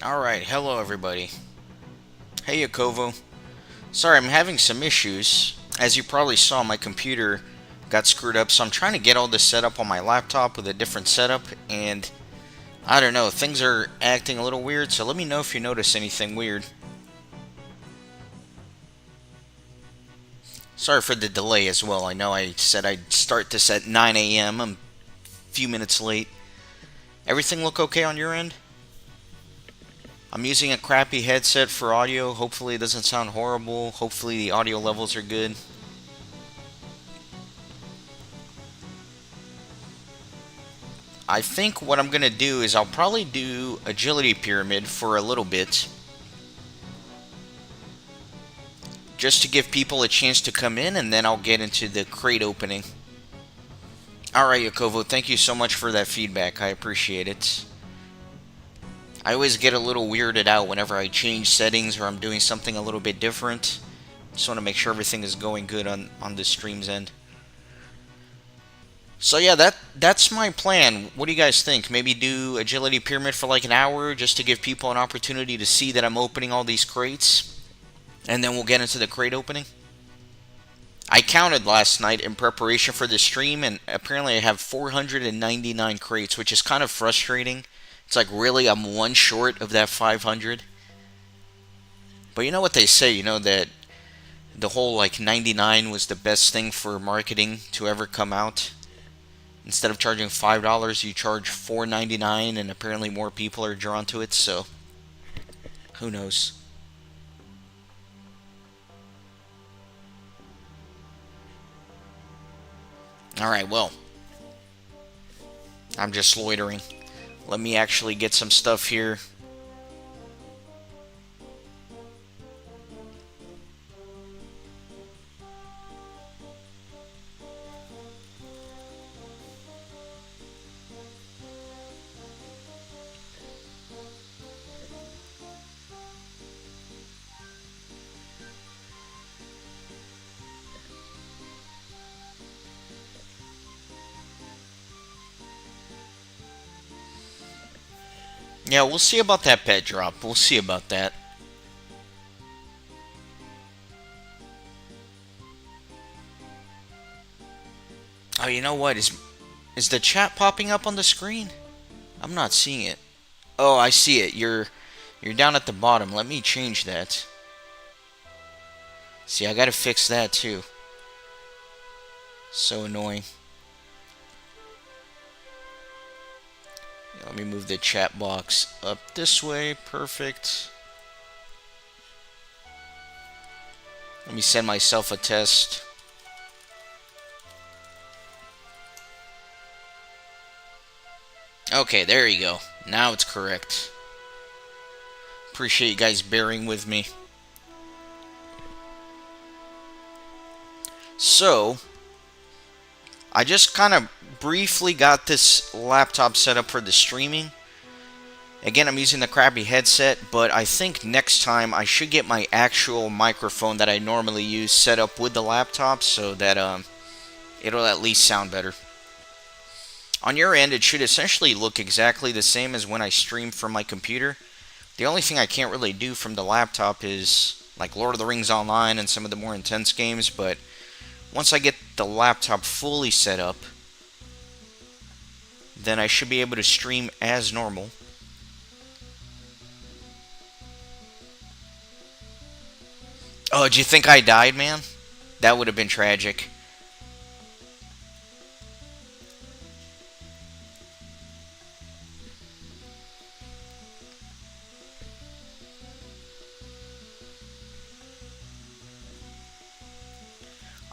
Alright, hello everybody. Hey Yakovo. Sorry, I'm having some issues. As you probably saw, my computer got screwed up, so I'm trying to get all this set up on my laptop with a different setup, and I don't know, things are acting a little weird, so let me know if you notice anything weird. Sorry for the delay as well. I know I said I'd start this at 9 a.m. I'm a few minutes late. Everything look okay on your end? I'm using a crappy headset for audio. Hopefully it doesn't sound horrible. Hopefully the audio levels are good. I think what I'm going to do is I'll probably do agility pyramid for a little bit. Just to give people a chance to come in, and then I'll get into the crate opening. Alright, Yakovo, thank you so much for that feedback. I appreciate it. I always get a little weirded out whenever I change settings or I'm doing something a little bit different. Just want to make sure everything is going good on the stream's end. So yeah, that's my plan. What do you guys think? Maybe do agility pyramid for like an hour just to give people an opportunity to see that I'm opening all these crates, and then we'll get into the crate opening. I counted last night in preparation for the stream, and apparently I have 499 crates, which is kind of frustrating. It's like, really, I'm one short of that 500. But you know what they say, that the whole like 99 was the best thing for marketing to ever come out. Instead of charging $5, you charge $4.99, and apparently more people are drawn to it, so who knows. Alright, well, I'm just loitering. Let me actually get some stuff here. Yeah, we'll see about that pet drop. We'll see about that. Oh, you know what? Is the chat popping up on the screen? I'm not seeing it. Oh, I see it. You're down at the bottom. Let me change that. See, I gotta fix that too. So annoying. Let me move the chat box up this way. Perfect. Let me send myself a test. Okay, there you go. Now it's correct. Appreciate you guys bearing with me. So, I just kind of briefly got this laptop set up for the streaming. Again, I'm using the crappy headset, but I think next time I should get my actual microphone that I normally use set up with the laptop so that it'll at least sound better. On your end, it should essentially look exactly the same as when I stream from my computer. The only thing I can't really do from the laptop is like Lord of the Rings Online and some of the more intense games, but once I get the laptop fully set up, then I should be able to stream as normal. Oh, do you think I died, man? That would have been tragic.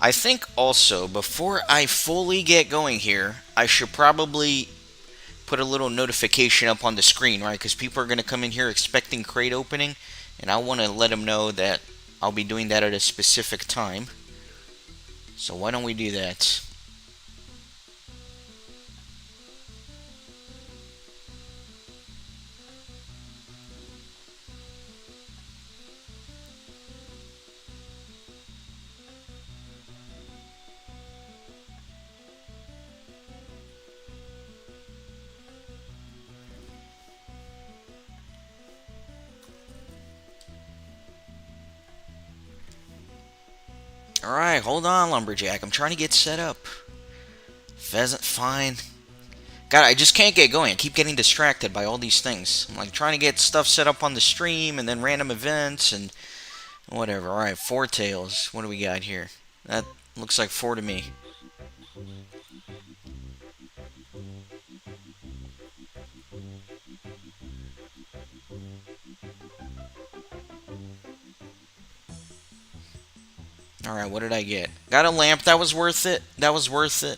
I think also, before I fully get going here, I should probably put a little notification up on the screen, right? Because people are going to come in here expecting crate opening, and I want to let them know that I'll be doing that at a specific time. So why don't we do that? Alright, hold on, Lumberjack. I'm trying to get set up. Pheasant, fine. God, I just can't get going. I keep getting distracted by all these things. I'm like trying to get stuff set up on the stream and then random events and whatever. Alright, 4 tails. What do we got here? That looks like 4 to me. Alright, what did I get? Got a lamp. That was worth it. That was worth it.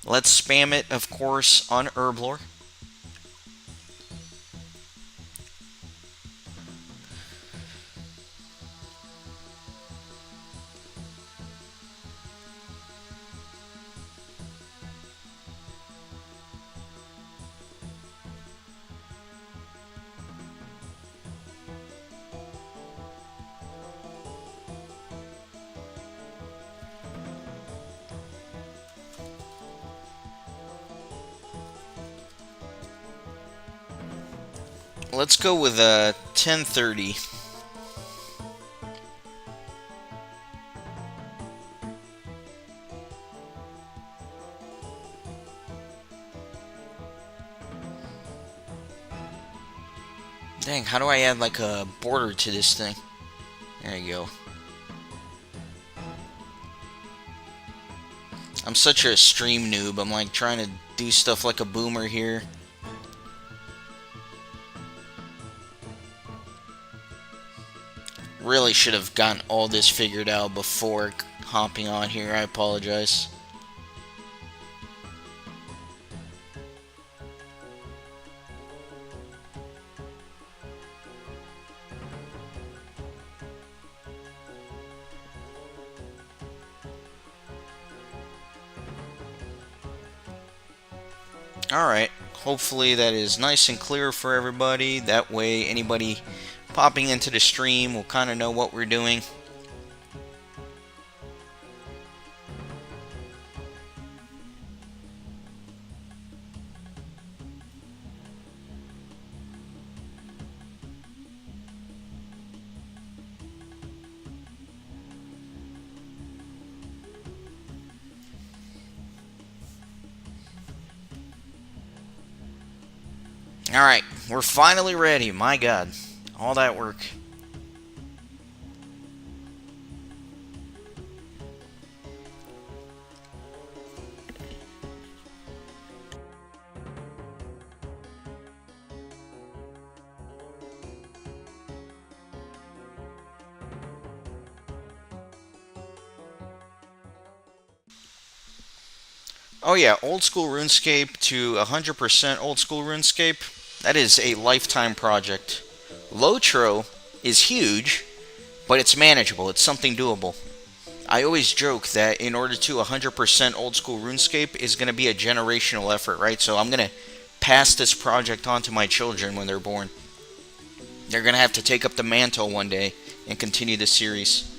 Let's spam it, of course, on Herblore. Let's go with 1030. Dang, how do I add like a border to this thing? There you go. I'm such a stream noob. I'm like trying to do stuff like a boomer here. Really should have gotten all this figured out before hopping on here. I apologize. Alright, hopefully that is nice and clear for everybody. That way anybody popping into the stream will kind of know what we're doing. Alright, we're finally ready. My God, all that work. Oh yeah, Old School RuneScape to 100% Old School RuneScape. That is a lifetime project. Lotro is huge, but it's manageable. It's something doable. I always joke that in order to 100% Old School RuneScape is going to be a generational effort, right? So I'm going to pass this project on to my children when they're born. They're going to have to take up the mantle one day and continue the series.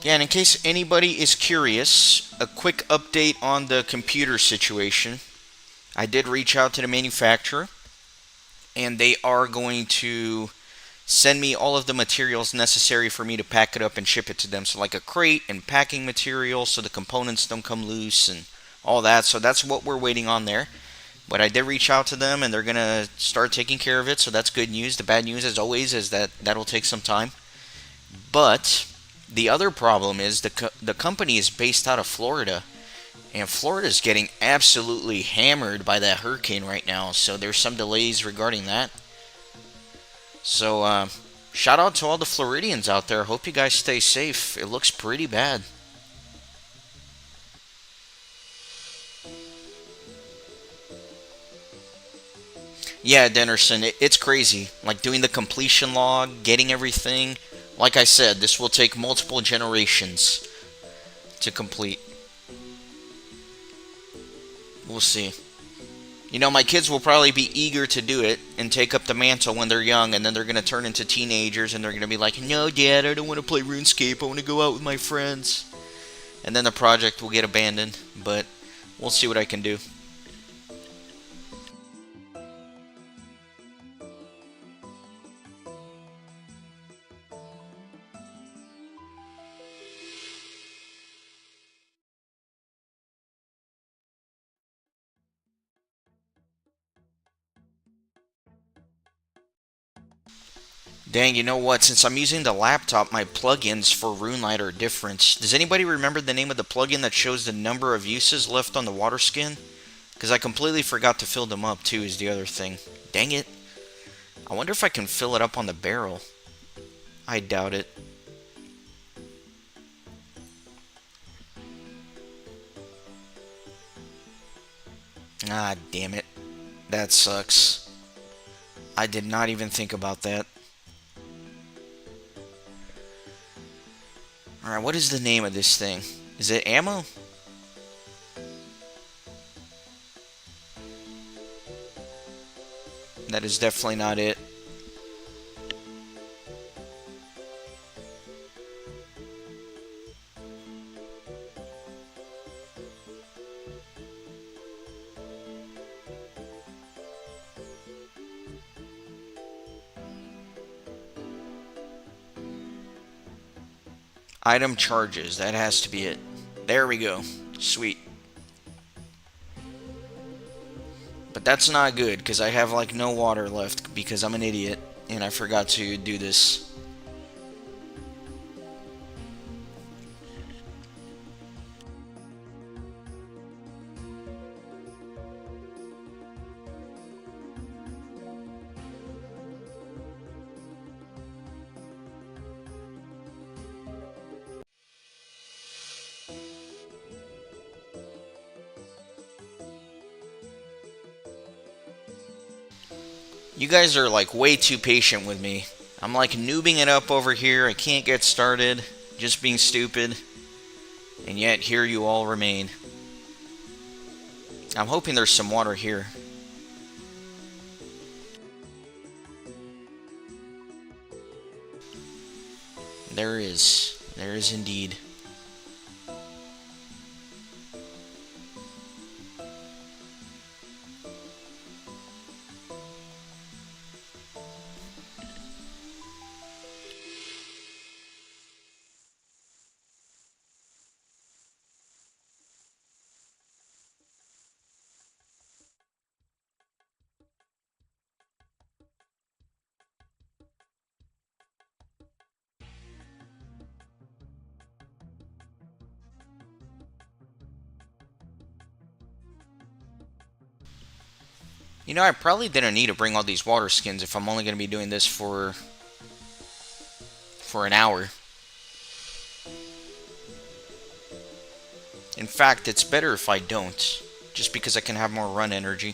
Yeah, and in case anybody is curious, a quick update on the computer situation. I did reach out to the manufacturer, and they are going to send me all of the materials necessary for me to pack it up and ship it to them. So like a crate and packing material so the components don't come loose and all that. So that's what we're waiting on there. But I did reach out to them, and they're going to start taking care of it, so that's good news. The bad news, as always, is that that'll take some time. But the other problem is the company is based out of Florida, and Florida is getting absolutely hammered by that hurricane right now, so there's some delays regarding that. So, shout out to all the Floridians out there. Hope you guys stay safe. It looks pretty bad. Yeah, Dennerson, it's crazy. Like doing the completion log, getting everything. Like I said, this will take multiple generations to complete. We'll see. You know, my kids will probably be eager to do it and take up the mantle when they're young, and then they're going to turn into teenagers and they're going to be like, no, Dad, I don't want to play RuneScape. I want to go out with my friends. And then the project will get abandoned, but we'll see what I can do. Dang, you know what? Since I'm using the laptop, my plugins for RuneLight are different. Does anybody remember the name of the plugin that shows the number of uses left on the water skin? Because I completely forgot to fill them up, too, is the other thing. Dang it. I wonder if I can fill it up on the barrel. I doubt it. Ah, damn it. That sucks. I did not even think about that. Alright, what is the name of this thing? Is it ammo? That is definitely not it. Item charges, that has to be it. There we go. Sweet. But that's not good, because I have like no water left, because I'm an idiot, and I forgot to do this. You guys are like way too patient with me. I'm like noobing it up over here. I can't get started. Just being stupid. And yet here you all remain. I'm hoping there's some water here. There is. There is indeed. You know, I probably didn't need to bring all these water skins if I'm only going to be doing this for an hour. In fact, it's better if I don't, just because I can have more run energy.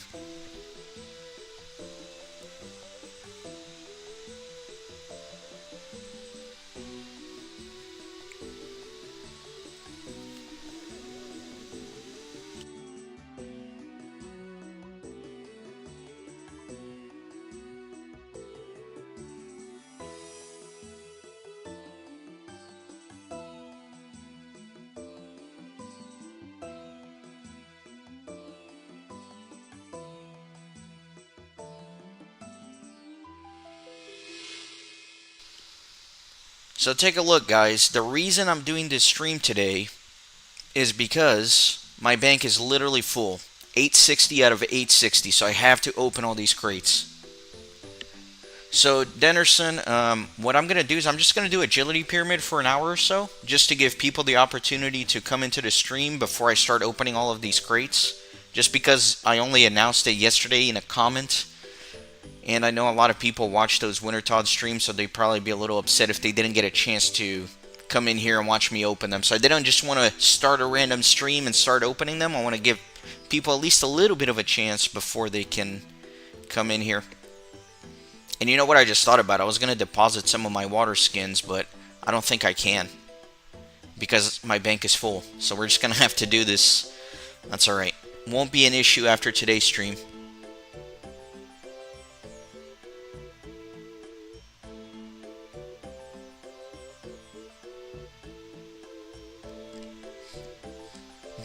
So take a look, guys. The reason I'm doing this stream today is because my bank is literally full. 860 out of 860, so I have to open all these crates. So, Dennerson, what I'm going to do is I'm just going to do agility pyramid for an hour or so, just to give people the opportunity to come into the stream before I start opening all of these crates. Just because I only announced it yesterday in a comment. And I know a lot of people watch those Wintertodt streams, so they'd probably be a little upset if they didn't get a chance to come in here and watch me open them. So I didn't just want to start a random stream and start opening them. I want to give people at least a little bit of a chance before they can come in here. And you know what I just thought about? I was going to deposit some of my water skins, but I don't think I can, because my bank is full. So we're just going to have to do this. That's alright. Won't be an issue after today's stream.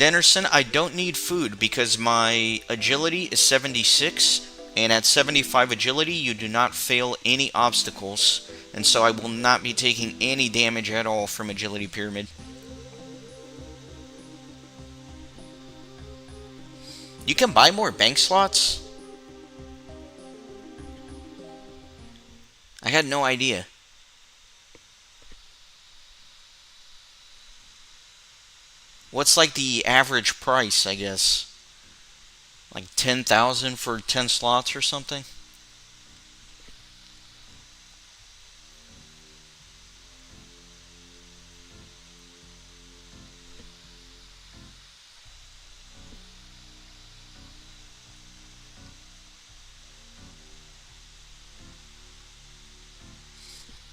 Dennerson, I don't need food because my agility is 76, and at 75 agility, you do not fail any obstacles, and so I will not be taking any damage at all from Agility Pyramid. You can buy more bank slots? I had no idea. What's like the average price, I guess? Like 10,000 for 10 slots or something?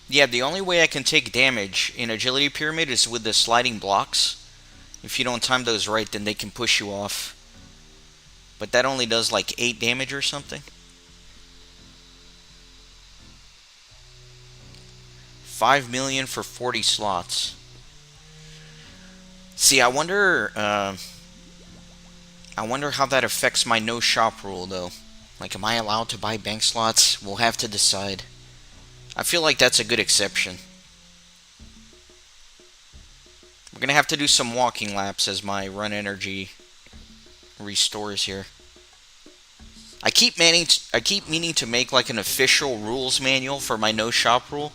Yeah, the only way I can take damage in Agility Pyramid is with the sliding blocks. If you don't time those right, then they can push you off. But that only does like 8 damage or something. 5 million for 40 slots. See, I wonder how that affects my no shop rule, though. Like, am I allowed to buy bank slots? We'll have to decide. I feel like that's a good exception. We're gonna have to do some walking laps as my run energy restores here. I keep meaning to make like an official rules manual for my no shop rule.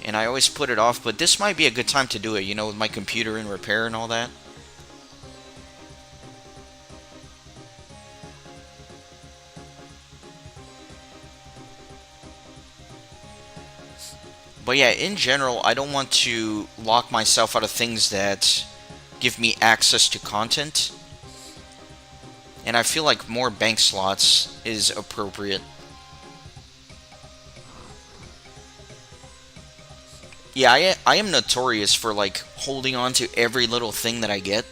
And I always put it off, but this might be a good time to do it, you know, with my computer in repair and all that. But yeah, in general, I don't want to lock myself out of things that give me access to content. And I feel like more bank slots is appropriate. Yeah, I am notorious for like holding on to every little thing that I get.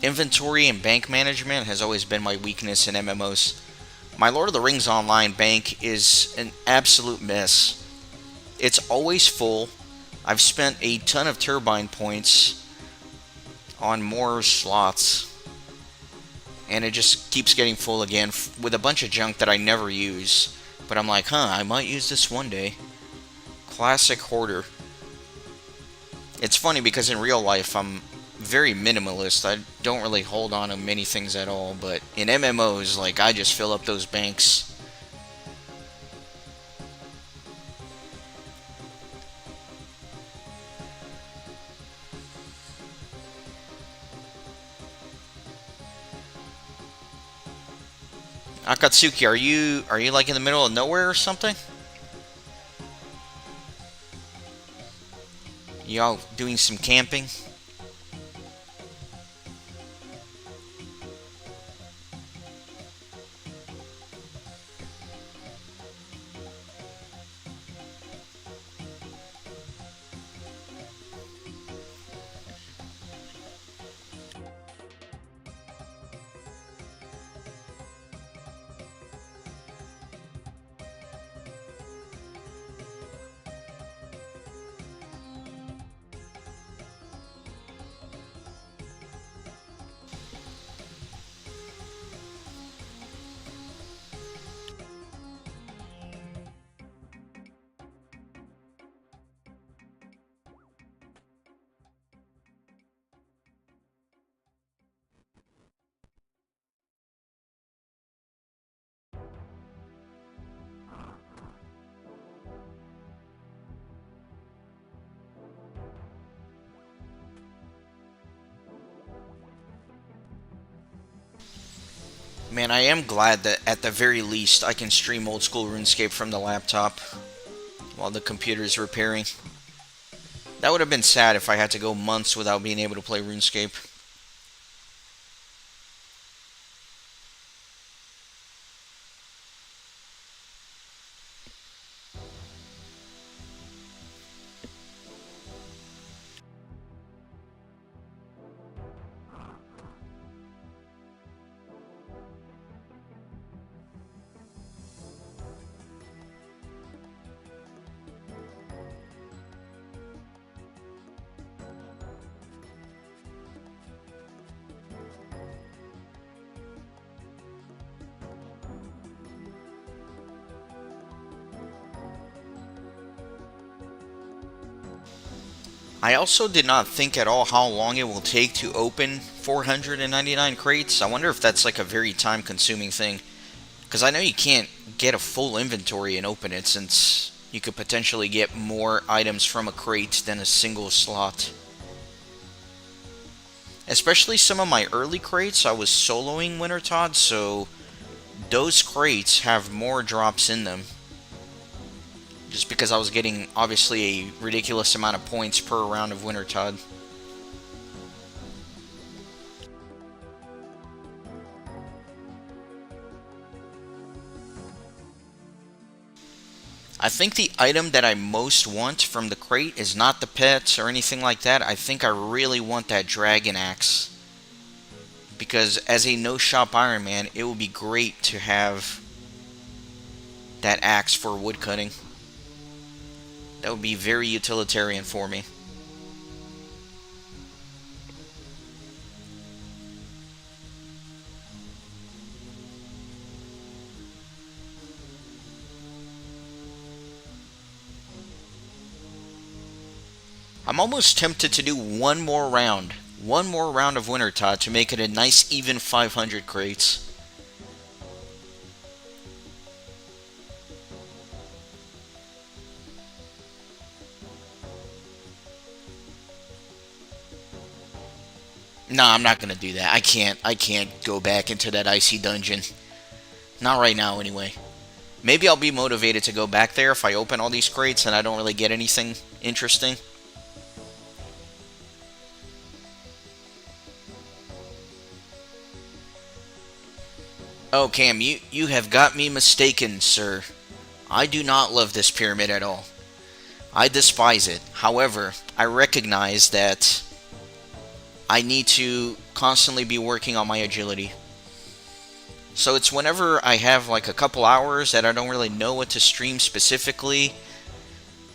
Inventory and bank management has always been my weakness in MMOs. My Lord of the Rings Online bank is an absolute mess. It's always full. I've spent a ton of turbine points on more slots, and it just keeps getting full again with a bunch of junk that I never use. But I'm like, I might use this one day. Classic hoarder. It's funny because in real life I'm very minimalist. I don't really hold on to many things at all, but in MMOs, like, I just fill up those banks. Akatsuki, are you like in the middle of nowhere or something? Y'all doing some camping? Man, I am glad that at the very least I can stream Old School RuneScape from the laptop while the computer is repairing. That would have been sad if I had to go months without being able to play RuneScape. I also did not think at all how long it will take to open 499 crates. I wonder if that's like a very time consuming thing. Because I know you can't get a full inventory and open it, since you could potentially get more items from a crate than a single slot. Especially some of my early crates, I was soloing Wintertodt, so those crates have more drops in them. Just because I was getting, obviously, a ridiculous amount of points per round of Wintertodt. I think the item that I most want from the crate is not the pets or anything like that. I think I really want that dragon axe. Because as a no-shop Ironman, it would be great to have that axe for woodcutting. That would be very utilitarian for me. I'm almost tempted to do one more round. One more round of Wintertodt to make it a nice even 500 crates. No, I'm not gonna do that. I can't go back into that icy dungeon. Not right now, anyway. Maybe I'll be motivated to go back there if I open all these crates and I don't really get anything interesting. Oh, Cam, you have got me mistaken, sir. I do not love this pyramid at all. I despise it. However, I recognize that I need to constantly be working on my agility. So it's whenever I have like a couple hours that I don't really know what to stream specifically,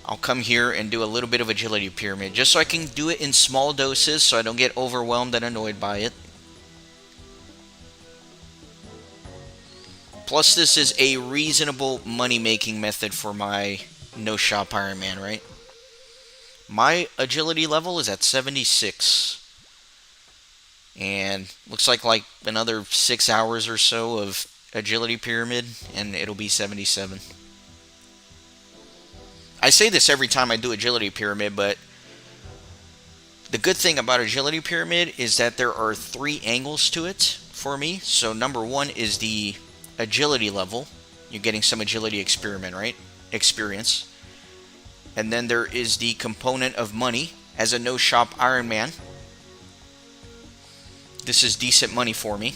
I'll come here and do a little bit of agility pyramid, just so I can do it in small doses so I don't get overwhelmed and annoyed by it. Plus, this is a reasonable money-making method for my no-shop Ironman, right? My agility level is at 76. And looks like another 6 hours or so of agility pyramid, and it'll be 77. I say this every time I do agility pyramid, but the good thing about agility pyramid is that there are 3 angles to it for me. So number 1 is the agility level. You're getting some agility experiment, right? Experience. And then there is the component of money. As a no-shop Ironman, this is decent money for me.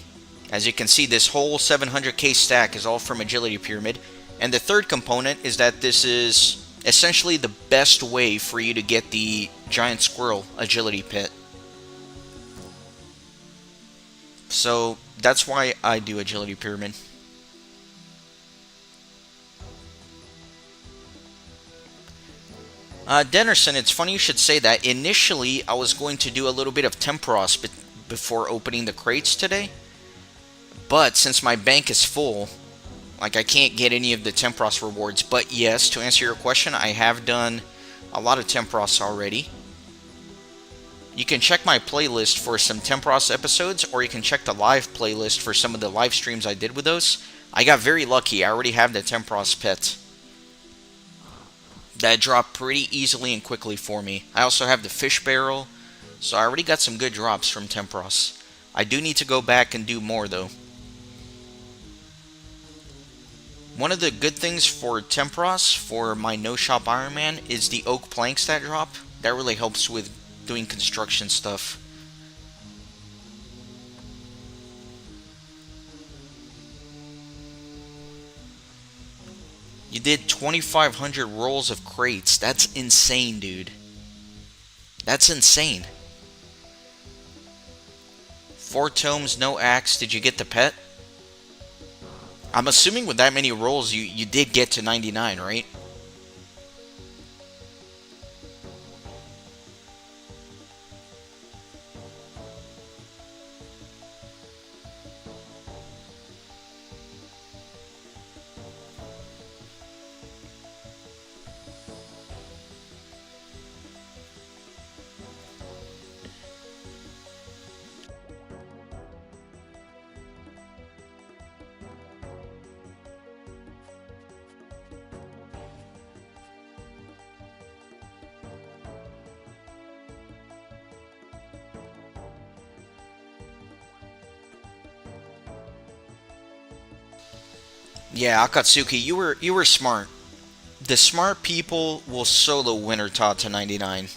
As you can see, this whole 700k stack is all from agility pyramid. And the third component is that this is essentially the best way for you to get the giant squirrel agility pet. So that's why I do agility pyramid. Dennerson, it's funny you should say that. Initially, I was going to do a little bit of Tempros before opening the crates today. But since my bank is full, like I can't get any of the Tempros rewards. But yes, to answer your question, I have done a lot of Tempros already. You can check my playlist for some Tempros episodes, or you can check the live playlist for some of the live streams I did with those. I got very lucky. I already have the Tempros pet. That dropped pretty easily and quickly for me. I also have the fish barrel, so I already got some good drops from Tempros. I do need to go back and do more though. One of the good things for Tempros for my no-shop Ironman is the oak planks that drop. That really helps with doing construction stuff. You did 2,500 rolls of crates. That's insane, dude. That's insane. 4 tomes, no axe. Did you get the pet? I'm assuming with that many rolls, you did get to 99, right? Yeah, Akatsuki, you were smart. The smart people will solo Wintertodt to 99.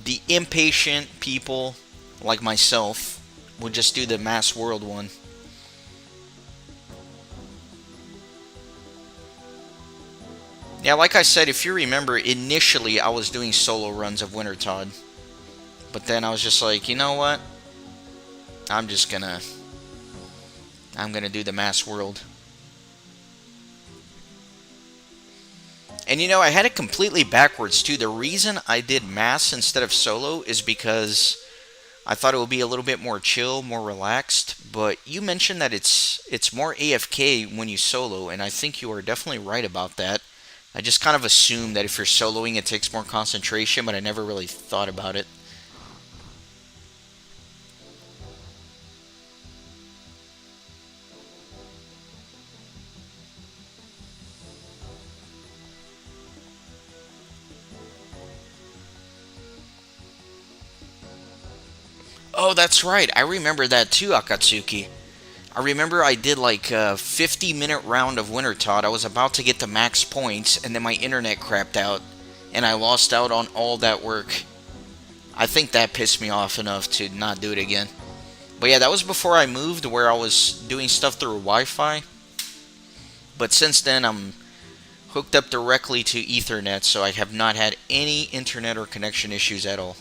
The impatient people, like myself, will just do the Mass World one. Yeah, like I said, if you remember, initially I was doing solo runs of Wintertodt. But then I was just like, you know what? I'm just gonna I'm gonna do the Mass World. And you know, I had it completely backwards too. The reason I did Mass instead of solo is because I thought it would be a little bit more chill, more relaxed. But you mentioned that it's more AFK when you solo, and I think you are definitely right about that. I just kind of assumed that if you're soloing, it takes more concentration, but I never really thought about it. Oh, that's right. I remember that too, Akatsuki. I remember I did like a 50-minute round of Wintertodt. I was about to get the max points, and then my internet crapped out, and I lost out on all that work. I think that pissed me off enough to not do it again. But yeah, that was before I moved where I was doing stuff through Wi Fi. But since then, I'm hooked up directly to Ethernet, so I have not had any internet or connection issues at all.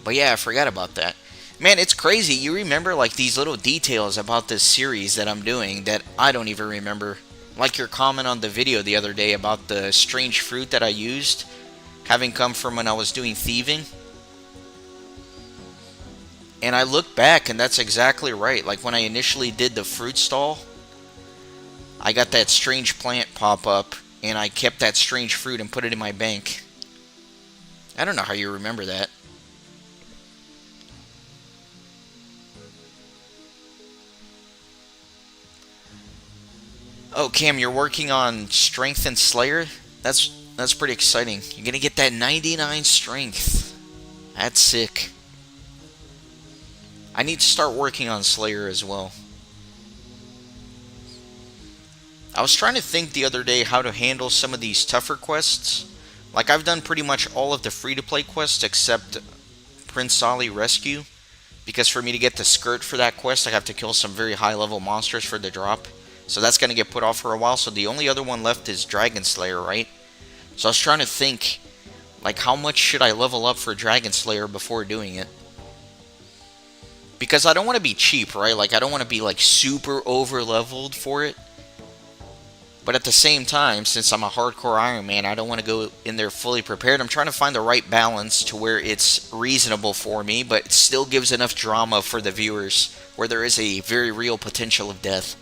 But yeah, I forgot about that. Man, it's crazy. You remember like these little details about this series that I'm doing that I don't even remember. Like your comment on the video the other day about the strange fruit that I used, having come from when I was doing thieving. And I look back and that's exactly right. Like when I initially did the fruit stall, I got that strange plant pop up and I kept that strange fruit and put it in my bank. I don't know how you remember that. Oh, Cam, you're working on Strength and Slayer? That's pretty exciting. You're gonna get that 99 strength. That's sick. I need to start working on Slayer as well. I was trying to think the other day how to handle some of these tougher quests. Like I've done pretty much all of the free-to-play quests except Prince Ali Rescue. Because for me to get the skirt for that quest, I have to kill some very high-level monsters for the drop. So that's going to get put off for a while. So the only other one left is Dragon Slayer, right? So I was trying to think, like, how much should I level up for Dragon Slayer before doing it? Because I don't want to be cheap, right? Like, I don't want to be, like, super over-leveled for it. But at the same time, since I'm a hardcore Ironman, I don't want to go in there fully prepared. I'm trying to find the right balance to where it's reasonable for me, but it still gives enough drama for the viewers, where there is a very real potential of death.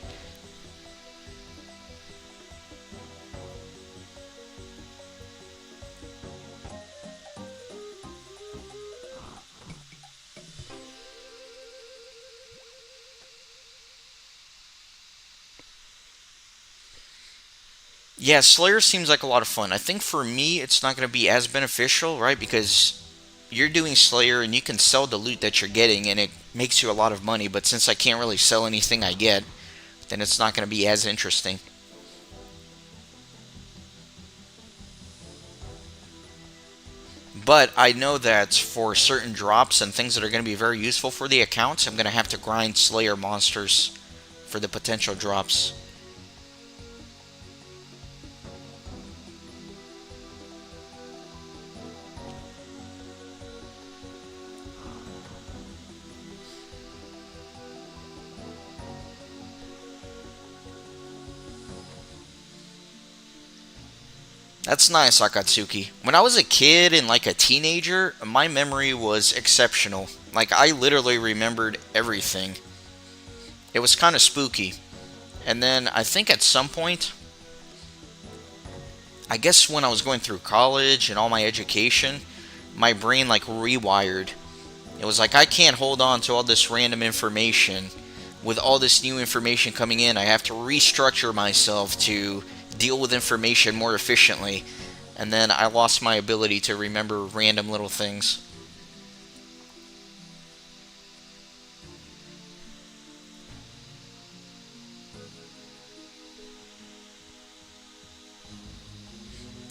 Yeah, Slayer seems like a lot of fun. I think for me, it's not going to be as beneficial, right? Because you're doing Slayer and you can sell the loot that you're getting and it makes you a lot of money. But since I can't really sell anything I get, then it's not going to be as interesting. But I know that for certain drops and things that are going to be very useful for the accounts, I'm going to have to grind Slayer monsters for the potential drops. That's nice, Akatsuki. When I was a kid and like a teenager, my memory was exceptional. Like, I literally remembered everything. It was kind of spooky. And then I think at some point, I guess when I was going through college and all my education, my brain like rewired. It was like I can't hold on to all this random information. With all this new information coming in, I have to restructure myself to deal with information more efficiently. And then I lost my ability to remember random little things.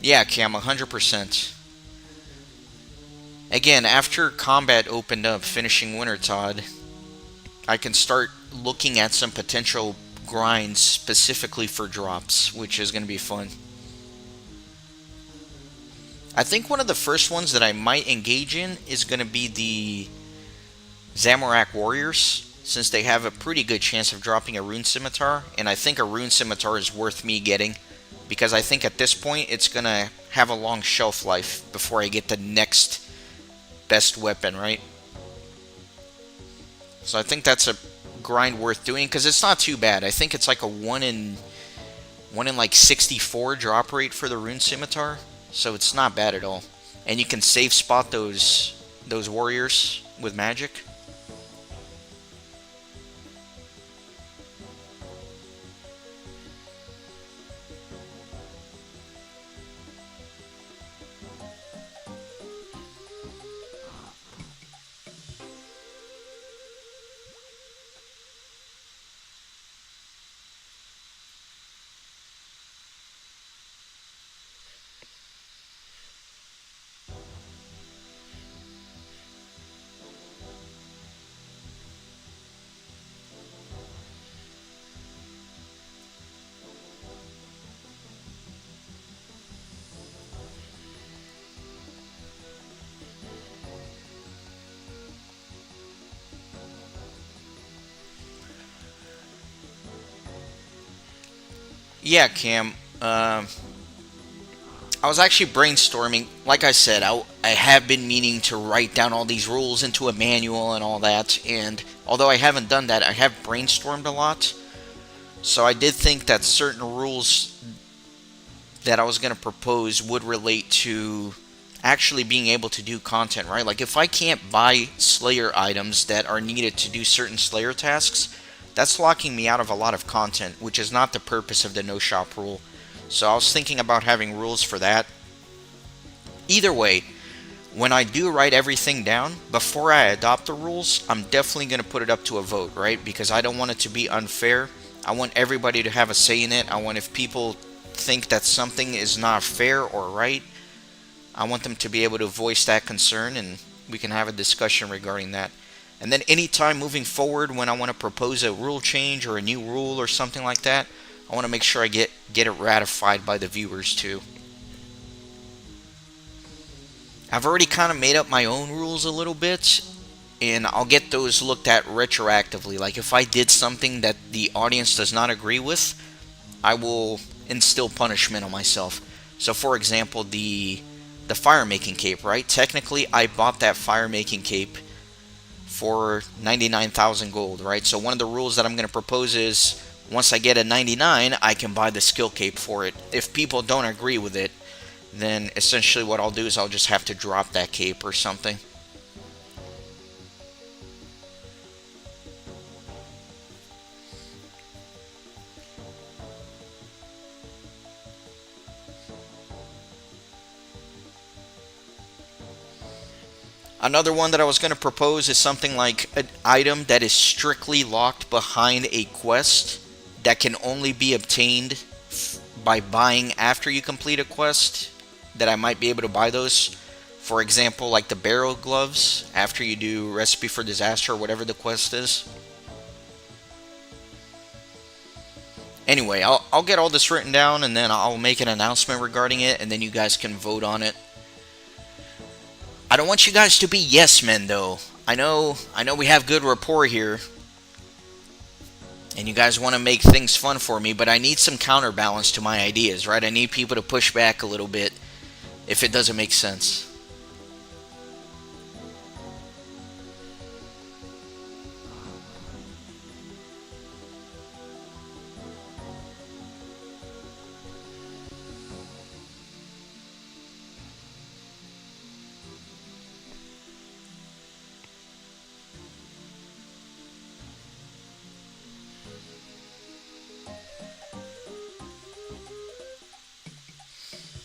Yeah, Cam, 100%. Again, after combat opened up, finishing Wintertodt, I can start looking at some potential grinds specifically for drops, which is going to be fun. I think one of the first ones that I might engage in is going to be the Zamorak Warriors, since they have a pretty good chance of dropping a Rune Scimitar, and I think a Rune Scimitar is worth me getting, because I think at this point it's going to have a long shelf life before I get the next best weapon, right? So I think that's a grind worth doing, because it's not too bad. I think it's like a 1 in like 64 drop rate for the Rune Scimitar, so it's not bad at all. And you can safe spot those warriors with magic. Yeah, Cam. I was actually brainstorming. Like I said, I have been meaning to write down all these rules into a manual and all that. And although I haven't done that, I have brainstormed a lot. So I did think that certain rules that I was going to propose would relate to actually being able to do content, right? Like if I can't buy Slayer items that are needed to do certain Slayer tasks, that's locking me out of a lot of content, which is not the purpose of the no shop rule. So I was thinking about having rules for that. Either way, when I do write everything down, before I adopt the rules, I'm definitely going to put it up to a vote, right? Because I don't want it to be unfair. I want everybody to have a say in it. I want, if people think that something is not fair or right, I want them to be able to voice that concern, and we can have a discussion regarding that. And then anytime moving forward when I want to propose a rule change or a new rule or something like that, I want to make sure I get it ratified by the viewers too. I've already kind of made up my own rules a little bit, and I'll get those looked at retroactively. Like if I did something that the audience does not agree with, I will instill punishment on myself. So for example, the fire making cape, right? Technically, I bought that fire making cape for 99,000 gold, right? So one of the rules that I'm going to propose is once I get a 99, I can buy the skill cape for it. If people don't agree with it, then essentially what I'll do is I'll just have to drop that cape or something. Another one that I was going to propose is something like an item that is strictly locked behind a quest that can only be obtained by buying after you complete a quest, that I might be able to buy those. For example, like the barrel gloves after you do Recipe for Disaster or whatever the quest is. Anyway, I'll get all this written down and then I'll make an announcement regarding it, and then you guys can vote on it. I don't want you guys to be yes men though. I know we have good rapport here, and you guys want to make things fun for me, but I need some counterbalance to my ideas, right? I need people to push back a little bit if it doesn't make sense.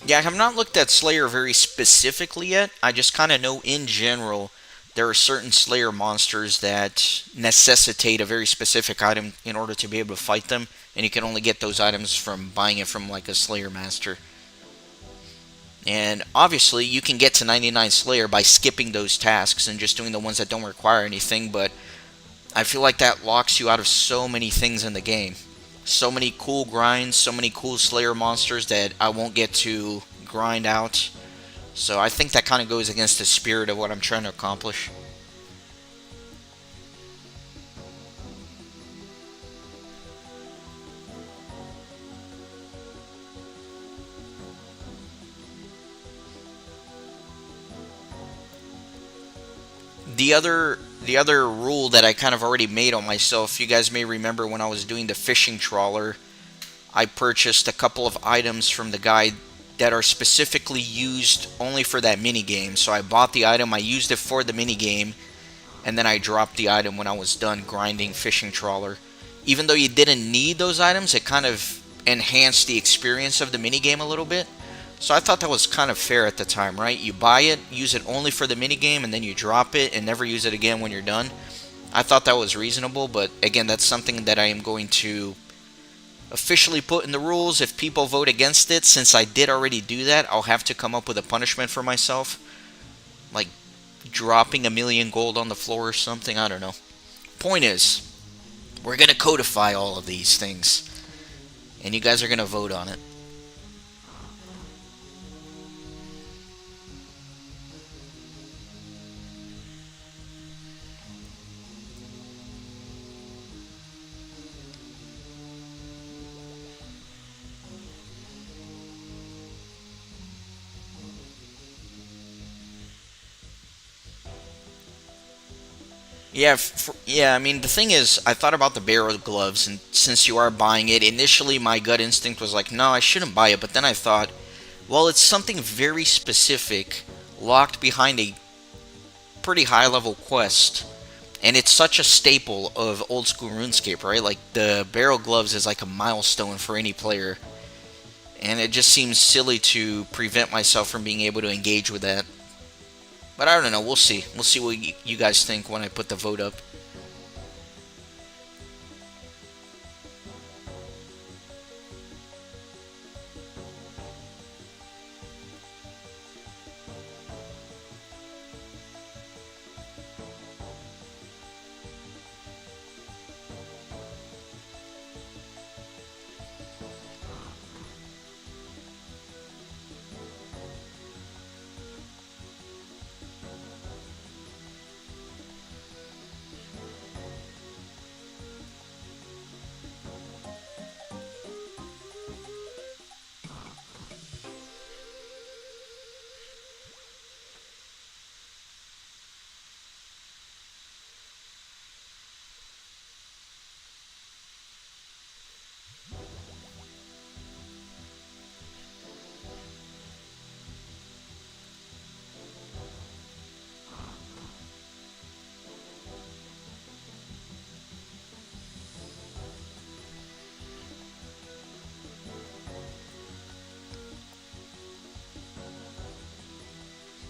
Yeah, I have not looked at Slayer very specifically yet. I just kind of know in general there are certain Slayer monsters that necessitate a very specific item in order to be able to fight them, and you can only get those items from buying it from like a Slayer master. And obviously, you can get to 99 Slayer by skipping those tasks and just doing the ones that don't require anything, but I feel like that locks you out of so many things in the game. So many cool grinds, so many cool Slayer monsters that I won't get to grind out. So I think that kind of goes against the spirit of what I'm trying to accomplish. The other rule that I kind of already made on myself, you guys may remember when I was doing the fishing trawler, I purchased a couple of items from the guide that are specifically used only for that mini game. So I bought the item, I used it for the mini game, and then I dropped the item when I was done grinding fishing trawler. Even though you didn't need those items, it kind of enhanced the experience of the mini game a little bit. So I thought that was kind of fair at the time, right? You buy it, use it only for the mini game, and then you drop it and never use it again when you're done. I thought that was reasonable, but again, that's something that I am going to officially put in the rules. If people vote against it, since I did already do that, I'll have to come up with a punishment for myself, like dropping a million gold on the floor or something. I don't know. Point is, we're going to codify all of these things, and you guys are going to vote on it. Yeah, yeah. I mean, the thing is, I thought about the barrel gloves, and since you are buying it, initially my gut instinct was like, no, I shouldn't buy it. But then I thought, well, it's something very specific, locked behind a pretty high level quest, and it's such a staple of old school RuneScape, right? Like the barrel gloves is like a milestone for any player, and it just seems silly to prevent myself from being able to engage with that. But I don't know. We'll see. We'll see what you guys think when I put the vote up.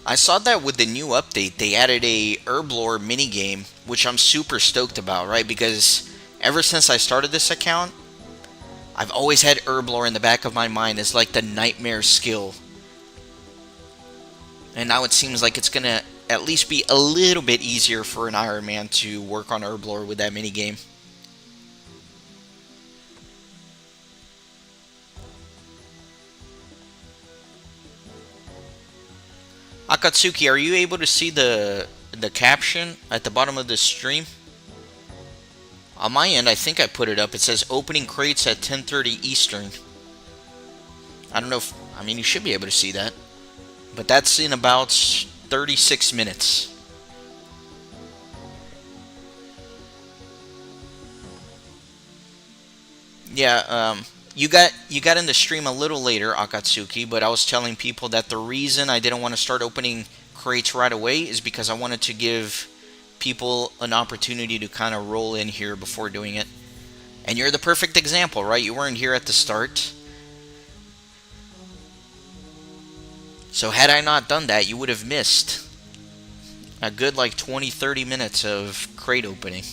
I saw that with the new update, they added a Herblore minigame, which I'm super stoked about, right? Because ever since I started this account, I've always had Herblore in the back of my mind as like the nightmare skill. And now it seems like it's gonna at least be a little bit easier for an Iron Man to work on Herblore with that minigame. Akatsuki, are you able to see the caption at the bottom of the stream? On my end, I think I put it up. It says opening crates at 10:30 Eastern. I don't know if, I mean, you should be able to see that. But that's in about 36 minutes. Yeah, you got in the stream a little later, Akatsuki, but I was telling people that the reason I didn't want to start opening crates right away is because I wanted to give people an opportunity to kind of roll in here before doing it. And you're the perfect example, right? You weren't here at the start. So had I not done that, you would have missed a good like 20, 30 minutes of crate opening.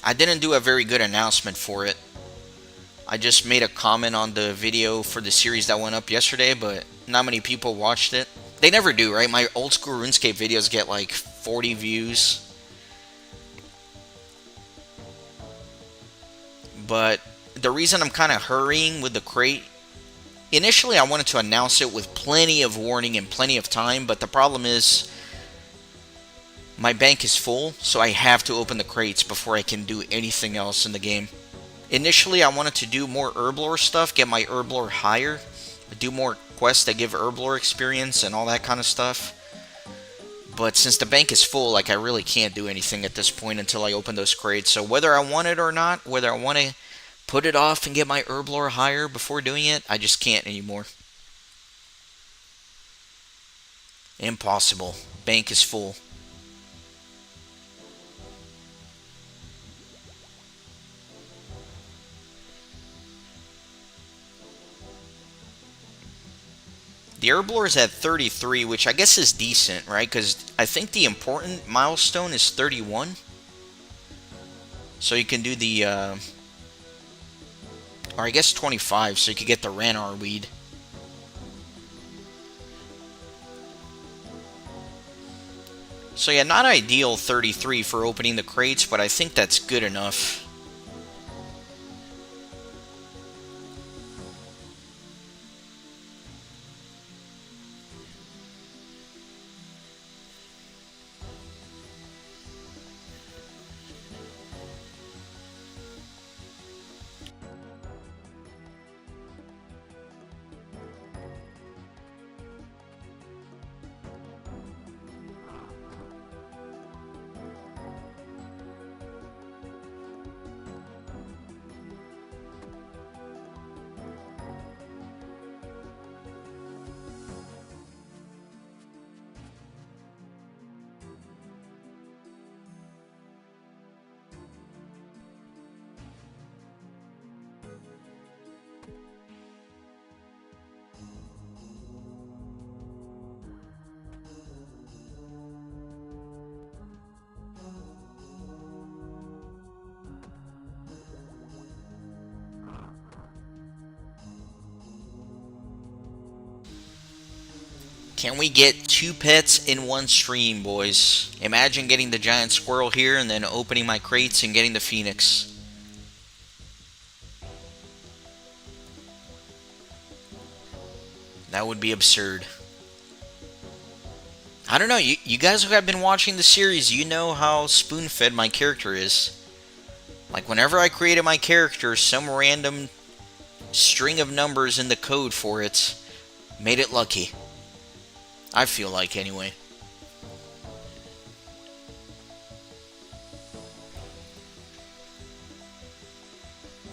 I didn't do a very good announcement for it. I just made a comment on the video for the series that went up yesterday, but not many people watched it. They never do, right? My Old School RuneScape videos get like 40 views. But the reason I'm kind of hurrying with the crate, initially I wanted to announce it with plenty of warning and plenty of time, but the problem is my bank is full, so I have to open the crates before I can do anything else in the game. Initially, I wanted to do more Herblore stuff, get my Herblore higher, do more quests that give Herblore experience and all that kind of stuff. But since the bank is full, like, I really can't do anything at this point until I open those crates. So whether I want it or not, whether I want to put it off and get my Herblore higher before doing it, I just can't anymore. Impossible. Bank is full. The Herblore is at 33, which I guess is decent, right? Because I think the important milestone is 31. So you can do the, or I guess 25, so you could get the Ranar weed. So yeah, not ideal 33 for opening the crates, but I think that's good enough. Can we get 2 pets in one stream, boys? Imagine getting the giant squirrel here and then opening my crates and getting the phoenix. That would be absurd. I don't know, you guys who have been watching the series, you know how spoon-fed my character is. Like, whenever I created my character, some random string of numbers in the code for it made it lucky. I feel like, anyway.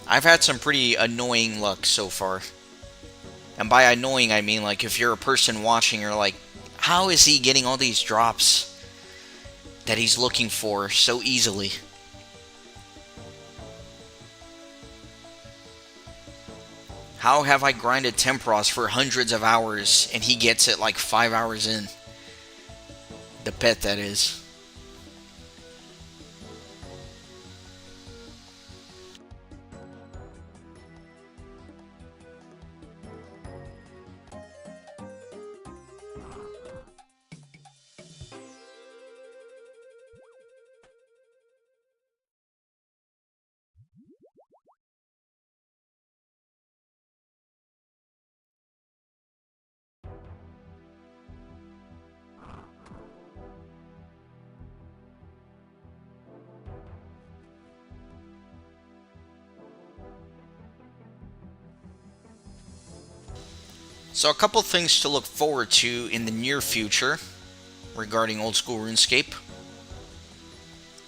I've had some pretty annoying luck so far. And by annoying, I mean, like, if you're a person watching, you're like, how is he getting all these drops that he's looking for so easily? How have I grinded Tempros for hundreds of hours and he gets it like 5 hours in? The pet, that is. So a couple things to look forward to in the near future regarding Old School RuneScape.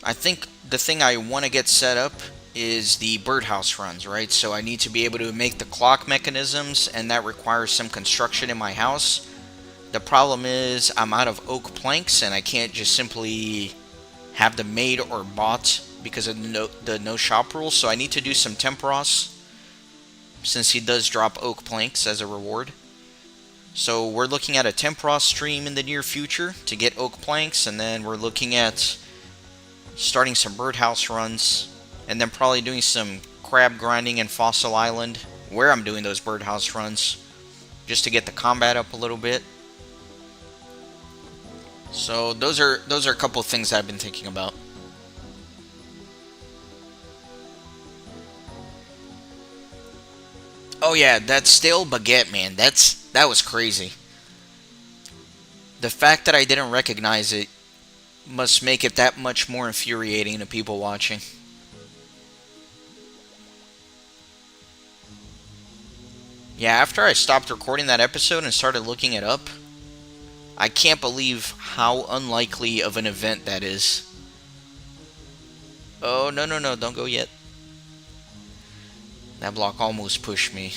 I think the thing I want to get set up is the birdhouse runs, right? So I need to be able to make the clock mechanisms, and that requires some construction in my house. The problem is I'm out of oak planks, and I can't just simply have them made or bought because of the no shop rule. So I need to do some Tempros, since he does drop oak planks as a reward. So we're looking at a Tempros stream in the near future to get oak planks, and then we're looking at starting some birdhouse runs and then probably doing some crab grinding in Fossil Island, where I'm doing those birdhouse runs, just to get the combat up a little bit. So those are a couple of things I've been thinking about. Oh yeah, that stale baguette, man. That was crazy. The fact that I didn't recognize it must make it that much more infuriating to people watching. Yeah, after I stopped recording that episode and started looking it up, I can't believe how unlikely of an event that is. Oh, no, no, no, don't go yet. That block almost pushed me.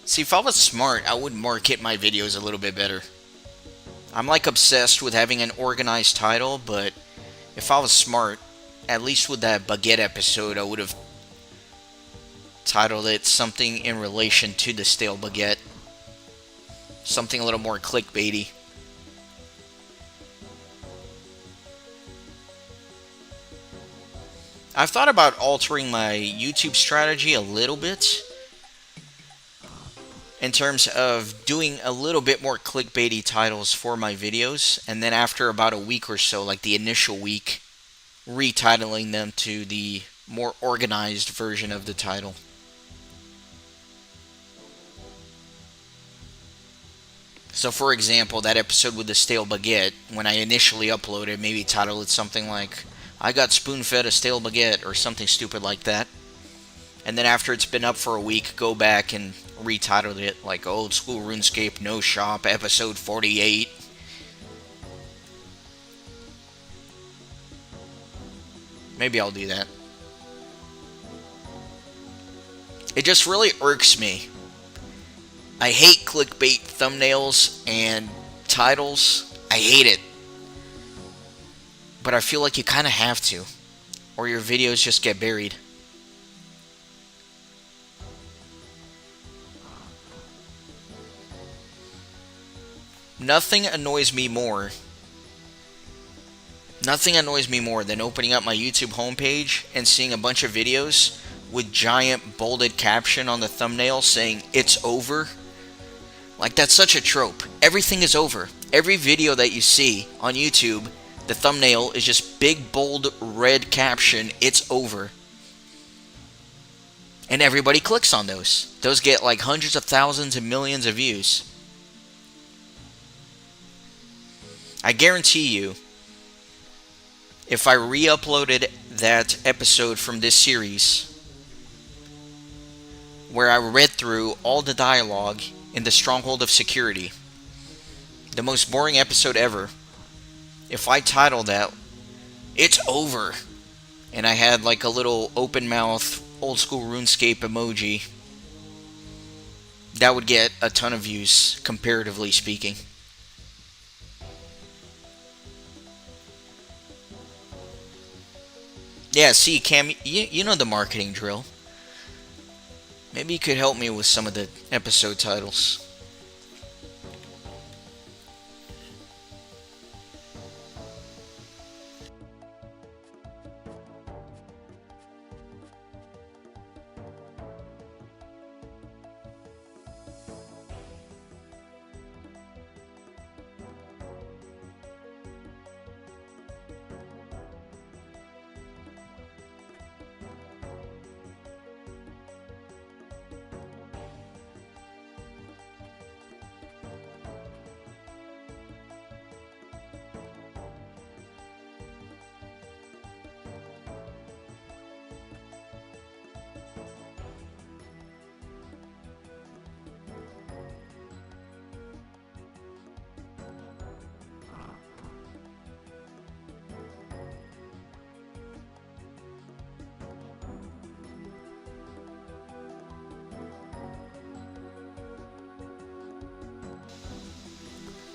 See, if I was smart, I would market my videos a little bit better. I'm like obsessed with having an organized title, but if I was smart, at least with that baguette episode, I would have titled it something in relation to the stale baguette. Something a little more clickbaity. I've thought about altering my YouTube strategy a little bit, in terms of doing a little bit more clickbaity titles for my videos, and then after about a week or so, like the initial week, retitling them to the more organized version of the title. So for example, that episode with the stale baguette, when I initially uploaded, maybe titled it something like, I got spoon-fed a stale baguette, or something stupid like that. And then after it's been up for a week, go back and retitled it like Old School RuneScape No Shop episode 48. Maybe I'll do that. It just really irks me. I hate clickbait thumbnails and titles. I hate it. But I feel like you kind of have to, or your videos just get buried. Nothing annoys me more than opening up my YouTube homepage and seeing a bunch of videos with giant bolded caption on the thumbnail saying, "It's over." Like, that's such a trope. Everything is over. Every video that you see on YouTube, the thumbnail is just big bold red caption, "It's over." And everybody clicks on those. Those get like hundreds of thousands and millions of views. I guarantee you, if I re-uploaded that episode from this series, where I read through all the dialogue in the Stronghold of Security, the most boring episode ever, if I titled that, "It's over," and I had like a little open mouth Old School RuneScape emoji, that would get a ton of views, comparatively speaking. Yeah, see, Cam, you know the marketing drill. Maybe you could help me with some of the episode titles.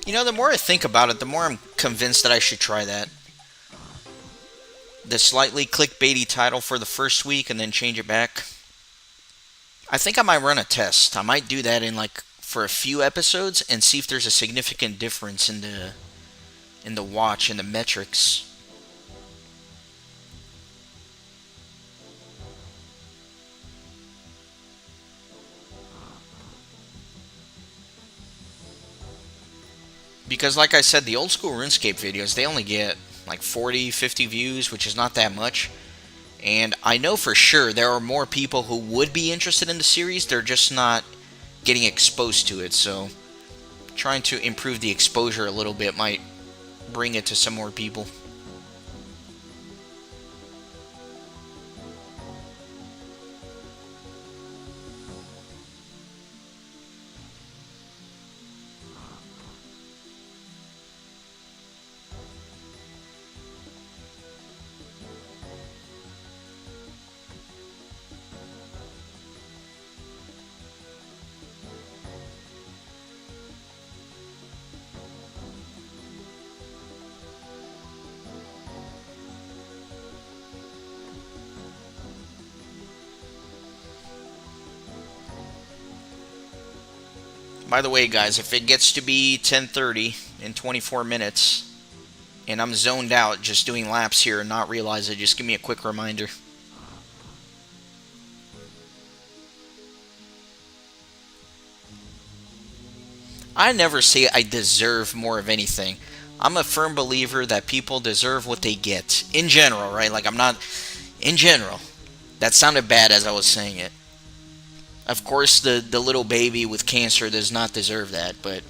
You know, the more I think about it, the more I'm convinced that I should try that. the slightly clickbaity title for the first week and then change it back. I think I might run a test. I might do that in like for a few episodes and see if there's a significant difference in the watch and the metrics. Because like I said, the Old School RuneScape videos, they only get like 40, 50 views, which is not that much. And I know for sure there are more people who would be interested in the series, they're just not getting exposed to it. So trying to improve the exposure a little bit might bring it to some more people. By the way, guys, if it gets to be 10:30 in 24 minutes and I'm zoned out just doing laps here and not realize it, just give me a quick reminder. I never say I deserve more of anything. I'm a firm believer that people deserve what they get. In general, right? Like, I'm not. In general. That sounded bad as I was saying it. Of course, the little baby with cancer does not deserve that, but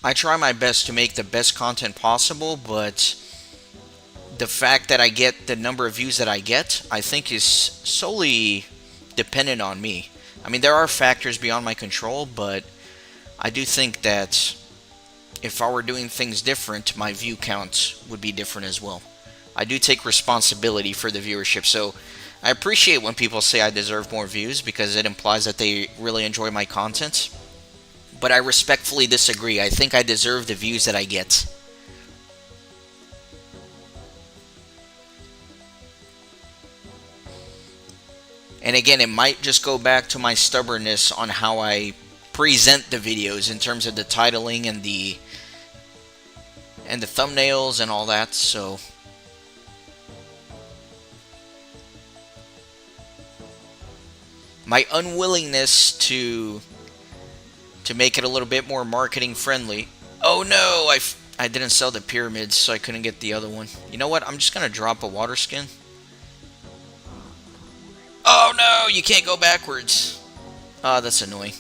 I try my best to make the best content possible, but the fact that I get the number of views that I get, I think is solely dependent on me. I mean, there are factors beyond my control, but I do think that if I were doing things different, my view count would be different as well. I do take responsibility for the viewership, so I appreciate when people say I deserve more views because it implies that they really enjoy my content. But I respectfully disagree. I think I deserve the views that I get. And again, it might just go back to my stubbornness on how I present the videos in terms of the titling and the thumbnails and all that. So my unwillingness to make it a little bit more marketing friendly. Oh no, I didn't sell the pyramids, so I couldn't get the other one. You know what? I'm just gonna drop a water skin. Oh no, you can't go backwards. Ah, that's annoying.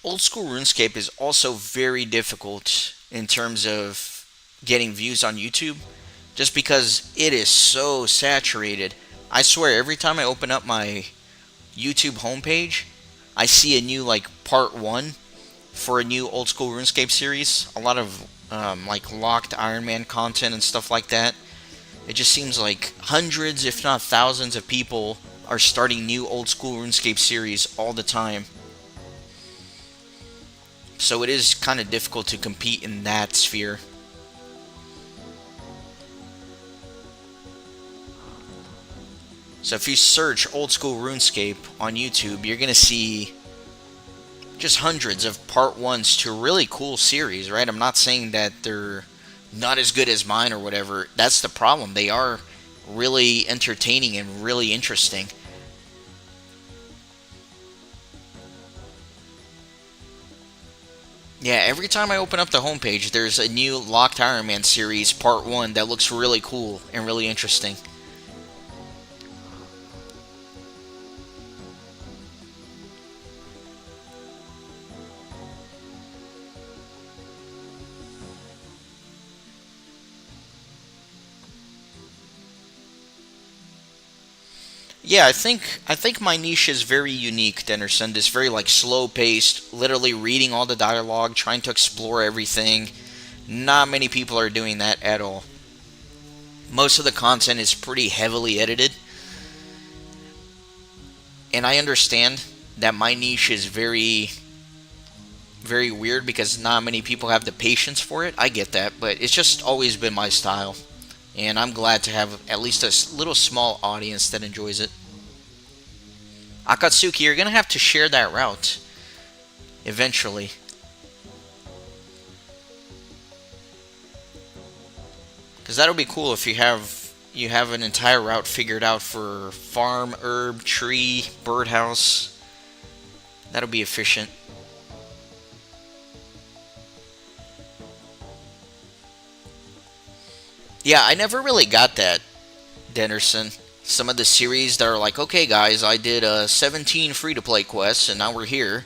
Old School RuneScape is also very difficult in terms of getting views on YouTube, just because it is so saturated. I swear, every time I open up my YouTube homepage, I see a new like part one for a new Old School RuneScape series. A lot of like locked Ironman content and stuff like that. It just seems like hundreds, if not thousands, of people are starting new Old School RuneScape series all the time. So it is kind of difficult to compete in that sphere. So if you search Old School RuneScape on YouTube, you're going to see just hundreds of part ones to a really cool series, right? I'm not saying that they're not as good as mine or whatever. That's the problem. They are really entertaining and really interesting. Yeah, every time I open up the homepage, there's a new Locked Iron Man series part 1 that looks really cool and really interesting. Yeah, I think my niche is very unique, Dennerson. It's very like slow paced, literally reading all the dialogue, trying to explore everything. Not many people are doing that at all. Most of the content is pretty heavily edited, and I understand that my niche is very weird because not many people have the patience for it. I get that, but it's just always been my style, and I'm glad to have at least a little small audience that enjoys it. Akatsuki, you're gonna have to share that route eventually, because that'll be cool if you have an entire route figured out for farm, herb, tree, birdhouse. That'll be efficient. Yeah, I never really got that, Dennerson. Some of the series that are like, okay, guys, I did 17 free to play quests, and now we're here.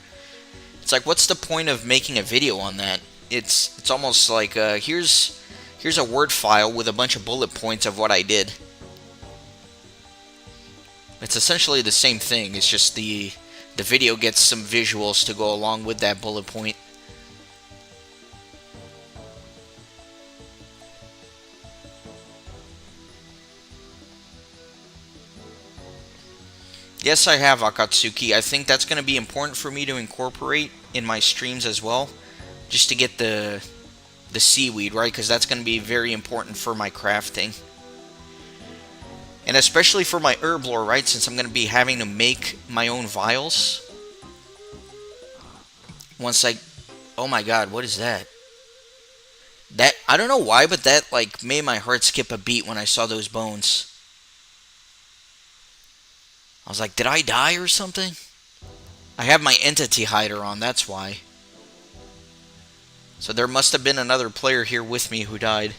It's like, what's the point of making a video on that? It's almost like here's a word file with a bunch of bullet points of what I did. It's essentially the same thing. It's just the video gets some visuals to go along with that bullet point. Yes, I have, Akatsuki. I think that's going to be important for me to incorporate in my streams as well, just to get the seaweed, right? Because that's going to be very important for my crafting. And especially for my herb lore, right? Since I'm going to be having to make my own vials. Once I... Oh my god, what is that? That... I don't know why, but that, like, made my heart skip a beat when I saw those bones. I was like, did I die or something? I have my entity hider on, that's why. So there must have been another player here with me who died.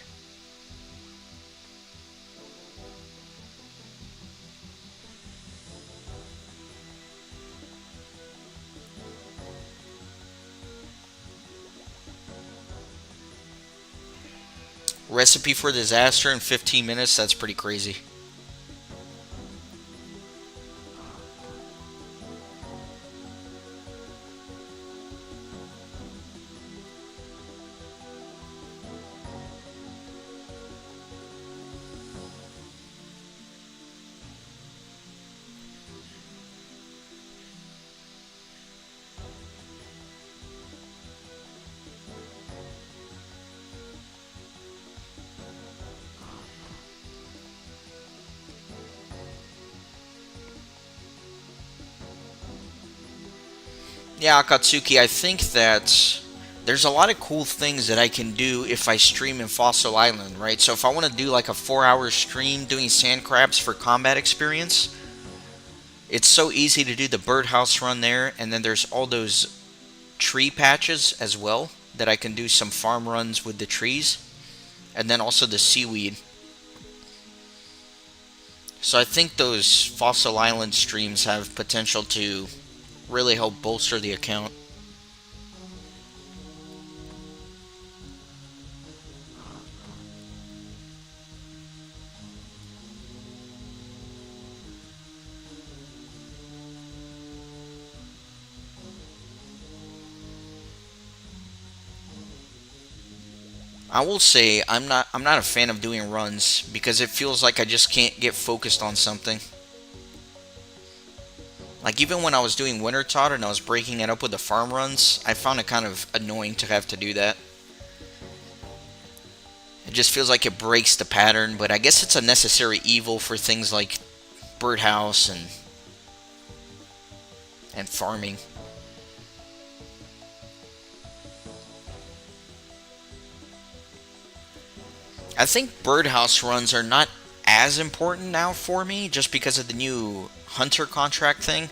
Recipe for disaster in 15 minutes? That's pretty crazy. Yeah, Akatsuki, I think that there's a lot of cool things that I can do if I stream in Fossil Island, right? So if I want to do like a 4-hour stream doing sand crabs for combat experience, it's so easy to do the birdhouse run there, and then there's all those tree patches as well that I can do some farm runs with the trees, and then also the seaweed. So I think those Fossil Island streams have potential to really help bolster the account. I will say I'm not a fan of doing runs because it feels like I just can't get focused on something. Like even when I was doing Wintertodt and I was breaking it up with the farm runs, I found it kind of annoying to have to do that. It just feels like it breaks the pattern, but I guess it's a necessary evil for things like birdhouse and farming. I think birdhouse runs are not as important now for me just because of the new hunter contract thing.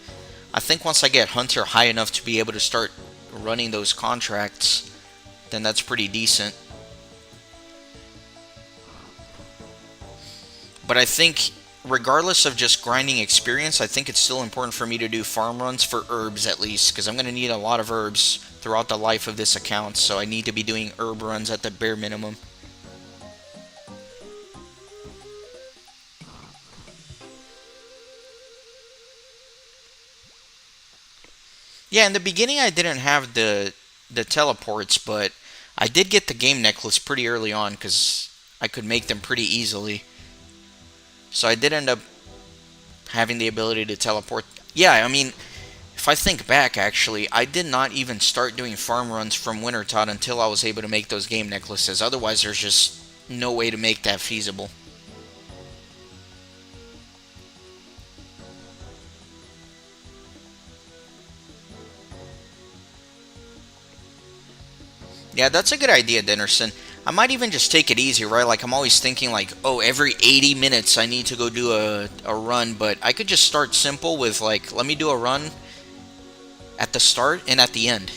I think once I get hunter high enough to be able to start running those contracts, then that's pretty decent. But I think regardless of just grinding experience, I think it's still important for me to do farm runs for herbs at least, because I'm going to need a lot of herbs throughout the life of this account, so I need to be doing herb runs at the bare minimum. Yeah, in the beginning I didn't have the teleports, but I did get the game necklace pretty early on because I could make them pretty easily. So I did end up having the ability to teleport. Yeah, I mean, if I think back, actually, I did not even start doing farm runs from Wintertodt until I was able to make those game necklaces. Otherwise, there's just no way to make that feasible. Yeah, that's a good idea, Dennerson. I might even just take it easy, right? Like, I'm always thinking, like, oh, every 80 minutes I need to go do a run, but I could just start simple with, like, let me do a run at the start and at the end,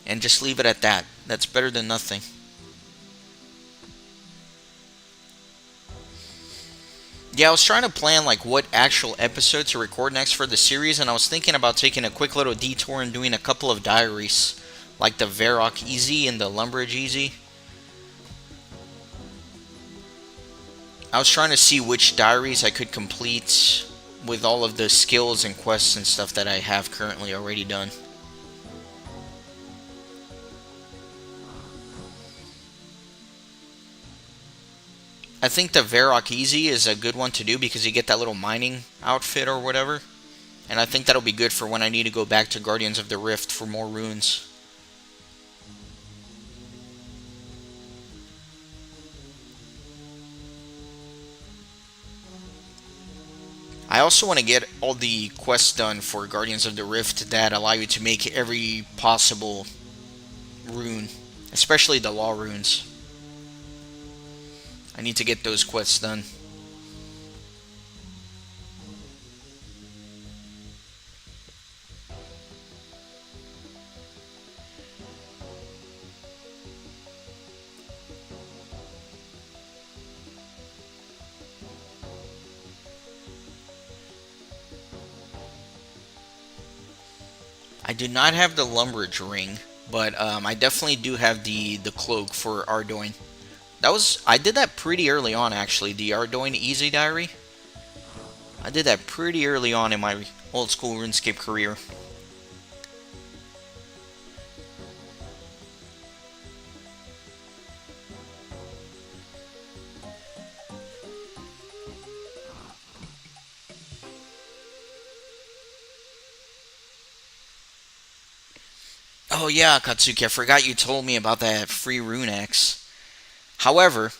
and just leave it at that. That's better than nothing. Yeah, I was trying to plan, like, what actual episode to record next for the series, and I was thinking about taking a quick little detour and doing a couple of diaries, like the Varrock Easy and the Lumbridge Easy. I was trying to see which diaries I could complete with all of the skills and quests and stuff that I have currently already done. I think the Varrock Easy is a good one to do because you get that little mining outfit or whatever. And I think that'll be good for when I need to go back to Guardians of the Rift for more runes. I also want to get all the quests done for Guardians of the Rift that allow you to make every possible rune, especially the law runes. I need to get those quests done. I do not have the Lumbridge ring, but I definitely do have the cloak for Ardoin. I did that pretty early on actually. The Ardoin Easy Diary. I did that pretty early on in my old school RuneScape career. Oh yeah, Katsuki, I forgot you told me about that free rune X. However,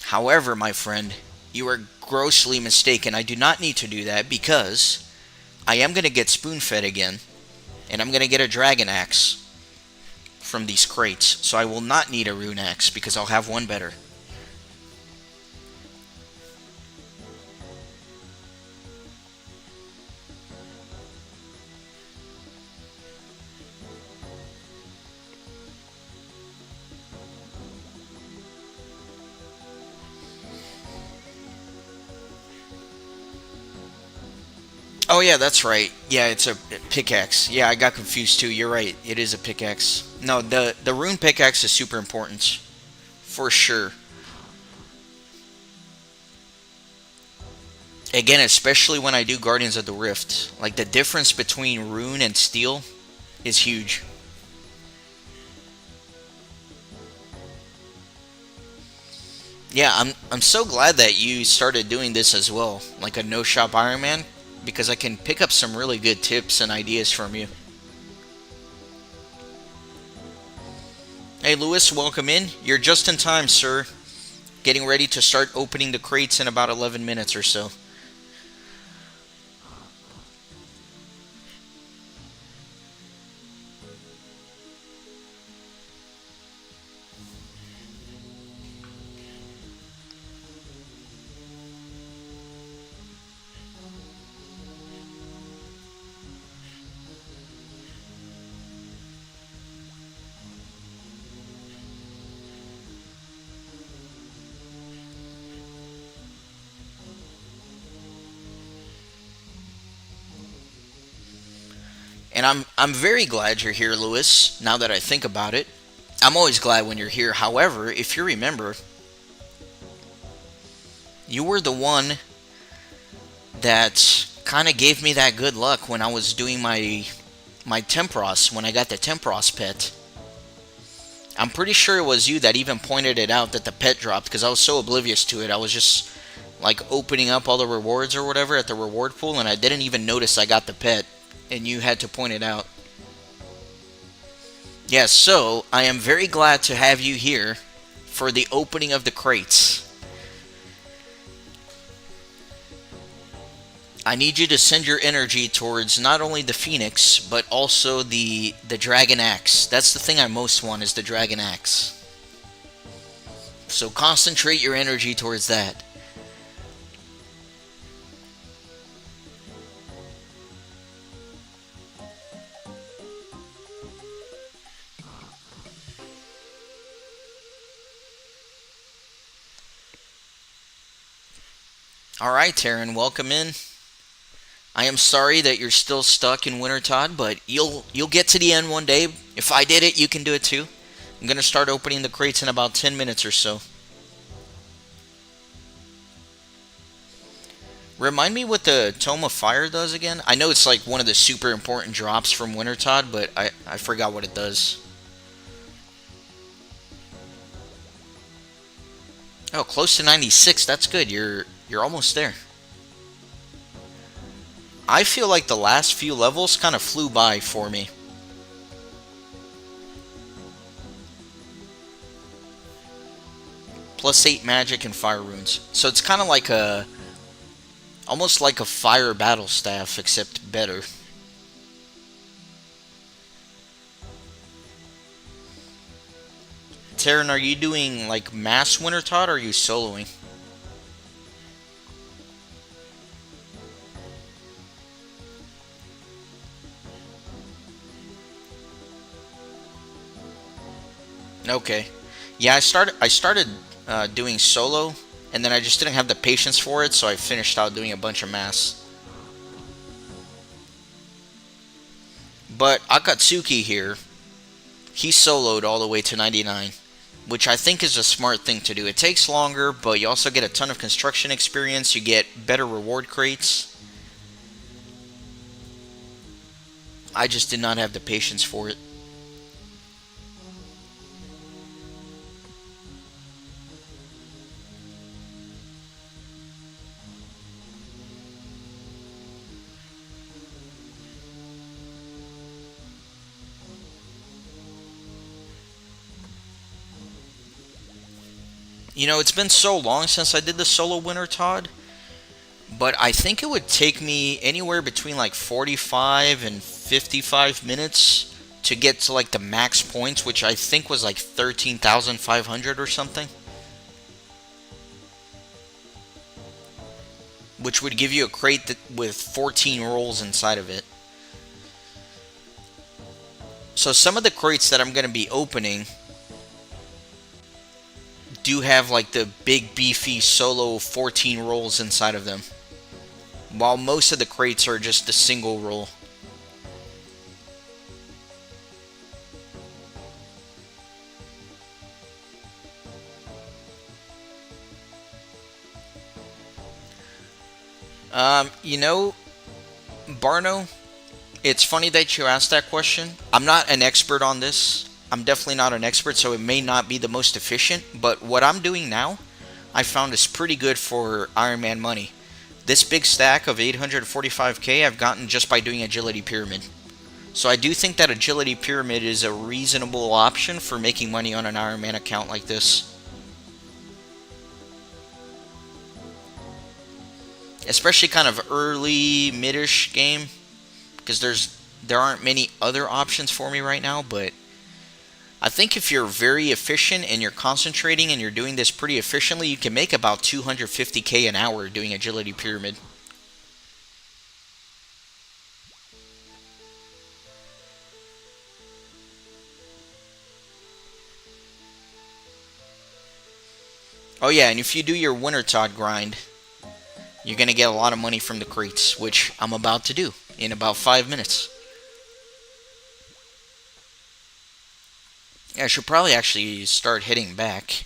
however, my friend, you are grossly mistaken. I do not need to do that because I am going to get spoon-fed again, and I'm going to get a dragon axe from these crates. So I will not need a rune axe because I'll have one better. Oh yeah, that's right. Yeah, it's a pickaxe. Yeah, I got confused too. You're right. It is a pickaxe. No, the rune pickaxe is super important for sure. Again, especially when I do Guardians of the Rift, like the difference between rune and steel is huge. Yeah, I'm so glad that you started doing this as well, like a no shop Ironman, because I can pick up some really good tips and ideas from you. Hey Lewis, welcome in. You're just in time, sir. Getting ready to start opening the crates in about 11 minutes or so. And I'm very glad you're here, Lewis, now that I think about it. I'm always glad when you're here. However, if you remember, you were the one that kind of gave me that good luck when I was doing my my Tempros when I got the Tempros pet. I'm pretty sure it was you that even pointed it out that the pet dropped, because I was so oblivious to it. I was just like opening up all the rewards or whatever at the reward pool, and I didn't even notice I got the pet, and you had to point it out. Yes, so I am very glad to have you here for the opening of the crates. I need you to send your energy towards not only the Phoenix, but also the Dragon Axe. That's the thing I most want, is the Dragon Axe. So concentrate your energy towards that. Alright, Taryn, welcome in. I am sorry that you're still stuck in Wintertodt, but you'll get to the end one day. If I did it, you can do it too. I'm going to start opening the crates in about 10 minutes or so. Remind me what the Tome of Fire does again? I know it's like one of the super important drops from Wintertodt, but I forgot what it does. Oh, close to 96. That's good. You're almost there. I feel like the last few levels kind of flew by for me. +8 magic and fire runes. So it's kind of like almost like a fire battle staff, except better. Taryn, are you doing like mass Wintertodt, or are you soloing? Okay. Yeah, I started doing solo, and then I just didn't have the patience for it, so I finished out doing a bunch of mass. But Akatsuki here, he soloed all the way to 99, which I think is a smart thing to do. It takes longer, but you also get a ton of construction experience, you get better reward crates. I just did not have the patience for it. You know, it's been so long since I did the solo Wintertodt, but I think it would take me anywhere between like 45 and 55 minutes to get to like the max points, which I think was like 13,500 or something. Which would give you a crate with 14 rolls inside of it. So some of the crates that I'm going to be opening do have like the big beefy solo 14 rolls inside of them, while most of the crates are just a single roll. You know, Barno, it's funny that you asked that question. I'm not an expert on this. I'm definitely not an expert, so it may not be the most efficient, but what I'm doing now, I found is pretty good for Ironman money. This big stack of 845k I've gotten just by doing Agility Pyramid. So I do think that Agility Pyramid is a reasonable option for making money on an Ironman account like this. Especially kind of early, mid-ish game, because there aren't many other options for me right now, but I think if you're very efficient and you're concentrating and you're doing this pretty efficiently, you can make about 250k an hour doing Agility Pyramid. Oh yeah, and if you do your Wintertodt grind, you're going to get a lot of money from the crates, which I'm about to do in about 5 minutes. Yeah, I should probably actually start heading back.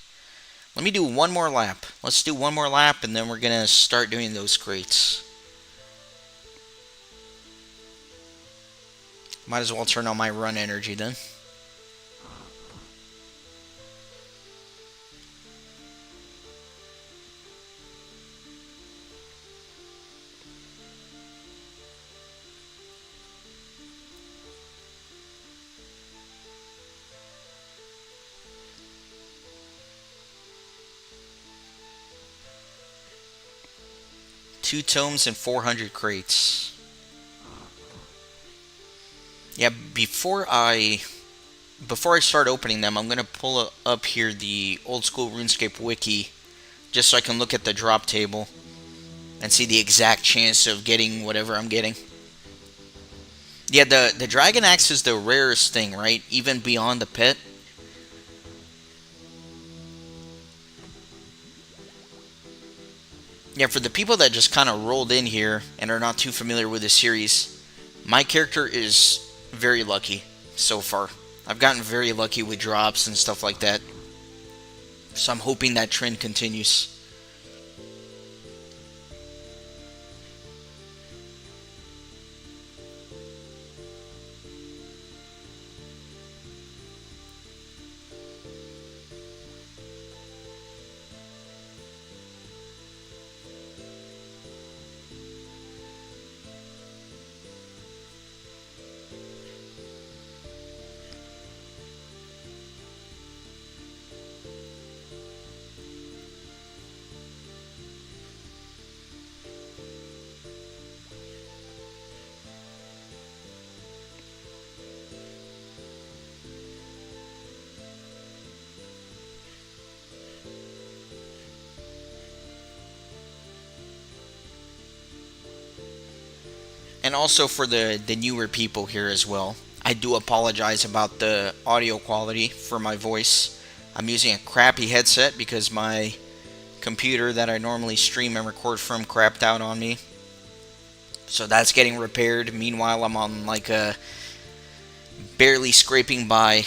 Let me do one more lap. Let's do one more lap, and then we're going to start doing those crates. Might as well turn on my run energy then. Two tomes and 400 crates. Yeah, before I start opening them, I'm gonna pull up here the Old School RuneScape wiki, just so I can look at the drop table and see the exact chance of getting whatever I'm getting. Yeah, the Dragon Axe is the rarest thing, right? Even beyond the pet. Yeah, for the people that just kind of rolled in here and are not too familiar with the series, my character is very lucky so far. I've gotten very lucky with drops and stuff like that. So I'm hoping that trend continues. And also for the newer people here as well, I do apologize about the audio quality for my voice. I'm using a crappy headset because my computer that I normally stream and record from crapped out on me. So that's getting repaired. Meanwhile, I'm on like a barely scraping by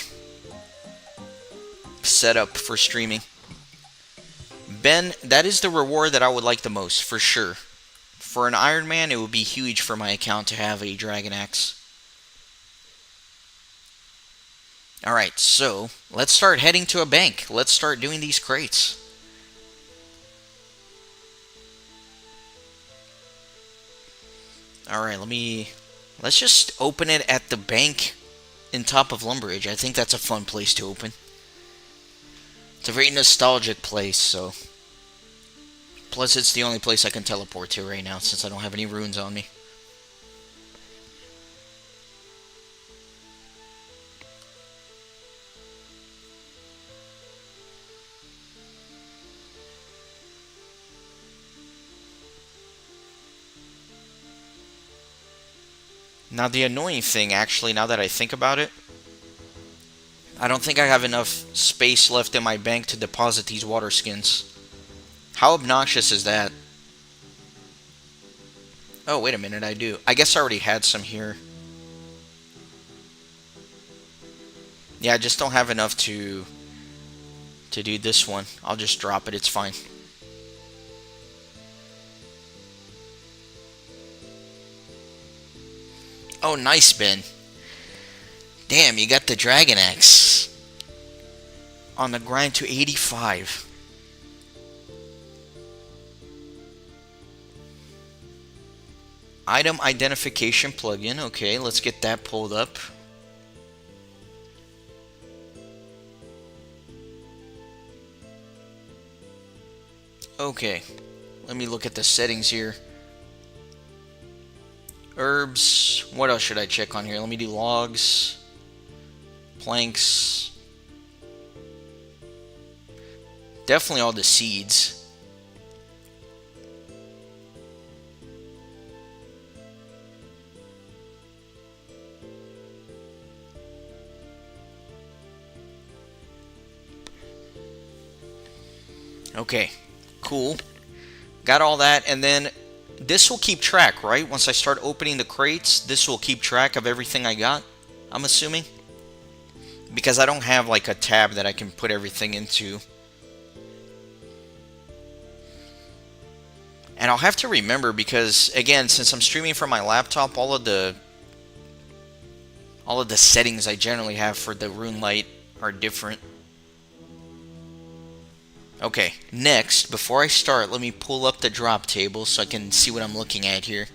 setup for streaming. Ben, that is the reward that I would like the most, for sure. For an Ironman, it would be huge for my account to have a Dragon Axe. Alright, so let's start heading to a bank. Let's start doing these crates. Alright, let's just open it at the bank in top of Lumbridge. I think that's a fun place to open. It's a very nostalgic place, so. Plus, it's the only place I can teleport to right now since I don't have any runes on me. Now, the annoying thing, actually, now that I think about it, I don't think I have enough space left in my bank to deposit these water skins. How obnoxious is that? Oh, wait a minute, I do. I guess I already had some here. Yeah, I just don't have enough to do this one. I'll just drop it, it's fine. Oh, nice, Ben. Damn, you got the Dragon Axe. On the grind to 85. Item identification plugin. Okay, let's get that pulled up. Okay, let me look at the settings here. Herbs. What else should I check on here? Let me do logs. Planks. Definitely all the seeds. Okay, cool. Got all that, and then this will keep track, right? Once I start opening the crates, this will keep track of everything I got, I'm assuming. Because I don't have like a tab that I can put everything into. And I'll have to remember because, again, since I'm streaming from my laptop, all of the All of the settings I generally have for the rune light are different. Okay, next, before I start, let me pull up the drop table so I can see what I'm looking at here.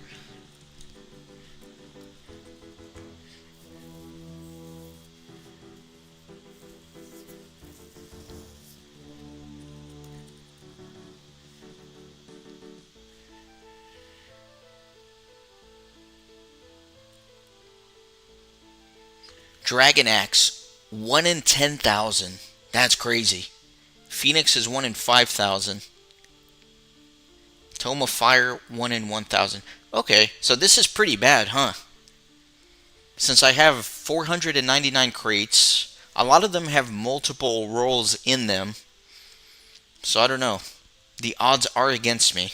Dragon Axe, 1 in 10,000. That's crazy. Phoenix is 1 in 5,000. Tome of Fire, 1 in 1,000. Okay, so this is pretty bad, huh? Since I have 499 crates, a lot of them have multiple rolls in them. So I don't know. The odds are against me.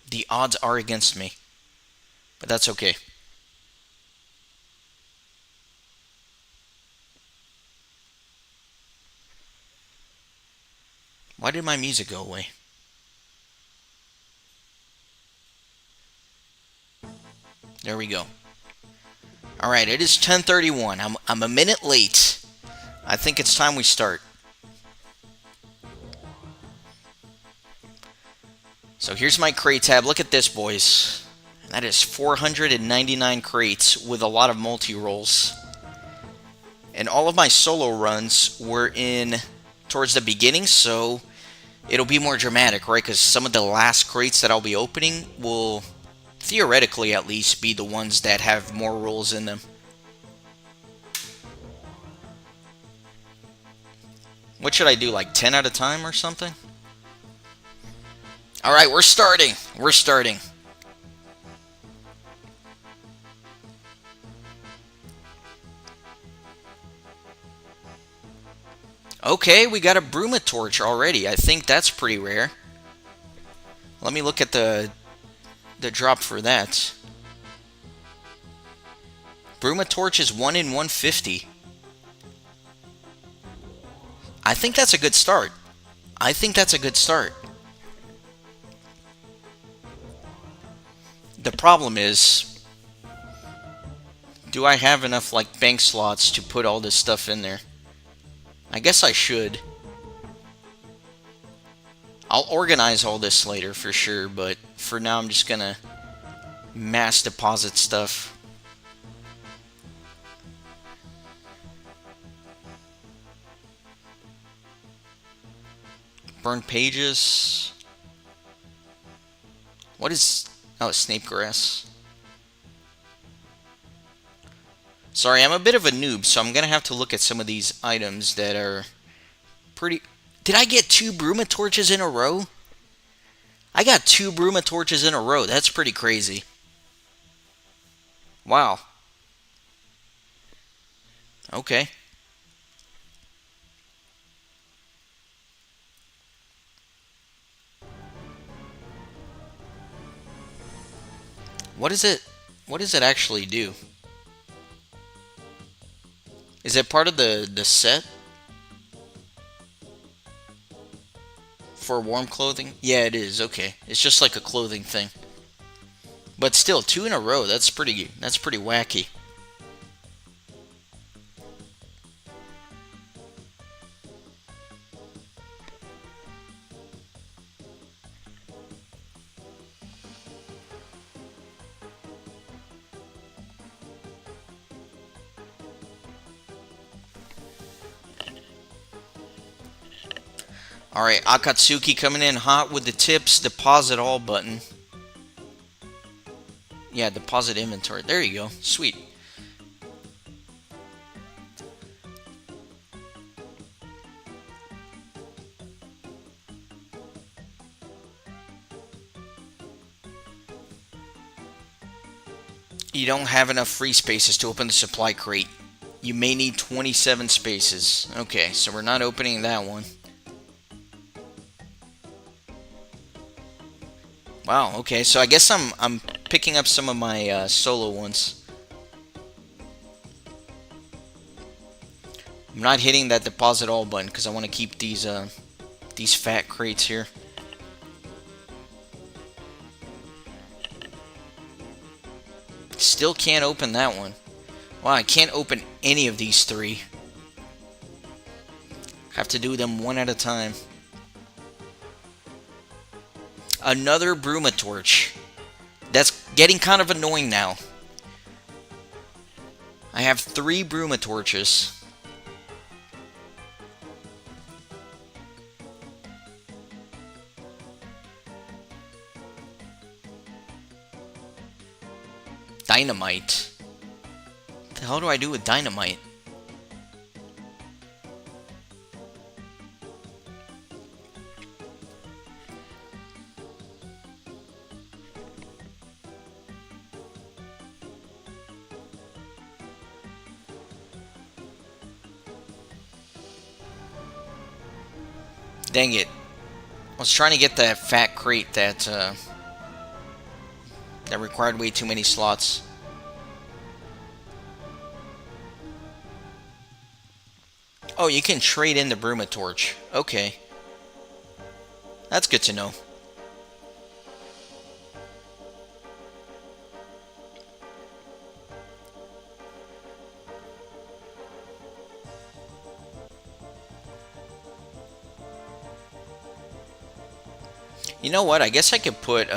The odds are against me. But that's okay. Why did my music go away? There we go. Alright, it is 10:31. I'm a minute late. I think it's time we start. So here's my crate tab. Look at this, boys. That is 499 crates with a lot of multi-rolls. And all of my solo runs were in towards the beginning, so it'll be more dramatic, right? Because some of the last crates that I'll be opening will, theoretically at least, be the ones that have more rolls in them. What should I do, like 10 at a time or something? Alright, we're starting. We're starting. Okay, we got a Wintertodt already. I think that's pretty rare. Let me look at the drop for that. Wintertodt is 1 in 150. I think that's a good start. I think that's a good start. The problem is, do I have enough like bank slots to put all this stuff in there? I guess I should. I'll organize all this later for sure, but for now I'm just gonna mass deposit stuff. Burn pages. What is... Oh, snape grass. Sorry, I'm a bit of a noob, so I'm gonna have to look at some of these items that are pretty... Did I get 2 Wintertodt in a row? I got 2 Wintertodt in a row. That's pretty crazy. Wow. Okay. What is it? What does it actually do? Is it part of the set? For warm clothing? Yeah, it is. Okay. It's just like a clothing thing. But still, 2 in a row. That's pretty wacky. Alright, Akatsuki coming in hot with the tips. Deposit all button. Yeah, deposit inventory. There you go. Sweet. You don't have enough free spaces to open the supply crate. You may need 27 spaces. Okay, so we're not opening that one. Wow, okay, so I guess I'm picking up some of my solo ones. I'm not hitting that deposit all button because I want to keep these fat crates here. Still can't open that one. Wow, I can't open any of these three. Have to do them one at a time. Another Bruma Torch. That's getting kind of annoying now. I have 3 Bruma Torches. Dynamite. What the hell do I do with dynamite? Dang it. I was trying to get that fat crate that required way too many slots. Oh, you can trade in the Bruma Torch. Okay. That's good to know. You know what? I guess I could put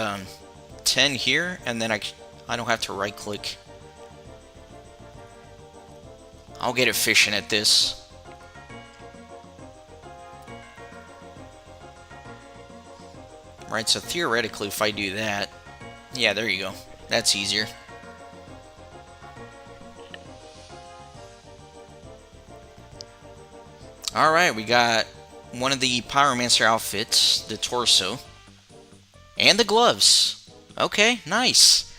10 here, and then I don't have to right click. I'll get efficient at this. Right, so theoretically if I do that, yeah, there you go. That's easier. Alright, we got one of the Pyromancer outfits, the torso, and the gloves. Okay, nice.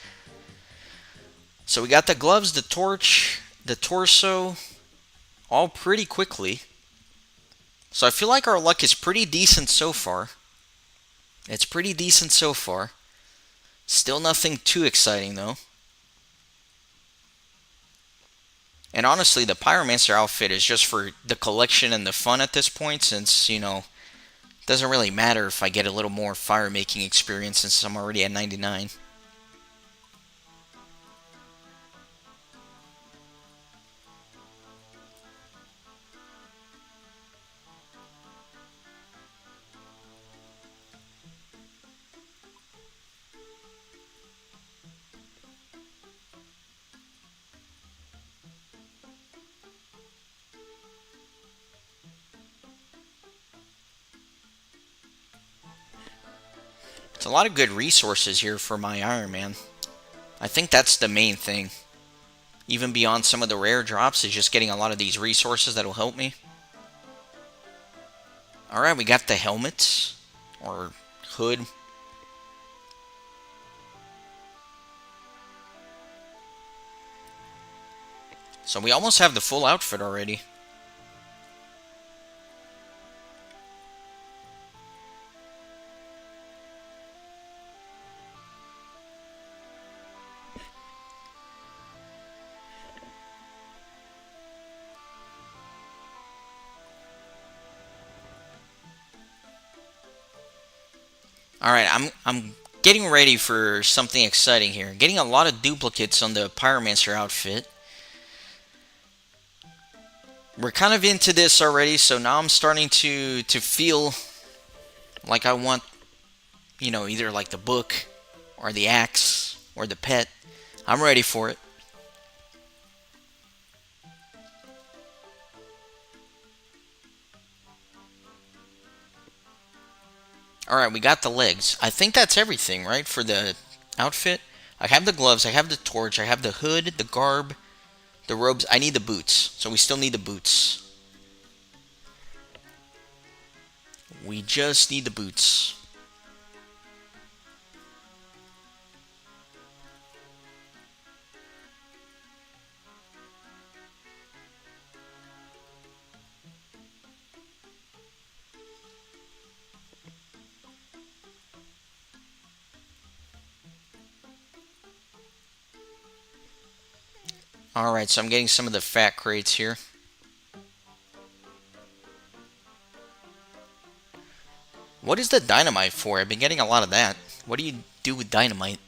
So we got the gloves, the torch, the torso, all pretty quickly. So I feel like our luck is pretty decent so far. It's pretty decent so far. Still nothing too exciting though. And honestly, the Pyromancer outfit is just for the collection and the fun at this point, since, you know, it doesn't really matter if I get a little more fire making experience since I'm already at 99. It's a lot of good resources here for my Ironman. I think that's the main thing. Even beyond some of the rare drops, is just getting a lot of these resources that'll help me. Alright, we got the helmet, or hood. So we almost have the full outfit already. Alright, I'm getting ready for something exciting here. Getting a lot of duplicates on the Pyromancer outfit. We're kind of into this already, so now I'm starting to feel like I want, you know, either like the book, or the axe, or the pet. I'm ready for it. Alright, we got the legs. I think that's everything, right, for the outfit? I have the gloves, I have the torch, I have the hood, the garb, the robes. I need the boots, so we still need the boots. We just need the boots. Alright, so I'm getting some of the fat crates here. What is the dynamite for? I've been getting a lot of that. What do you do with dynamite?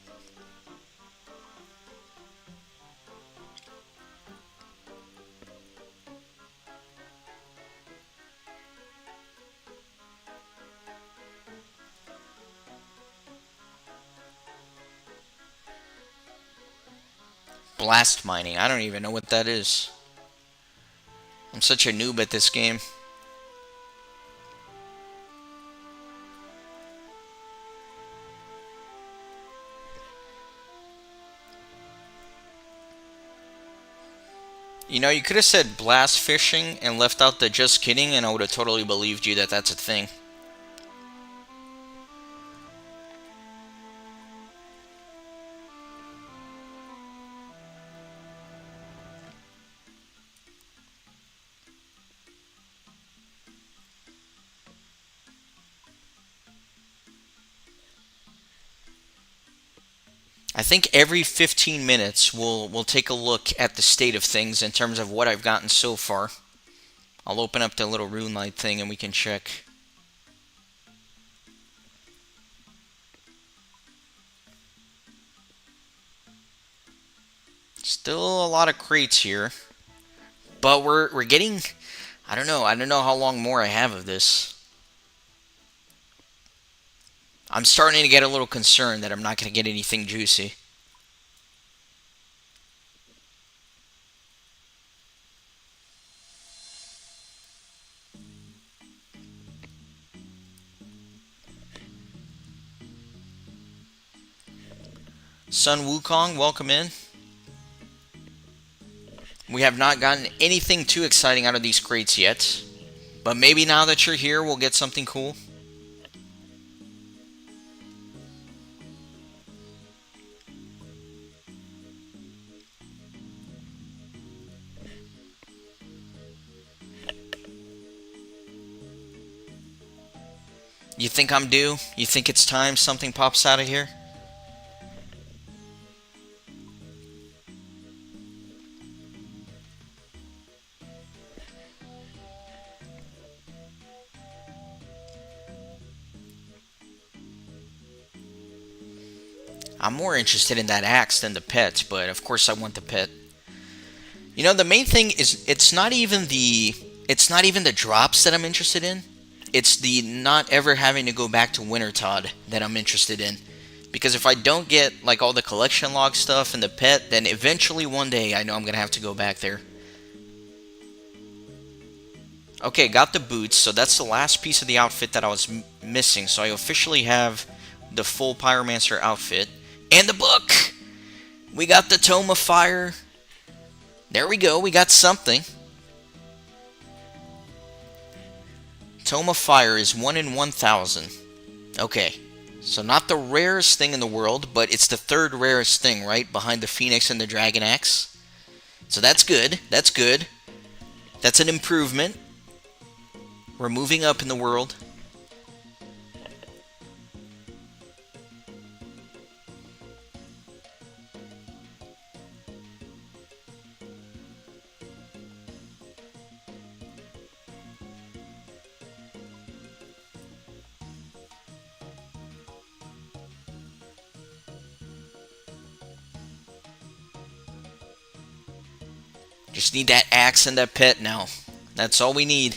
Blast mining. I don't even know what that is. I'm such a noob at this game. You know, you could have said blast fishing and left out the just kidding, and I would have totally believed you that that's a thing. I think every 15 minutes we'll take a look at the state of things in terms of what I've gotten so far. I'll open up the little rune light thing and we can check. Still a lot of crates here, but we're getting. I don't know how long more I have of this. I'm starting to get a little concerned that I'm not going to get anything juicy. Sun Wukong, welcome in. We have not gotten anything too exciting out of these crates yet, but maybe now that you're here, we'll get something cool. You think I'm due? You think it's time something pops out of here? I'm more interested in that axe than the pet, but of course I want the pet. You know, the main thing is it's not even the drops that I'm interested in. It's the not ever having to go back to Wintertodt that I'm interested in. Because if I don't get like all the collection log stuff and the pet, then eventually one day I know I'm going to have to go back there. Okay, got the boots, so that's the last piece of the outfit that I was missing. So I officially have the full Pyromancer outfit. And the book! We got the Tome of Fire. There we go, we got something. Tome of Fire is 1 in 1,000. Okay, so not the rarest thing in the world, but it's the third rarest thing, right? Behind the Phoenix and the Dragon Axe. So that's good, that's good. That's an improvement. We're moving up in the world. Just need that axe and that pet now. That's all we need.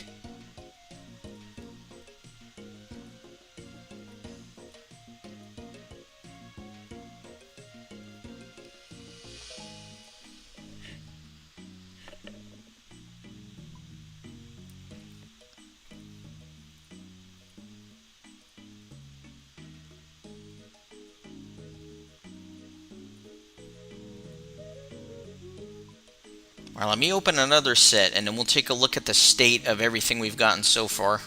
Alright, let me open another set, and then we'll take a look at the state of everything we've gotten so far.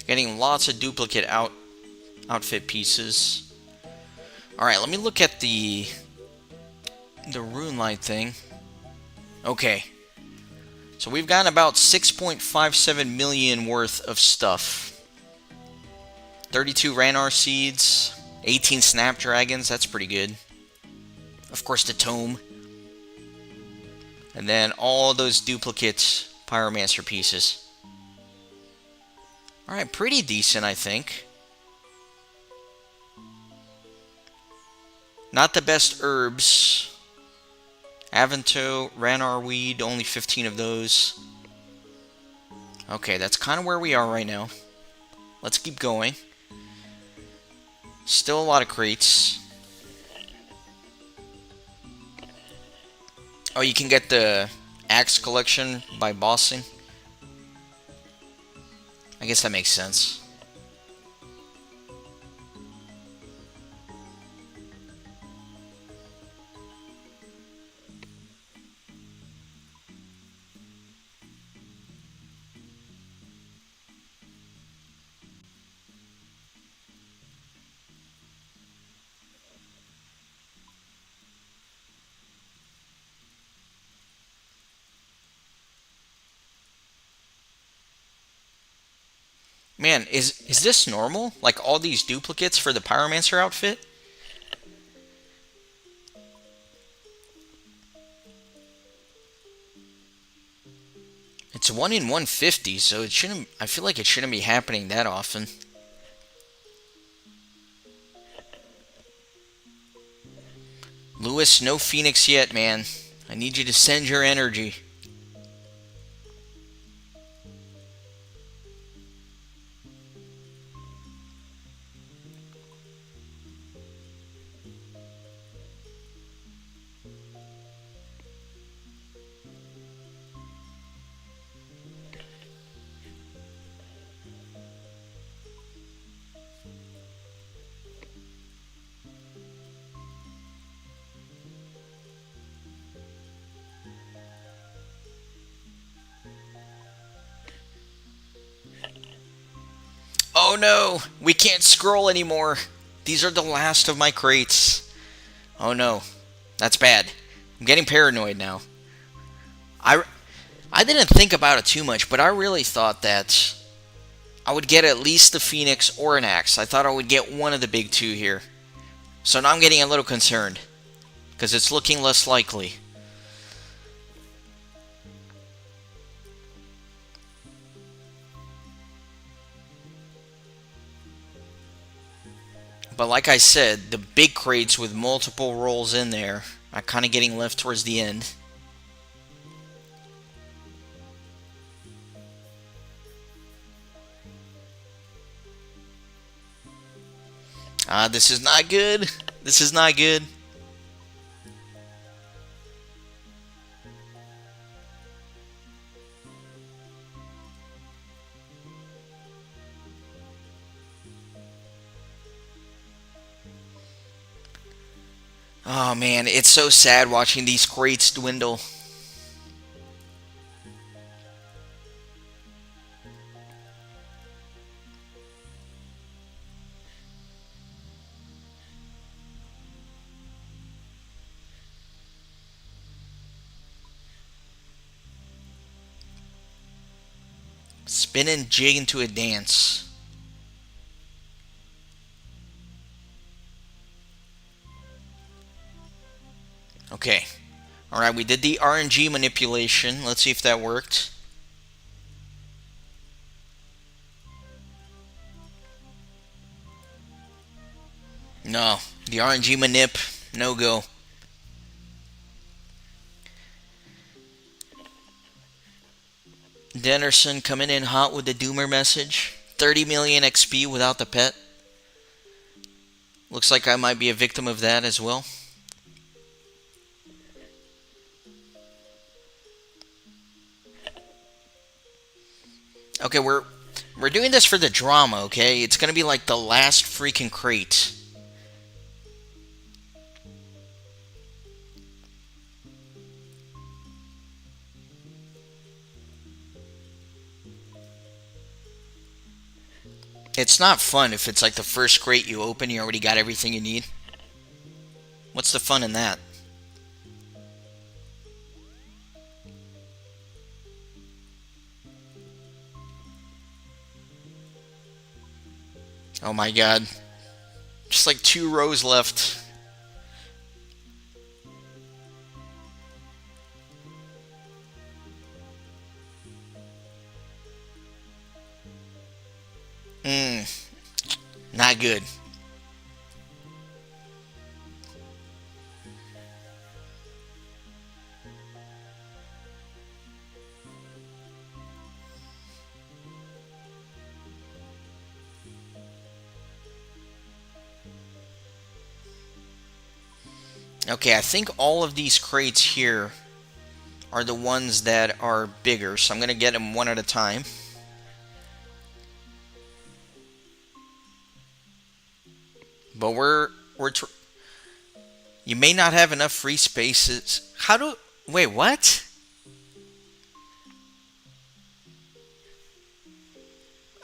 Getting lots of duplicate outfit pieces. Alright, let me look at the rune light thing. Okay. So we've gotten about 6.57 million worth of stuff. 32 Ranar seeds. 18 Snapdragons, that's pretty good. Of course, the Tome. And then all those duplicate Pyromancer pieces. Alright, pretty decent, I think. Not the best herbs. Avanto, Ranar Weed, only 15 of those. Okay, that's kind of where we are right now. Let's keep going. Still a lot of crates. Oh, you can get the axe collection by bossing. I guess that makes sense. Man, is this normal? Like all these duplicates for the Pyromancer outfit? It's 1 in 150, so it shouldn't. I feel like it shouldn't be happening that often. Lewis, no Phoenix yet, man. I need you to send your energy. Oh no, we can't scroll anymore. These are the last of my crates. Oh no, that's bad. I'm getting paranoid now. I, I didn't think about it too much, but I really thought that I would get at least the Phoenix or an Axe. I thought I would get one of the big two here. So now I'm getting a little concerned, because it's looking less likely. But like I said, the big crates with multiple rolls in there are kind of getting left towards the end. This is not good. This is not good. Oh man, it's so sad watching these crates dwindle. Spin and jig into a dance. Okay. Alright, we did the RNG manipulation. Let's see if that worked. No. The RNG manip, no go. Dennerson coming in hot with the Doomer message. 30 million XP without the pet. Looks like I might be a victim of that as well. Okay, we're doing this for the drama, okay? It's gonna be like the last freaking crate. It's not fun if it's like the first crate you open, you already got everything you need. What's the fun in that? Oh my god. Just like 2 rows left. Not good. Okay, I think all of these crates here are the ones that are bigger, so I'm going to get them one at a time. But you may not have enough free spaces. Wait, what?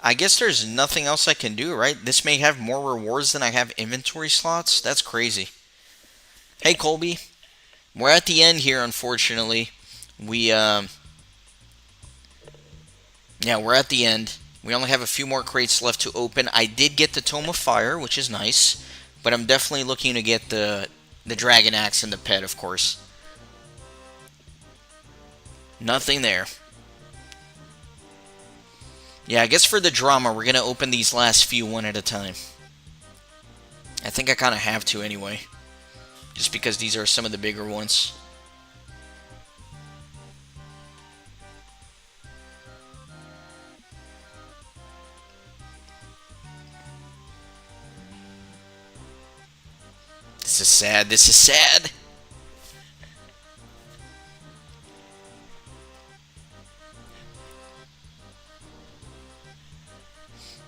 I guess there's nothing else I can do, right? This may have more rewards than I have inventory slots. That's crazy. Hey, Colby. We're at the end here, unfortunately. Yeah, we're at the end. We only have a few more crates left to open. I did get the Tome of Fire, which is nice. But I'm definitely looking to get the Dragon Axe and the pet, of course. Nothing there. Yeah, I guess for the drama, we're going to open these last few one at a time. I think I kind of have to anyway. Just because these are some of the bigger ones. This is sad. This is sad.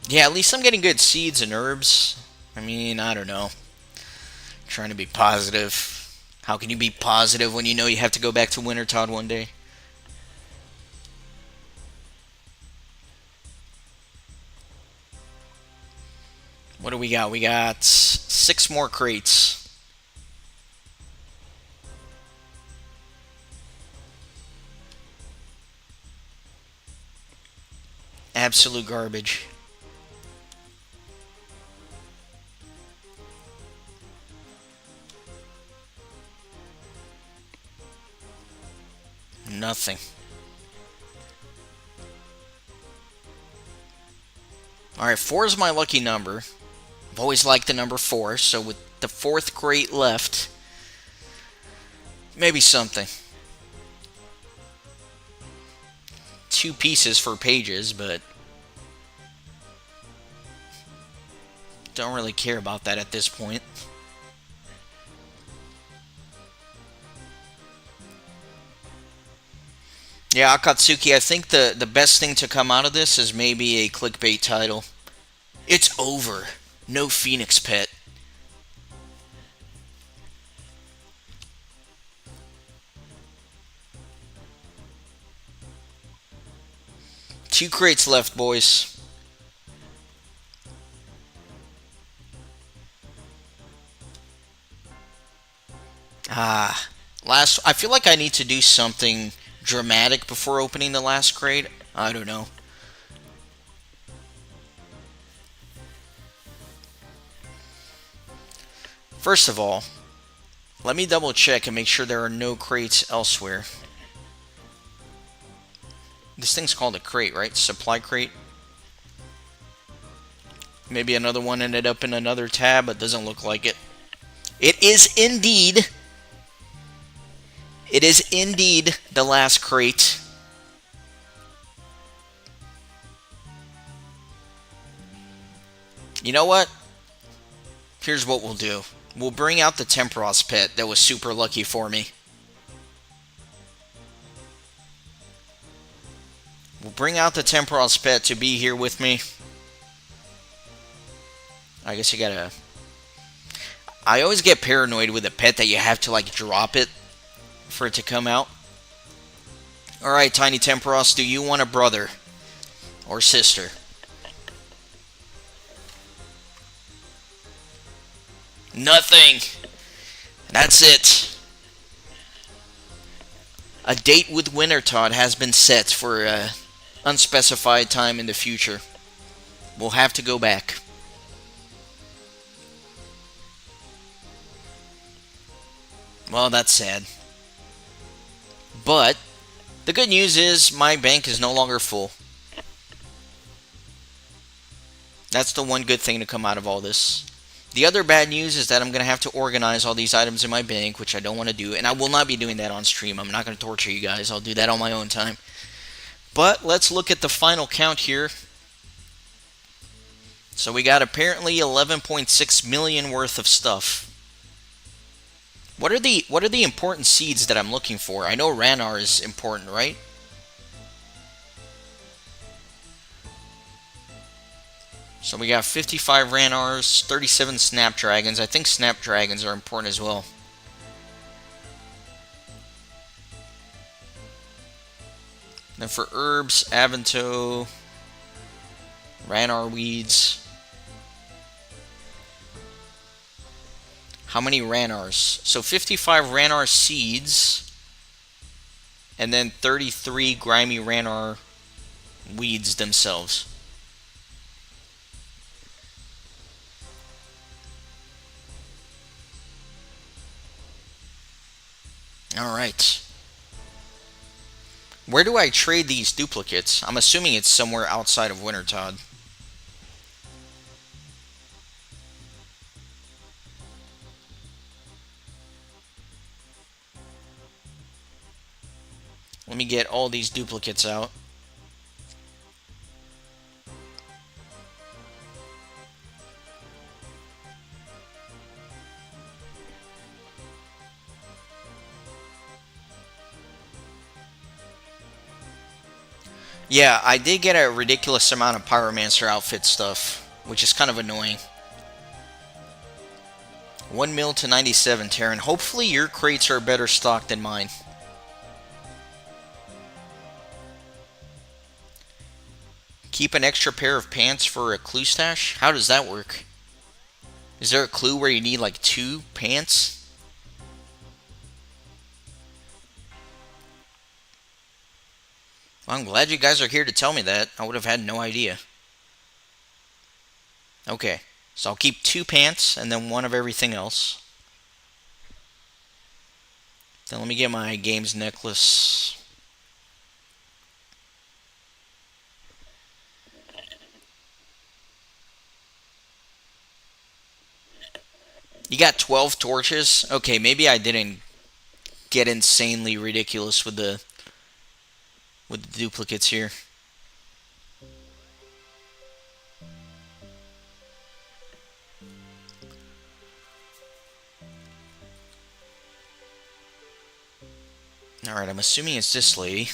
Yeah, at least I'm getting good seeds and herbs. I mean, I don't know. Trying to be positive. How can you be positive when you know you have to go back to Wintertodt one day? What do we got? We got 6 more crates. Absolute garbage. Nothing. Alright, 4 is my lucky number. I've always liked the number 4, so with the 4th crate left, maybe something. 2 pieces for pages, but don't really care about that at this point. Yeah, Akatsuki, I think the best thing to come out of this is maybe a clickbait title. It's over. No Phoenix Pet. Two crates left, boys. I feel like I need to do something dramatic before opening the last crate. I don't know. First of all, let me double check and make sure there are no crates elsewhere. This thing's called a crate, right? Supply crate. Maybe another one ended up in another tab, but doesn't look like it. It is indeed the last crate. You know what? Here's what we'll do. We'll bring out the Temperos pet that was super lucky for me. We'll bring out the Temperos pet to be here with me. I guess you gotta... I always get paranoid with a pet that you have to, like, drop it for it to come out. Alright, Tiny Temperos, do you want a brother? Or sister? Nothing! That's it. A date with Wintertodt has been set for an unspecified time in the future. We'll have to go back. Well, that's sad. But the good news is my bank is no longer full. That's the one good thing to come out of all this. The other bad news is that I'm going to have to organize all these items in my bank, which I don't want to do. And I will not be doing that on stream. I'm not going to torture you guys. I'll do that on my own time. But let's look at the final count here. So we got apparently 11.6 million worth of stuff. What are the important seeds that I'm looking for? I know Ranar is important, right? So we got 55 Ranars, 37 Snapdragons. I think Snapdragons are important as well. Then for herbs, Avanto, Ranar weeds. How many Ranars? So 55 Ranar seeds, and then 33 grimy Ranar weeds themselves. Alright. Where do I trade these duplicates? I'm assuming it's somewhere outside of Wintertodt. Let me get all these duplicates out. Yeah, I did get a ridiculous amount of Pyromancer outfit stuff, which is kind of annoying. 1 mil to 97, Terran. Hopefully your crates are better stocked than mine. Keep an extra pair of pants for a clue stash? How does that work? Is there a clue where you need like 2 pants? Well, I'm glad you guys are here to tell me that. I would have had no idea. Okay, so I'll keep 2 pants and then 1 of everything else. Then let me get my games necklace. You got 12 torches? Okay, maybe I didn't get insanely ridiculous with the duplicates here. Alright, I'm assuming it's this lady.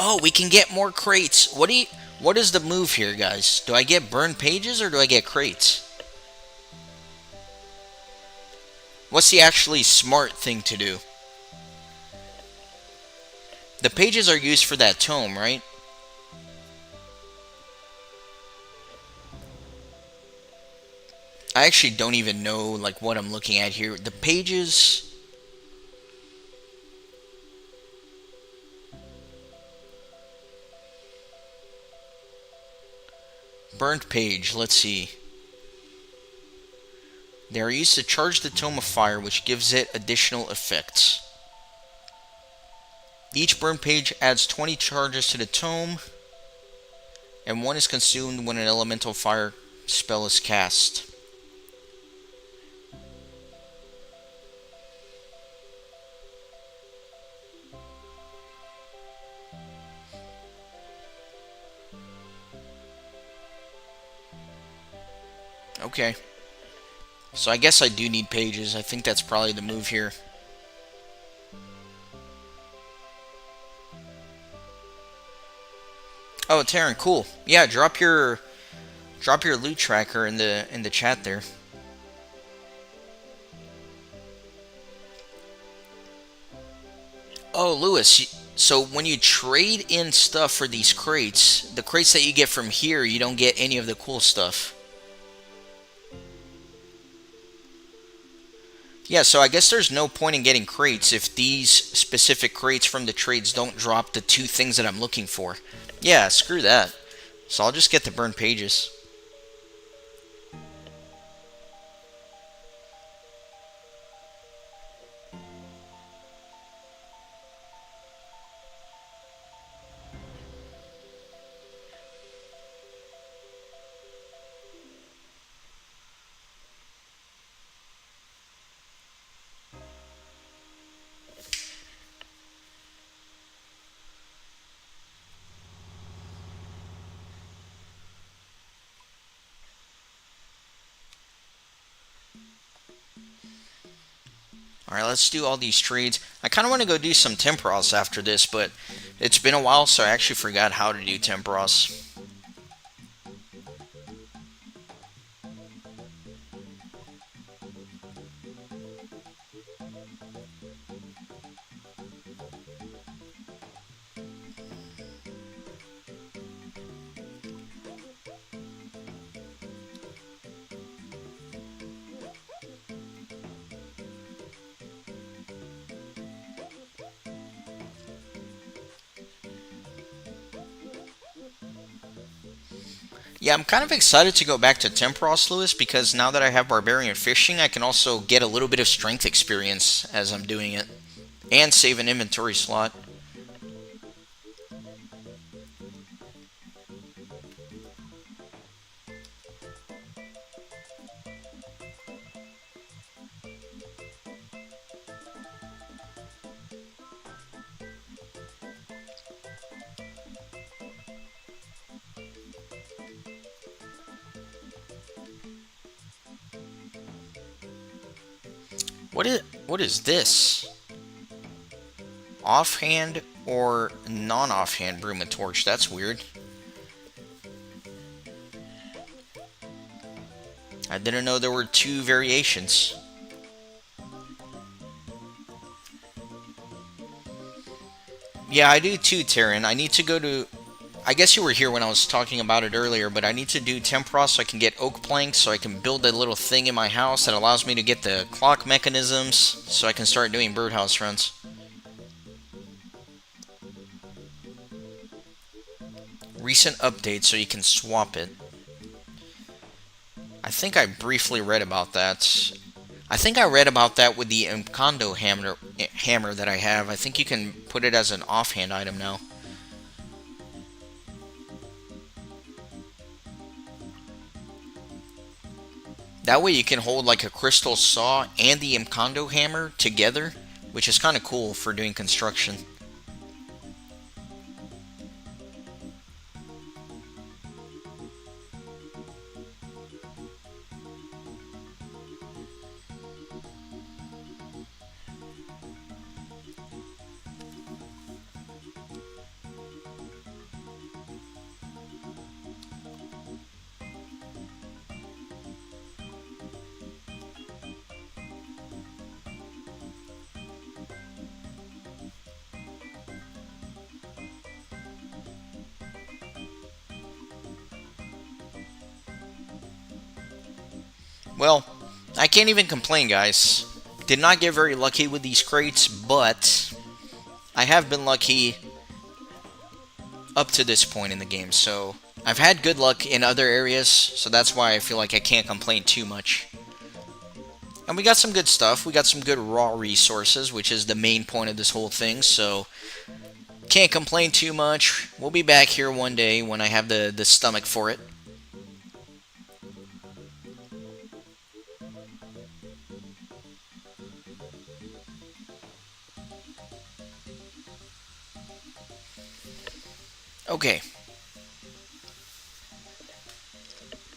Oh, we can get more crates. What is the move here, guys? Do I get burned pages or do I get crates? What's the actually smart thing to do? The pages are used for that tome, right? I actually don't even know like what I'm looking at here. The pages. Burnt page, let's see. They are used to charge the tome of fire, which gives it additional effects. Each burnt page adds 20 charges to the tome, and 1 is consumed when an elemental fire spell is cast. Okay. So I guess I do need pages. I think that's probably the move here. Oh, Taryn, cool. Yeah, drop your loot tracker in the chat there. Oh, Lewis, so when you trade in stuff for these crates, the crates that you get from here, you don't get any of the cool stuff. Yeah, so I guess there's no point in getting crates if these specific crates from the trades don't drop the 2 things that I'm looking for. Yeah, screw that. So I'll just get the burned pages. Alright, let's do all these trades. I kind of want to go do some Temporos after this, but it's been a while, so I actually forgot how to do Temporos. Yeah, I'm kind of excited to go back to Temporos, Lewis, because now that I have Barbarian Fishing, I can also get a little bit of strength experience as I'm doing it, and save an inventory slot. What is this? Offhand or non-offhand Broom and Torch? That's weird. I didn't know there were two variations. Yeah, I do too, Taryn. I need to go to... I guess you were here when I was talking about it earlier, but I need to do Temporos so I can get oak planks, so I can build a little thing in my house that allows me to get the clock mechanisms, so I can start doing birdhouse runs. Recent update so you can swap it. I think I briefly read about that. I think I read about that with the Encanto hammer that I have. I think you can put it as an offhand item now. That way you can hold like a crystal saw and the Encanto hammer together, which is kind of cool for doing construction. Well, I can't even complain, guys. Did not get very lucky with these crates, but I have been lucky up to this point in the game. So I've had good luck in other areas, so that's why I feel like I can't complain too much. And we got some good stuff. We got some good raw resources, which is the main point of this whole thing, so can't complain too much. We'll be back here one day when I have the stomach for it. Okay.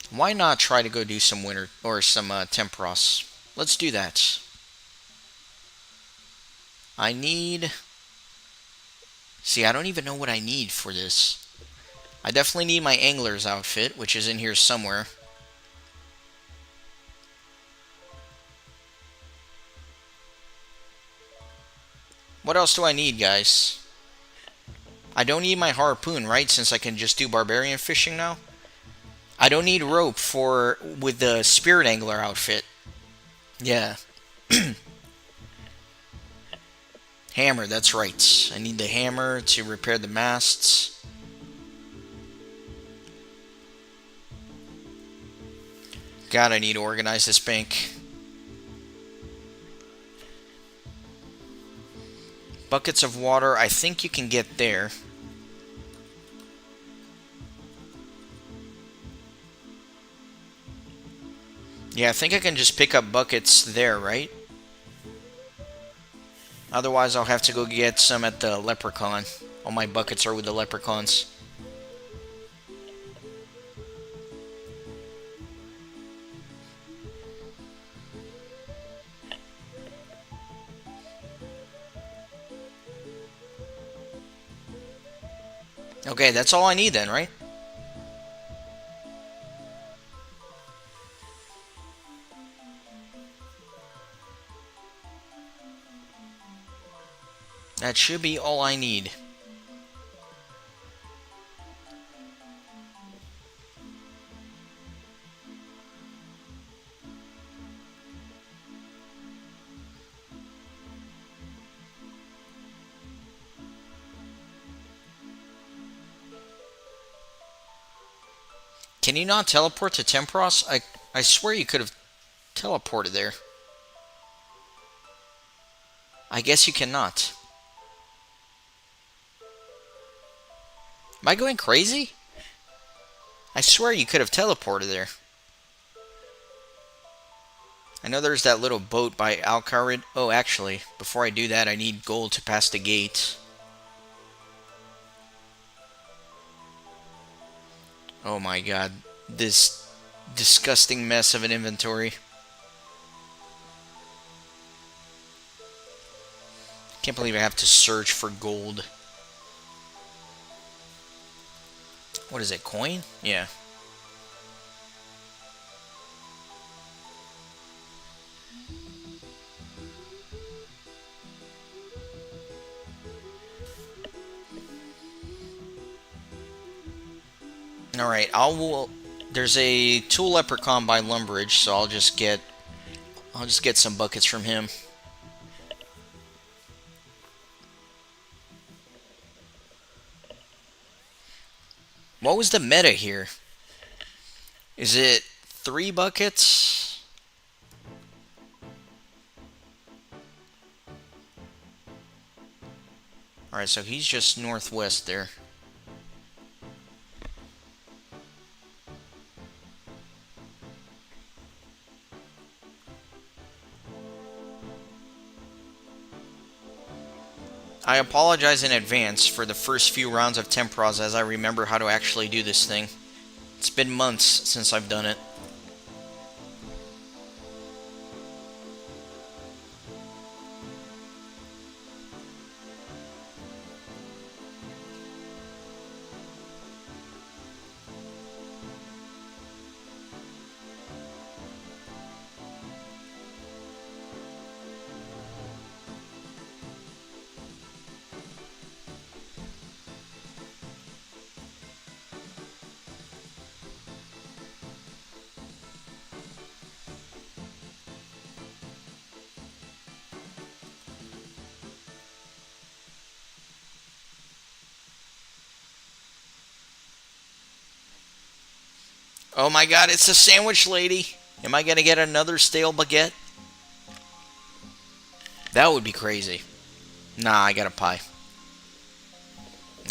Why not try to go do some winter or some Temporos? Let's do that. I need... See, I don't even know what I need for this. I definitely need my angler's outfit, which is in here somewhere. What else do I need, guys? I don't need my harpoon, right? Since I can just do barbarian fishing now. I don't need rope for with the spirit angler outfit. Yeah. Hammer, that's right. I need the hammer to repair the masts. God, I need to organize this bank. Buckets of water, I think you can get there. Yeah, I think I can just pick up buckets there, right? Otherwise, I'll have to go get some at the leprechaun. All my buckets are with the leprechauns. Okay, that's all I need then, right? That should be all I need. Can you not teleport to Tempros? I swear you could have teleported there. I guess you cannot. Am I going crazy? I swear you could have teleported there. I know there's that little boat by Alcarid. Oh, actually, before I do that, I need gold to pass the gate. Oh my god. This disgusting mess of an inventory. Can't believe I have to search for gold. What is it, coin? Yeah. Alright, there's a tool leprechaun by Lumbridge, so I'll just get some buckets from him. What was the meta here? Is it 3 buckets? Alright, so he's just northwest there. I apologize in advance for the first few rounds of Tempros as I remember how to actually do this thing. It's been months since I've done it. Oh my god, it's the sandwich lady! Am I gonna get another stale baguette? That would be crazy. Nah, I got a pie.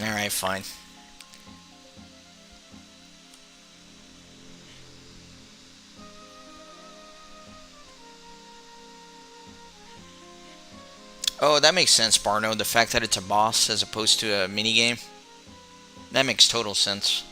Alright, fine. Oh, that makes sense, Barno. The fact that it's a boss as opposed to a minigame. That makes total sense.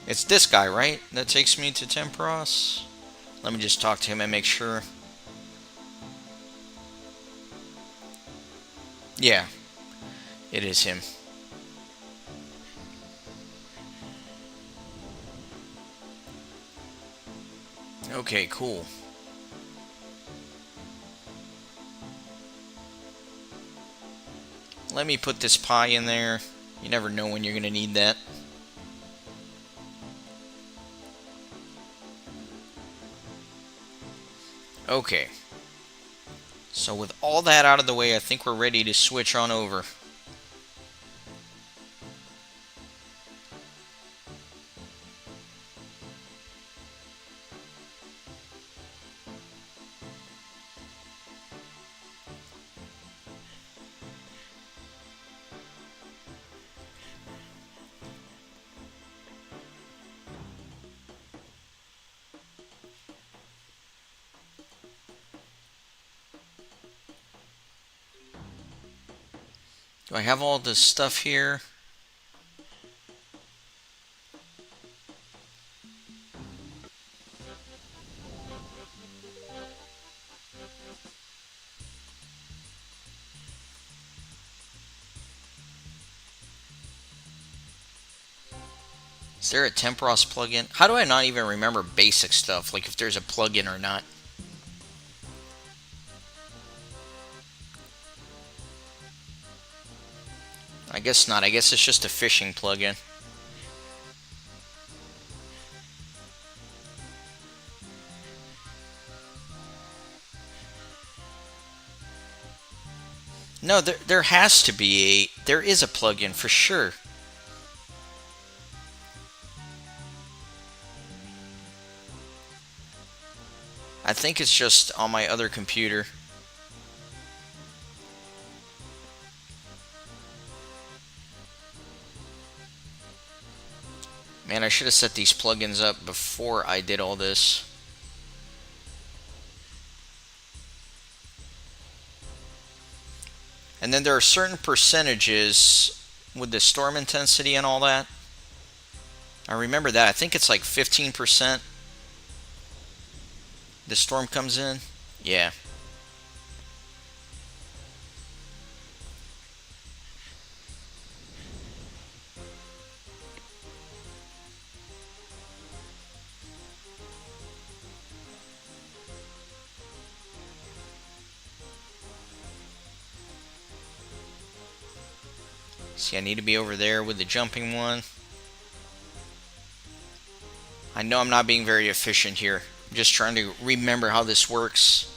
It's this guy, right? That takes me to Tempros. Let me just talk to him and make sure. Yeah, it is him. Okay, cool. Let me put this pie in there. You never know when you're going to need that. Okay. So with all that out of the way, I think we're ready to switch on over. Do I have all this stuff here? Is there a Tempros plugin? How do I not even remember basic stuff, like if there's a plugin or not? I guess not. I guess it's just a fishing plugin. No, there has to be a... There is a plugin for sure. I think it's just on my other computer. Man, I should have set these plugins up before I did all this. And then there are certain percentages with the storm intensity and all that. I remember that. I think it's like 15%. The storm comes in. Yeah. See, I need to be over there with the jumping one. I know I'm not being very efficient here. I'm just trying to remember how this works.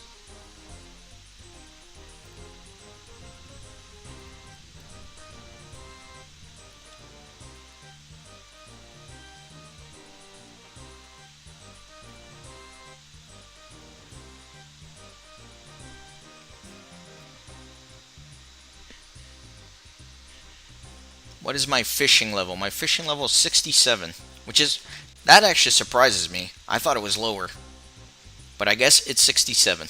What is my fishing level? My fishing level is 67, which is... That actually surprises me. I thought it was lower. But I guess it's 67.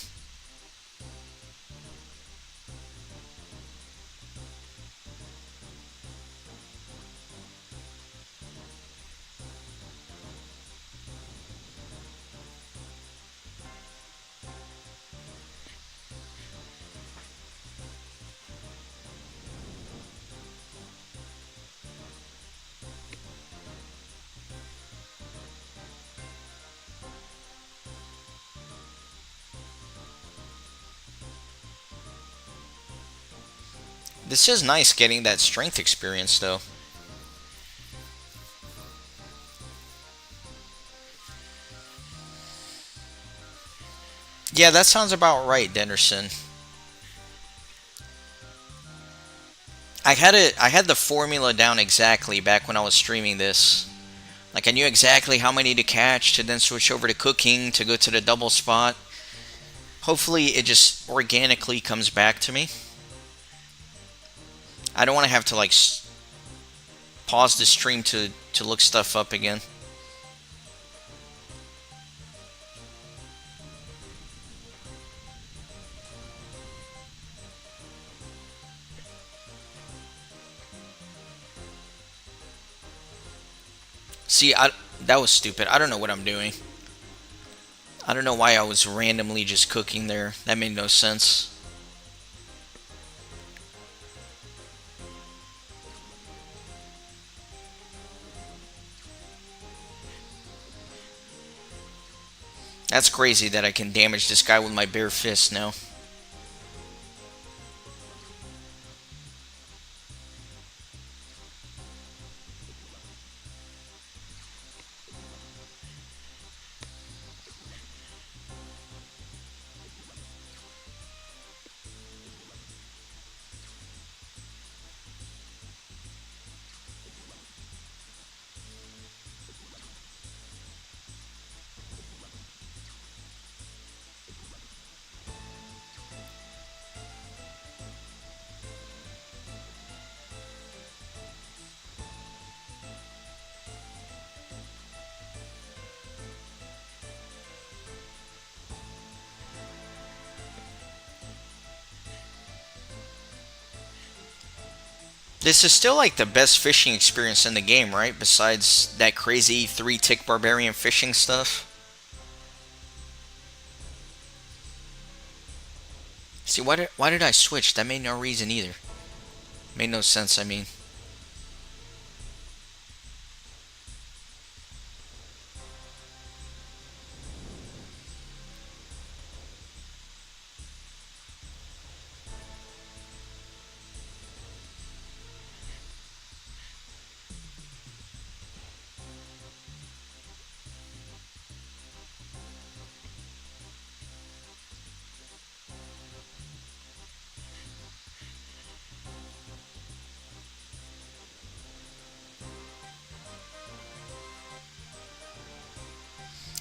This is nice getting that strength experience, though. Yeah, that sounds about right, Denderson. I had the formula down exactly back when I was streaming this. Like, I knew exactly how many to catch to then switch over to cooking to go to the double spot. Hopefully it just organically comes back to me. I don't want to have to like pause the stream to look stuff up again. See, that was stupid. I don't know what I'm doing. I don't know why I was randomly just cooking there. That made no sense. That's crazy that I can damage this guy with my bare fist now. This is still like the best fishing experience in the game, right? Besides that crazy 3-tick barbarian fishing stuff. See, why did I switch? That made no reason either. Made no sense, I mean.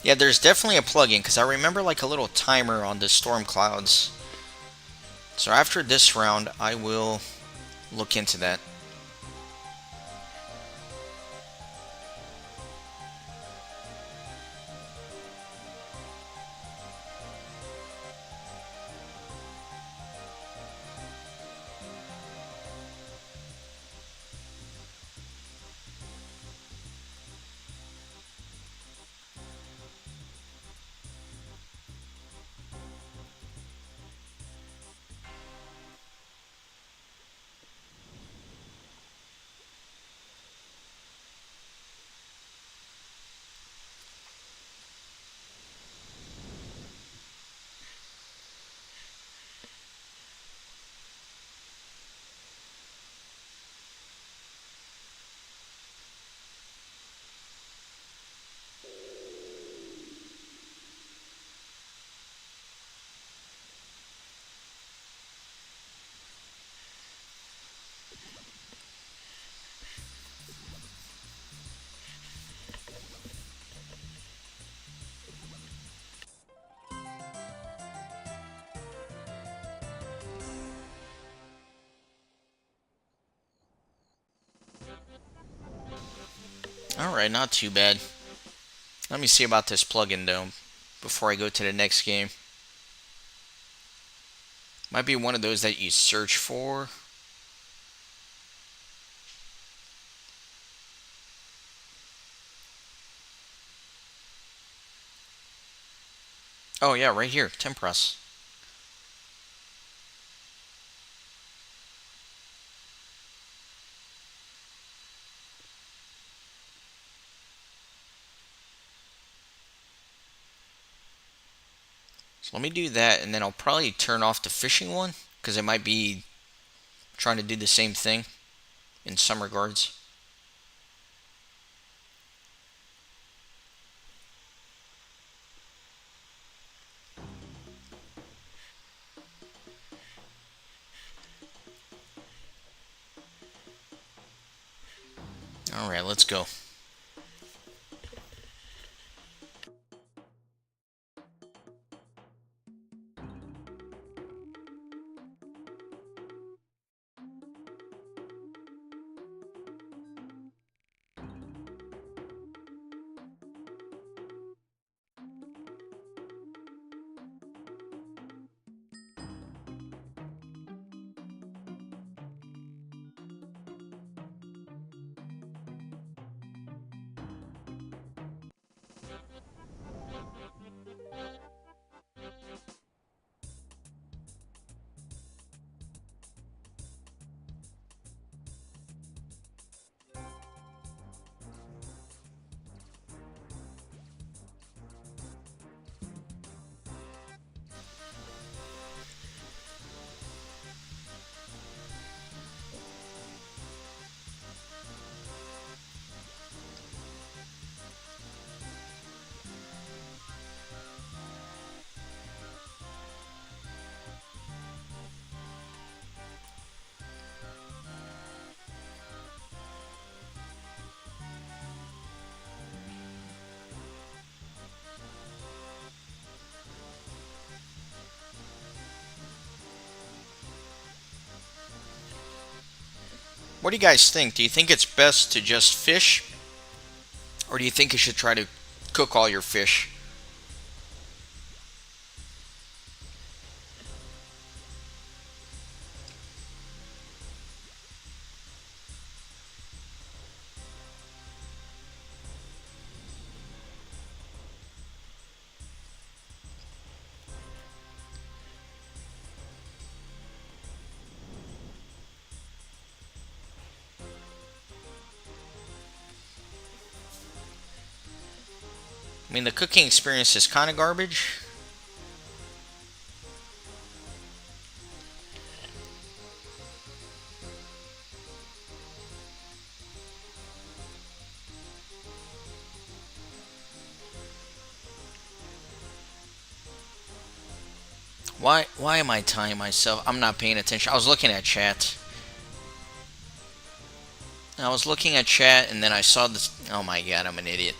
Yeah, there's definitely a plugin because I remember like a little timer on the storm clouds. So after this round, I will look into that. Alright, not too bad. Let me see about this plugin though, before I go to the next game. Might be one of those that you search for. Oh yeah, right here, Tempress. So let me do that, and then I'll probably turn off the fishing one, because it might be trying to do the same thing in some regards. Alright, let's go. What do you guys think? Do you think it's best to just fish? Or do you think you should try to cook all your fish? I mean, the cooking experience is kind of garbage. Why am I tying myself? I'm not paying attention. I was looking at chat. I was looking at chat and then I saw this. Oh my god, I'm an idiot.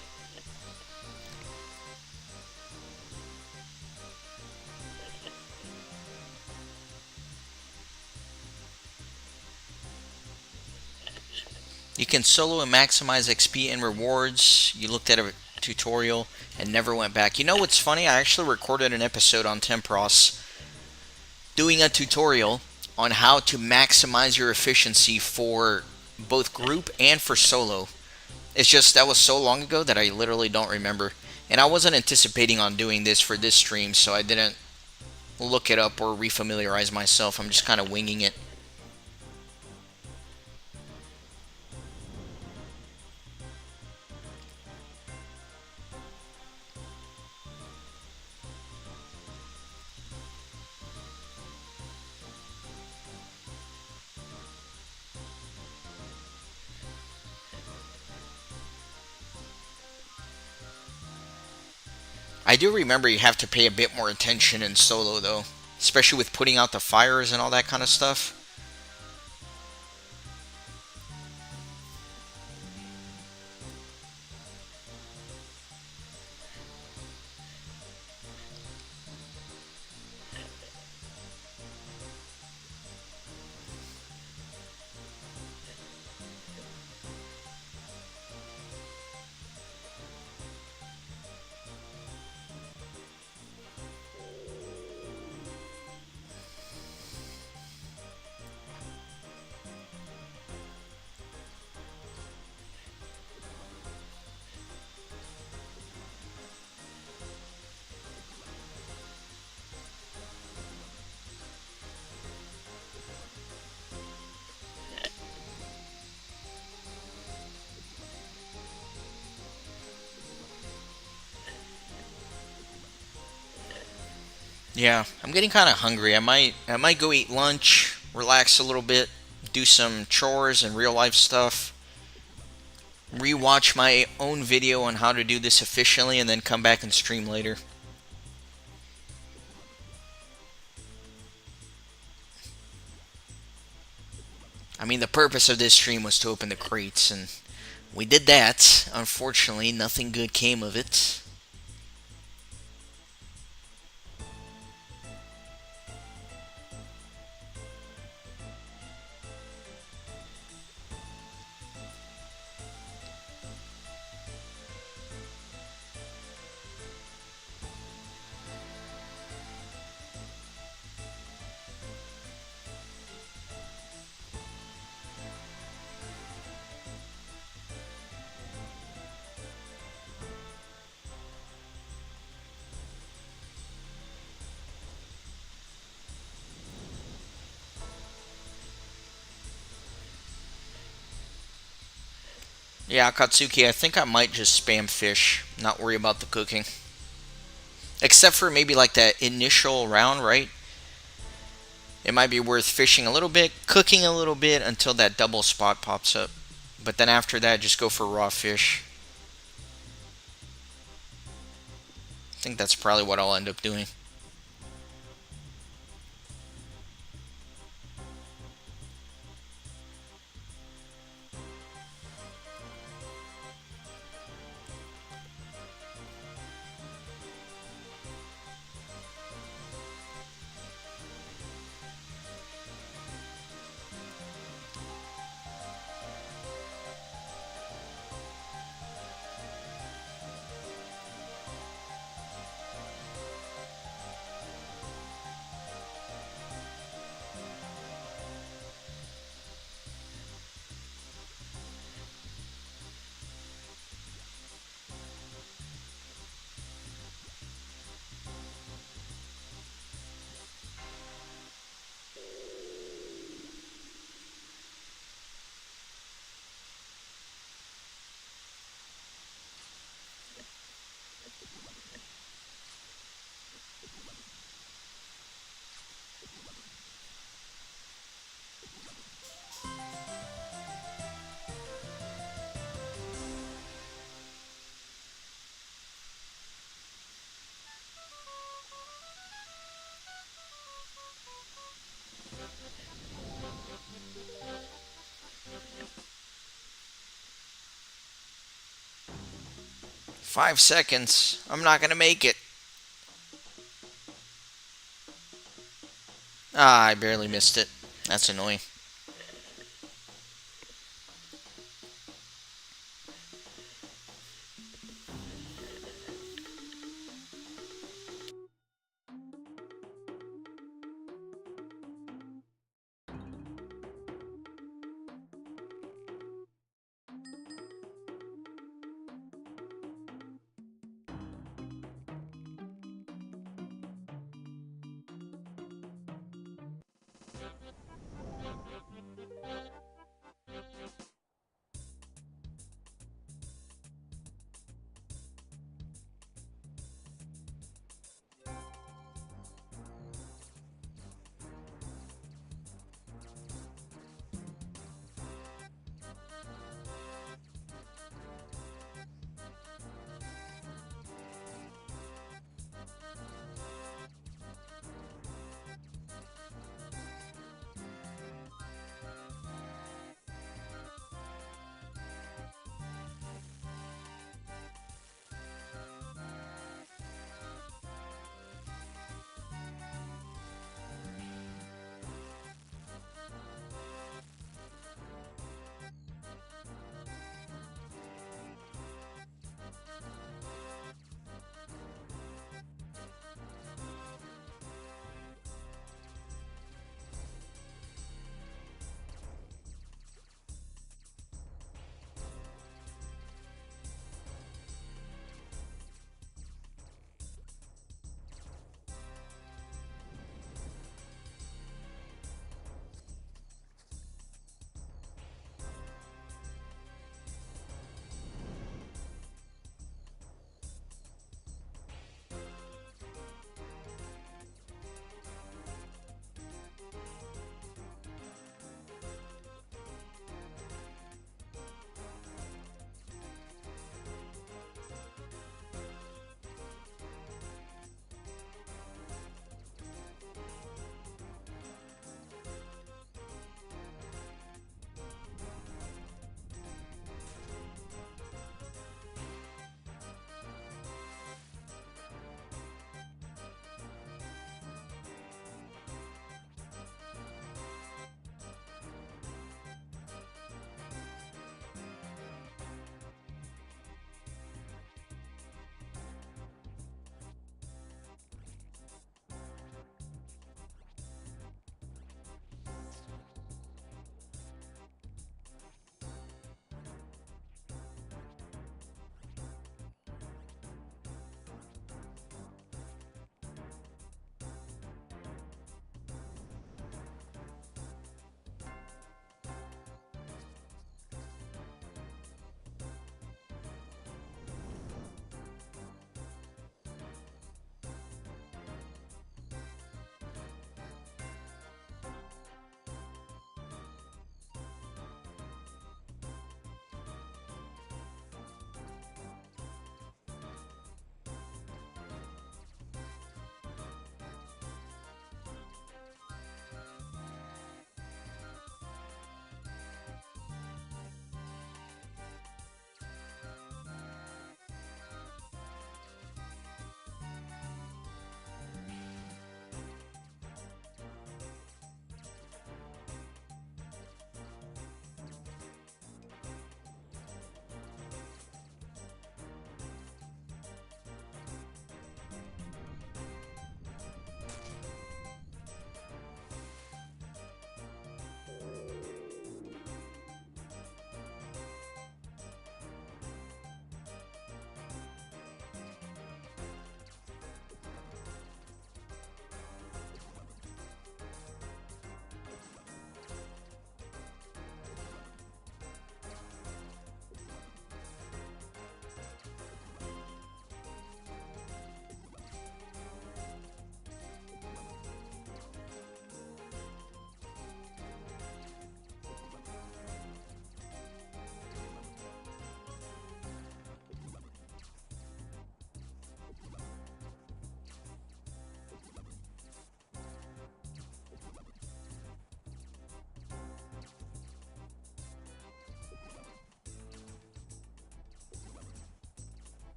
You can solo and maximize XP and rewards. You looked at a tutorial and never went back. You know what's funny? I actually recorded an episode on Tempros doing a tutorial on how to maximize your efficiency for both group and for solo. It's just that was so long ago that I literally don't remember. And I wasn't anticipating on doing this for this stream, so I didn't look it up or refamiliarize myself. I'm just kind of winging it. I do remember you have to pay a bit more attention in solo though, especially with putting out the fires and all that kind of stuff. Yeah, I'm getting kind of hungry. I might go eat lunch, relax a little bit, do some chores and real life stuff, rewatch my own video on how to do this efficiently, and then come back and stream later. I mean, the purpose of this stream was to open the crates, and we did that. Unfortunately, nothing good came of it. Yeah, Katsuki, I think I might just spam fish, not worry about the cooking. Except for maybe like that initial round, right? It might be worth fishing a little bit, cooking a little bit until that double spot pops up. But then after that, just go for raw fish. I think that's probably what I'll end up doing. 5 seconds. I'm not gonna make it. Ah, I barely missed it. That's annoying.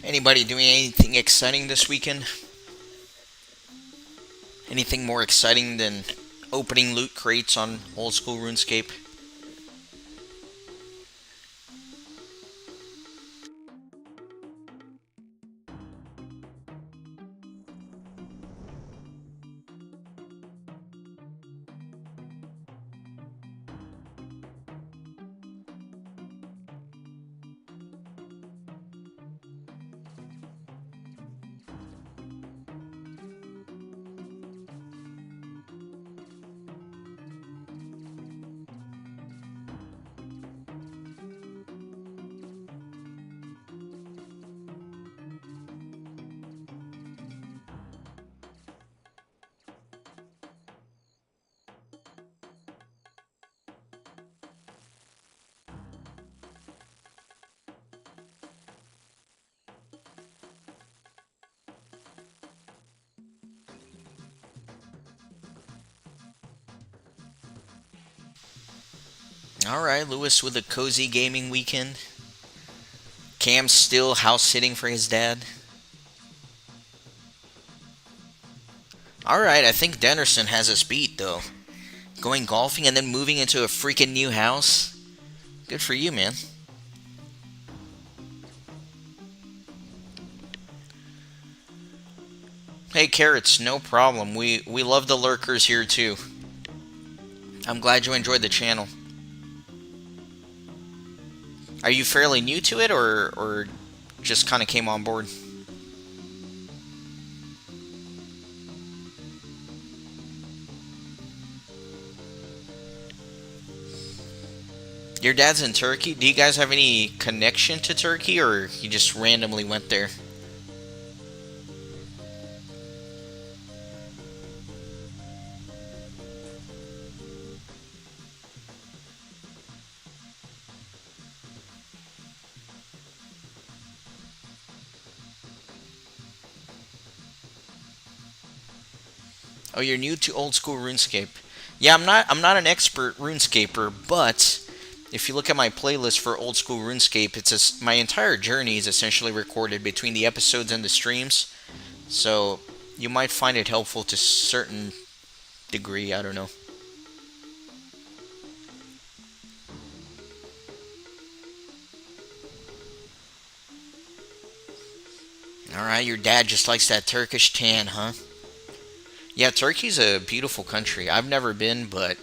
Anybody doing anything exciting this weekend? Anything more exciting than opening loot crates on Old School RuneScape? Alright, Lewis with a cozy gaming weekend. Cam's still house sitting for his dad. Alright, I think Dennerson has us beat, though. Going golfing and then moving into a freaking new house. Good for you, man. Hey, Carrots, no problem. We love the lurkers here, too. I'm glad you enjoyed the channel. Are you fairly new to it, or just kind of came on board? Your dad's in Turkey? Do you guys have any connection to Turkey, or you just randomly went there? Oh, you're new to Old School RuneScape. Yeah, I'm not an expert RuneScaper, but if you look at my playlist for Old School RuneScape, my entire journey is essentially recorded between the episodes and the streams. So you might find it helpful to a certain degree. I don't know. All right, your dad just likes that Turkish tan, huh? Yeah, Turkey's a beautiful country. I've never been, but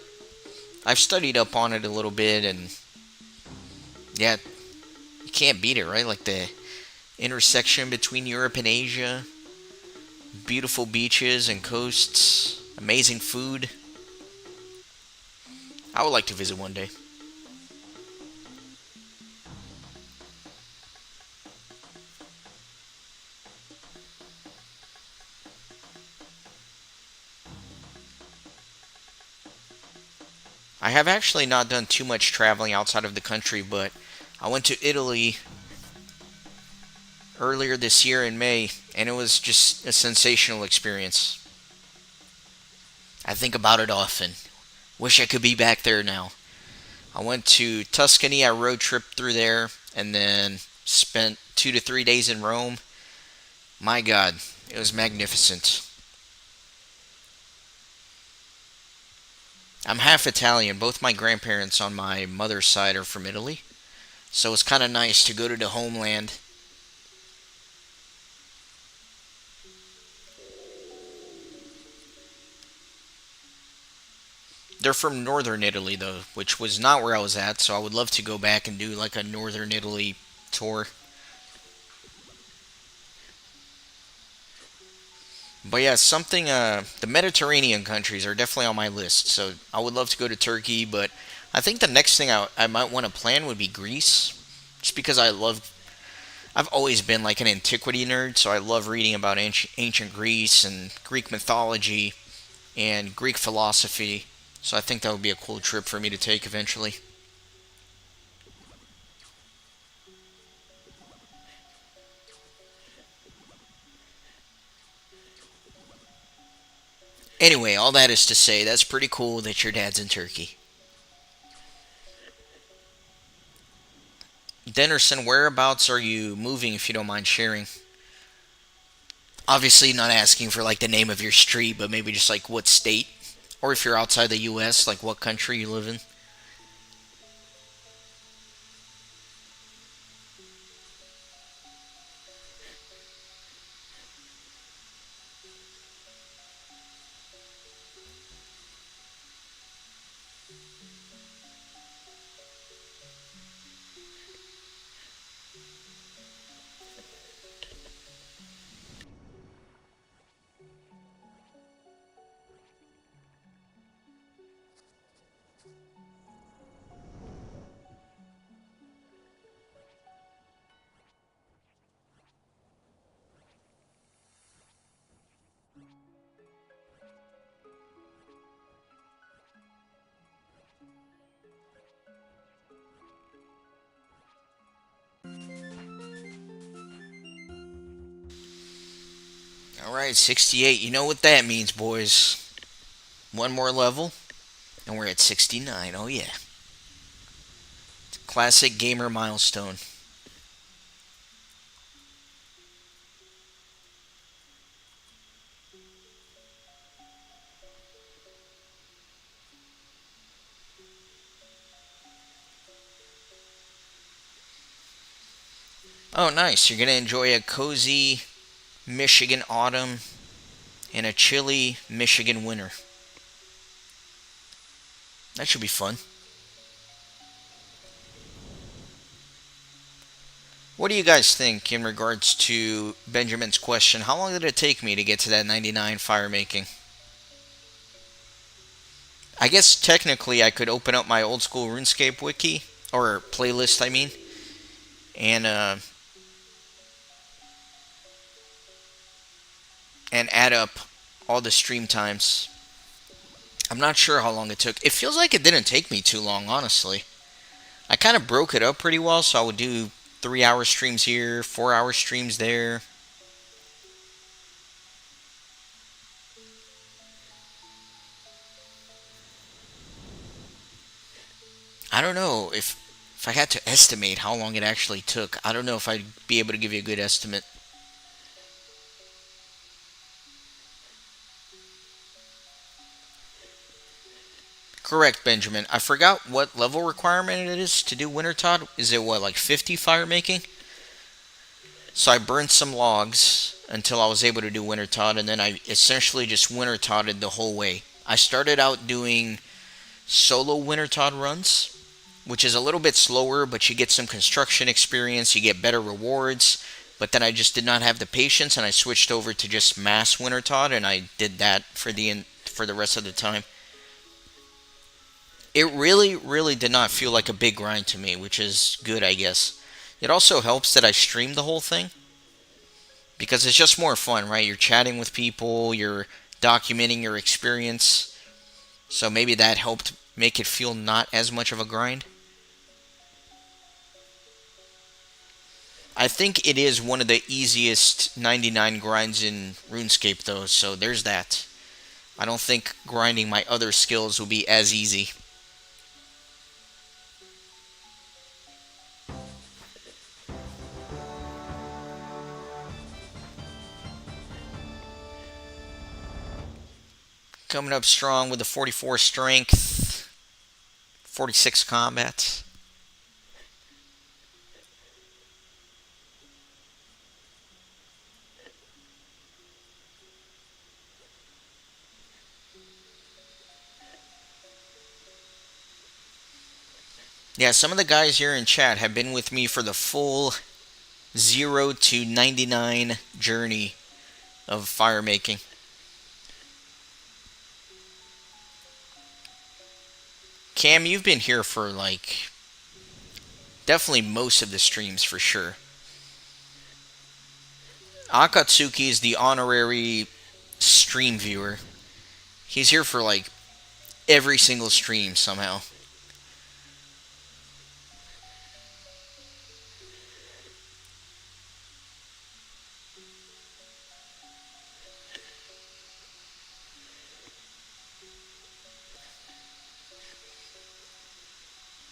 I've studied up on it a little bit, and yeah, you can't beat it, right? Like the intersection between Europe and Asia, beautiful beaches and coasts, amazing food. I would like to visit one day. I have actually not done too much traveling outside of the country, but I went to Italy earlier this year in May, and it was just a sensational experience. I think about it often. Wish I could be back there now. I went to Tuscany, I road tripped through there, and then spent 2 to 3 days in Rome. My God, it was magnificent. I'm half Italian. Both my grandparents on my mother's side are from Italy. So it's kind of nice to go to the homeland. They're from northern Italy, though, which was not where I was at, so I would love to go back and do like a northern Italy tour. But yeah, the Mediterranean countries are definitely on my list, so I would love to go to Turkey, but I think the next thing I might want to plan would be Greece, just because I've always been like an antiquity nerd, so I love reading about ancient Greece and Greek mythology and Greek philosophy. So I think that would be a cool trip for me to take eventually. Anyway, all that is to say, that's pretty cool that your dad's in Turkey. Dennerson, whereabouts are you moving, if you don't mind sharing? Obviously, not asking for like the name of your street, but maybe just like what state, or if you're outside the U.S., like what country you live in. All right, 68. You know what that means, boys. One more level, and we're at 69. Oh, yeah. Classic gamer milestone. Oh, nice. You're going to enjoy a cozy Michigan autumn and a chilly Michigan winter. That should be fun. What do you guys think in regards to Benjamin's question? How long did it take me to get to that 99 fire making? I guess technically I could open up my Old School RuneScape wiki, or playlist, I mean, and and add up all the stream times. I'm not sure how long it took. It feels like it didn't take me too long, honestly. I kind of broke it up pretty well, so I would do 3 hour streams here, 4 hour streams there. I don't know if I had to estimate how long it actually took. I don't know if I'd be able to give you a good estimate. Correct, Benjamin. I forgot what level requirement it is to do Wintertodt. Is it what, like 50 fire making? So I burned some logs until I was able to do Wintertodt, and then I essentially just Wintertotted the whole way. I started out doing solo Wintertodt runs, which is a little bit slower, but you get some construction experience, you get better rewards. But then I just did not have the patience, and I switched over to just mass Wintertodt, and I did that for the rest of the time. It really, really did not feel like a big grind to me, which is good, I guess. It also helps that I streamed the whole thing because it's just more fun, right? You're chatting with people, you're documenting your experience, so maybe that helped make it feel not as much of a grind. I think it is one of the easiest 99 grinds in RuneScape, though, so there's that. I don't think grinding my other skills will be as easy. Coming up strong with the 44 strength, 46 combat. Yeah, some of the guys here in chat have been with me for the full 0 to 99 journey of fire making. Cam, you've been here for like definitely most of the streams for sure. Akatsuki is the honorary stream viewer. He's here for like every single stream somehow.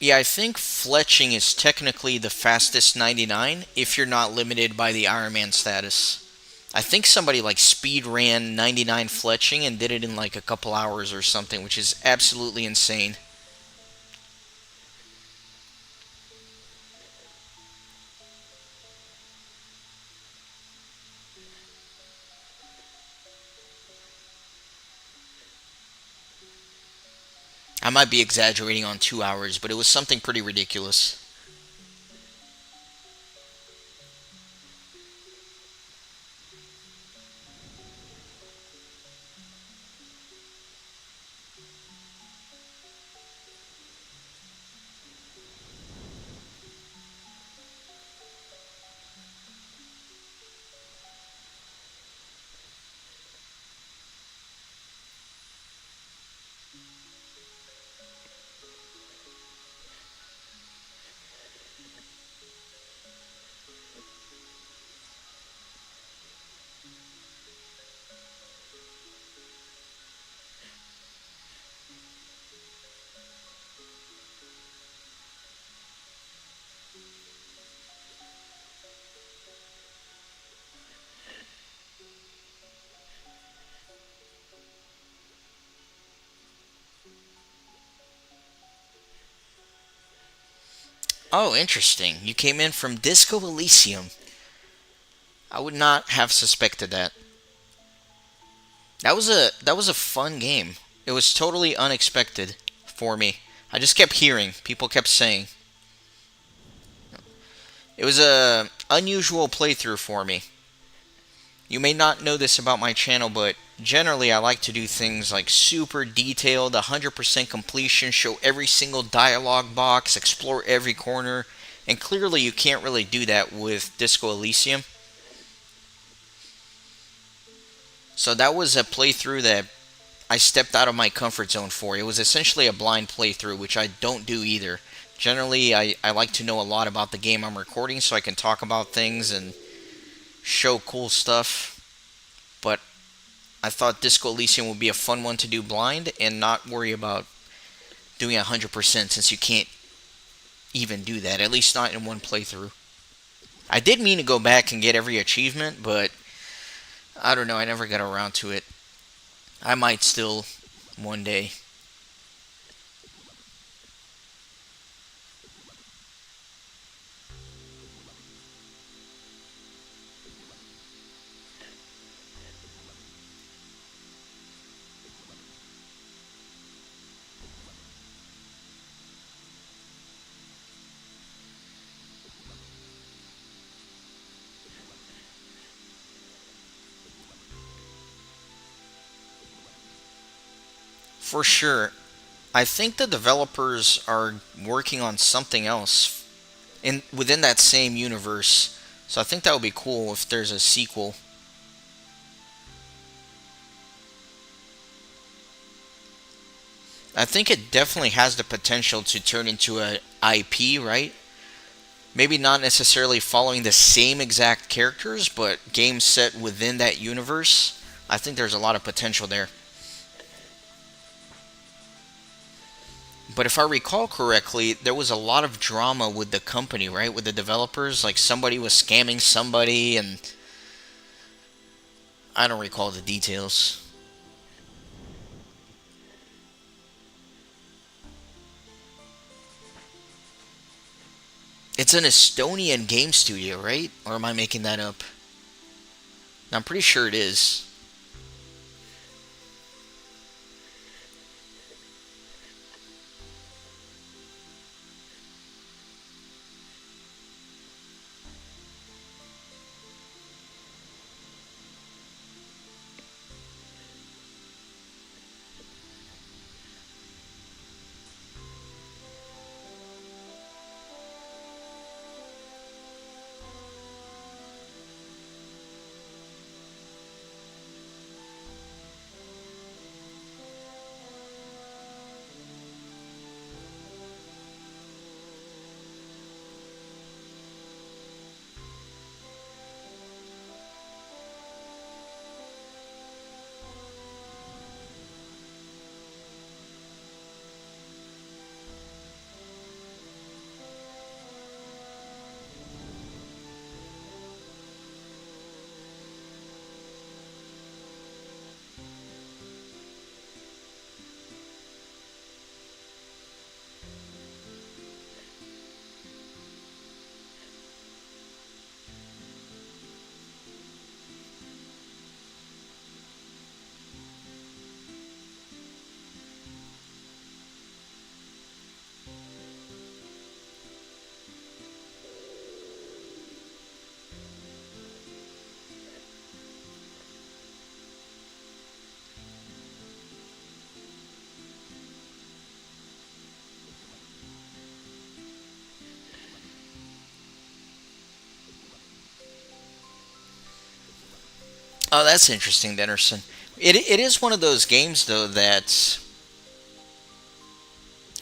Yeah, I think fletching is technically the fastest 99 if you're not limited by the Ironman status. I think somebody like speed ran 99 fletching and did it in like a couple hours or something, which is absolutely insane. I might be exaggerating on 2 hours, but it was something pretty ridiculous. Oh, interesting. You came in from Disco Elysium. I would not have suspected that. That was a fun game. It was totally unexpected for me. I just kept hearing, people kept saying. It was a unusual playthrough for me. You may not know this about my channel, but generally I like to do things like super detailed, 100% completion, show every single dialogue box, explore every corner, and clearly you can't really do that with Disco Elysium. So that was a playthrough that I stepped out of my comfort zone for. It was essentially a blind playthrough, which I don't do either. Generally, I like to know a lot about the game I'm recording so I can talk about things and show cool stuff. But I thought Disco Elysium would be a fun one to do blind and not worry about doing 100% since you can't even do that, at least not in one playthrough. I did mean to go back and get every achievement, but I don't know, I never got around to it. I might still one day. For sure. I think the developers are working on something else in within that same universe. So I think that would be cool if there's a sequel. I think it definitely has the potential to turn into a IP, right? Maybe not necessarily following the same exact characters, but games set within that universe. I think there's a lot of potential there. But if I recall correctly, there was a lot of drama with the company, right? With the developers, like somebody was scamming somebody, and I don't recall the details. It's an Estonian game studio, right? Or am I making that up? I'm pretty sure it is. Oh, that's interesting, Dennerson. It is one of those games though that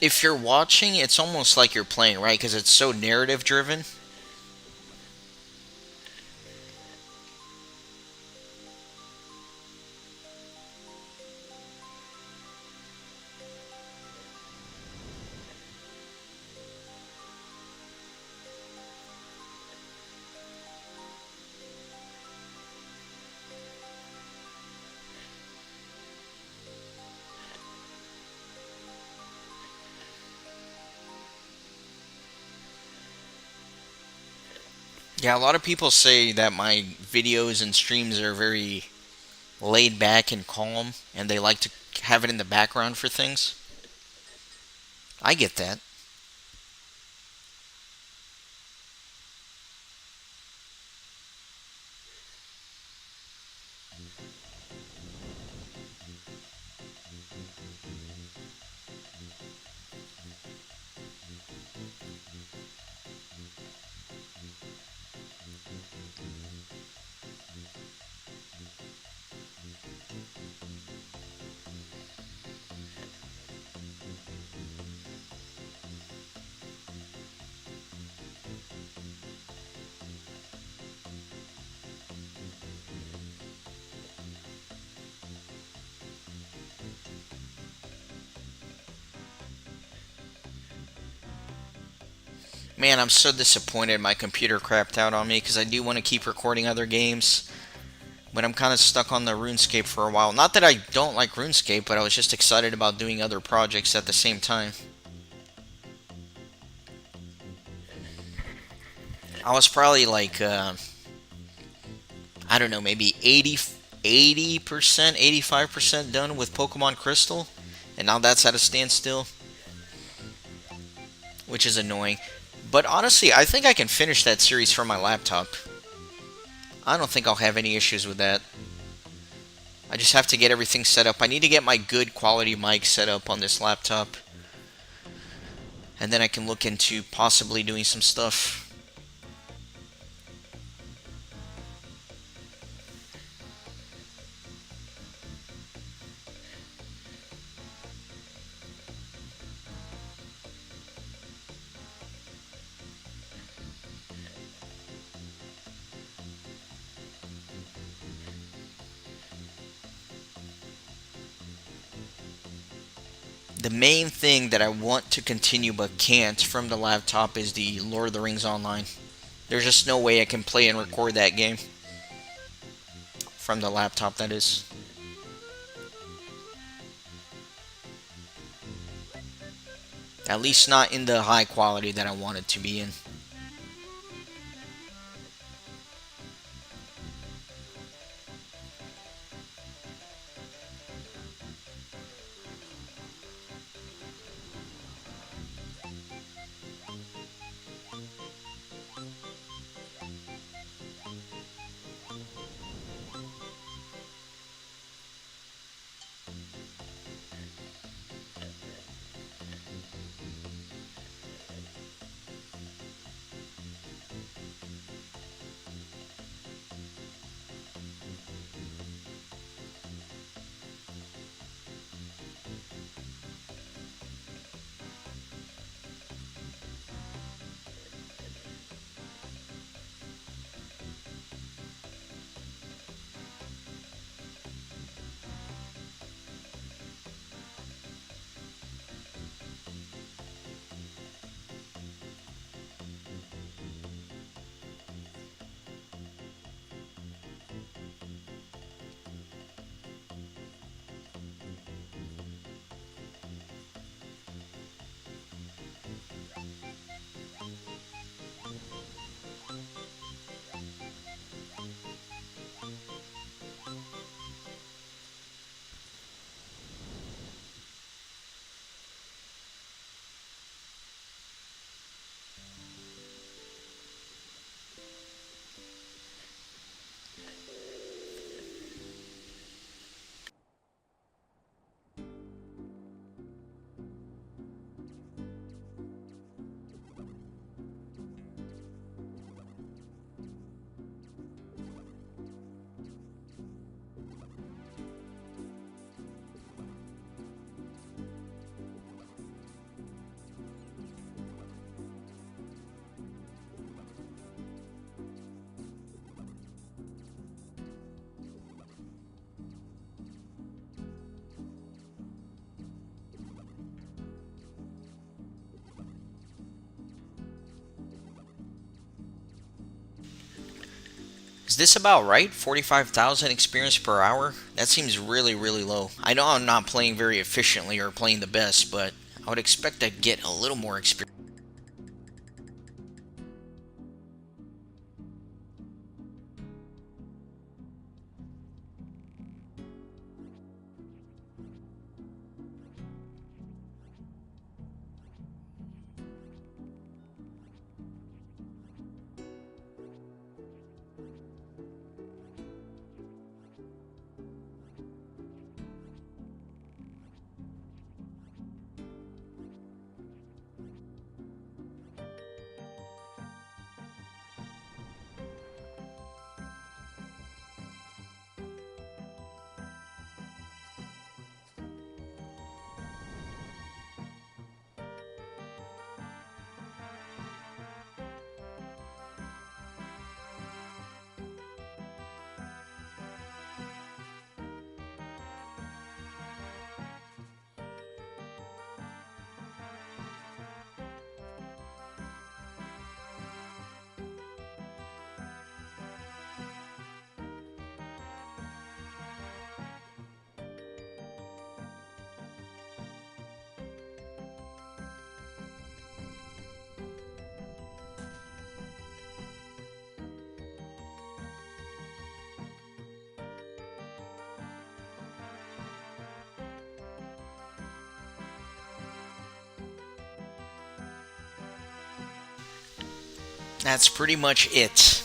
if you're watching, it's almost like you're playing, right? Because it's so narrative driven. Yeah, a lot of people say that my videos and streams are very laid back and calm, and they like to have it in the background for things. I get that. Man, I'm so disappointed my computer crapped out on me because I do want to keep recording other games, but I'm kind of stuck on the RuneScape for a while. Not that I don't like RuneScape, but I was just excited about doing other projects at the same time. I was probably like, I don't know, maybe 80%, 85% done with Pokemon Crystal, and now that's at a standstill, which is annoying. But honestly, I think I can finish that series from my laptop. I don't think I'll have any issues with that. I just have to get everything set up. I need to get my good quality mic set up on this laptop, and then I can look into possibly doing some stuff. The main thing that I want to continue but can't from the laptop is the Lord of the Rings Online. There's just no way I can play and record that game from the laptop, that is. At least not in the high quality that I want it to be in. Is this about right? 45,000 experience per hour? That seems really, really low. I know I'm not playing very efficiently or playing the best, but I would expect to get a little more experience. That's pretty much it.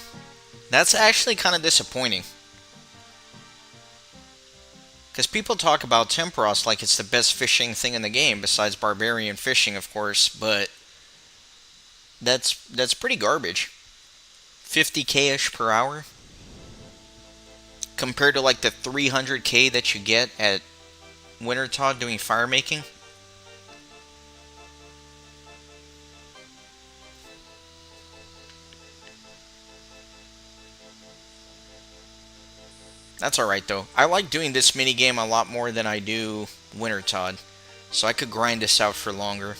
That's actually kind of disappointing. Because people talk about Temporos like it's the best fishing thing in the game, besides barbarian fishing, of course, but that's pretty garbage. 50k-ish per hour? Compared to like the 300k that you get at Wintertodt doing fire making? That's alright though. I like doing this minigame a lot more than I do Wintertodt, so I could grind this out for longer.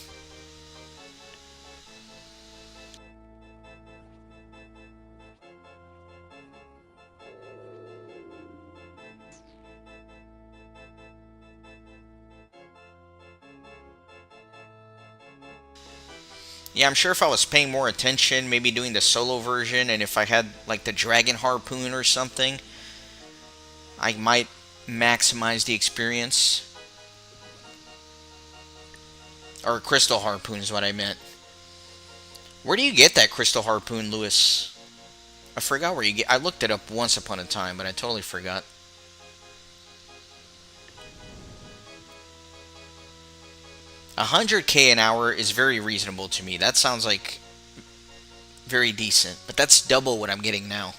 Yeah, I'm sure if I was paying more attention, maybe doing the solo version, and if I had like the dragon harpoon or something, I might maximize the experience. Or crystal harpoon is what I meant. Where do you get that crystal harpoon, Lewis? I forgot where you get. I looked it up once upon a time, but I totally forgot. 100k an hour is very reasonable to me. That sounds like very decent, but that's double what I'm getting now.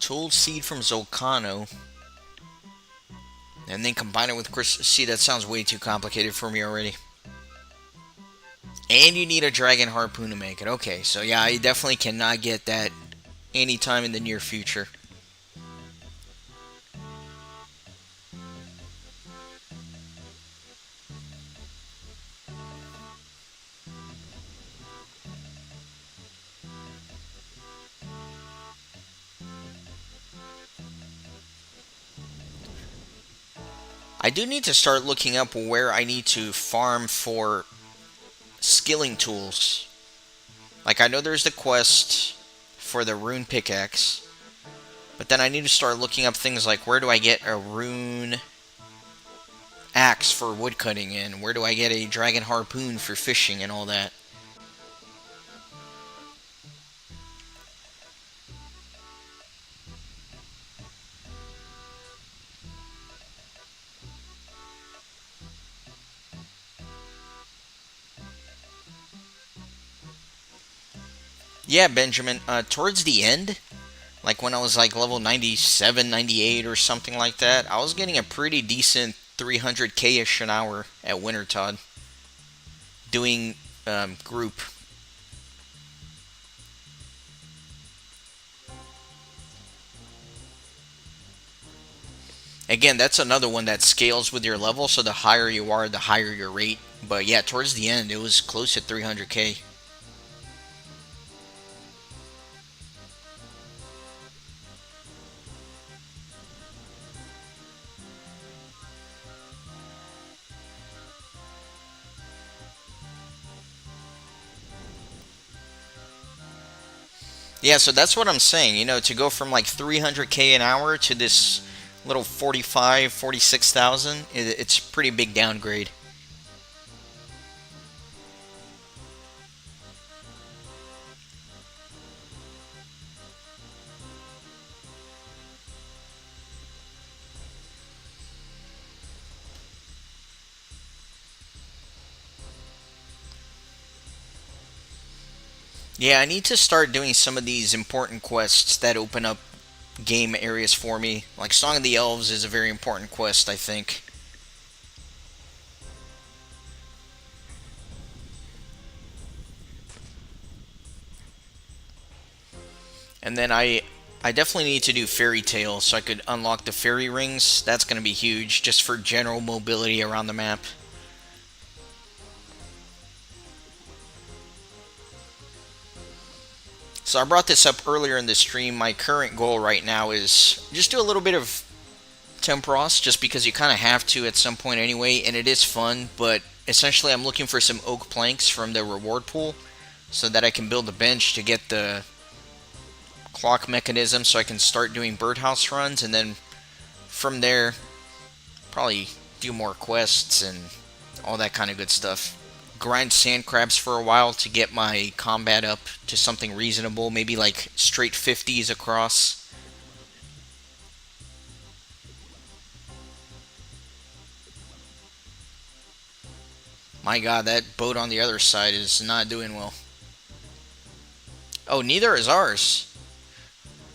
Told seed from Zolcano. And then combine it with crystal. See, that sounds way too complicated for me already. And you need a dragon harpoon to make it. Okay, so yeah, I definitely cannot get that anytime in the near future. I do need to start looking up where I need to farm for skilling tools. Like, I know there's the quest for the rune pickaxe, But then I need to start looking up things like where do I get a rune axe for woodcutting and where do I get a dragon harpoon for fishing and all that. Yeah, Benjamin, towards the end, like when I was like level 97, 98 or something like that, I was getting a pretty decent 300k-ish an hour at Wintertodt doing group. Again, that's another one that scales with your level, so the higher you are, the higher your rate. But yeah, towards the end, it was close to 300k. Yeah, so that's what I'm saying. To go from like 300k an hour to this little 45, 46,000, it's a pretty big downgrade. Yeah, I need to start doing some of these important quests that open up game areas for me. Like Song of the Elves is a very important quest, I think. And then I definitely need to do Fairy Tale so I could unlock the fairy rings. That's going to be huge just for general mobility around the map. So I brought this up earlier in the stream. My current goal right now is just do a little bit of Tempros just because you kind of have to at some point anyway, and it is fun, but essentially I'm looking for some oak planks from the reward pool so that I can build a bench to get the clock mechanism so I can start doing birdhouse runs, and then from there probably do more quests and all that kind of good stuff. Grind sand crabs for a while to get my combat up to something reasonable, maybe like straight 50s across. My god, that boat on the other side is not doing well. Oh, neither is ours.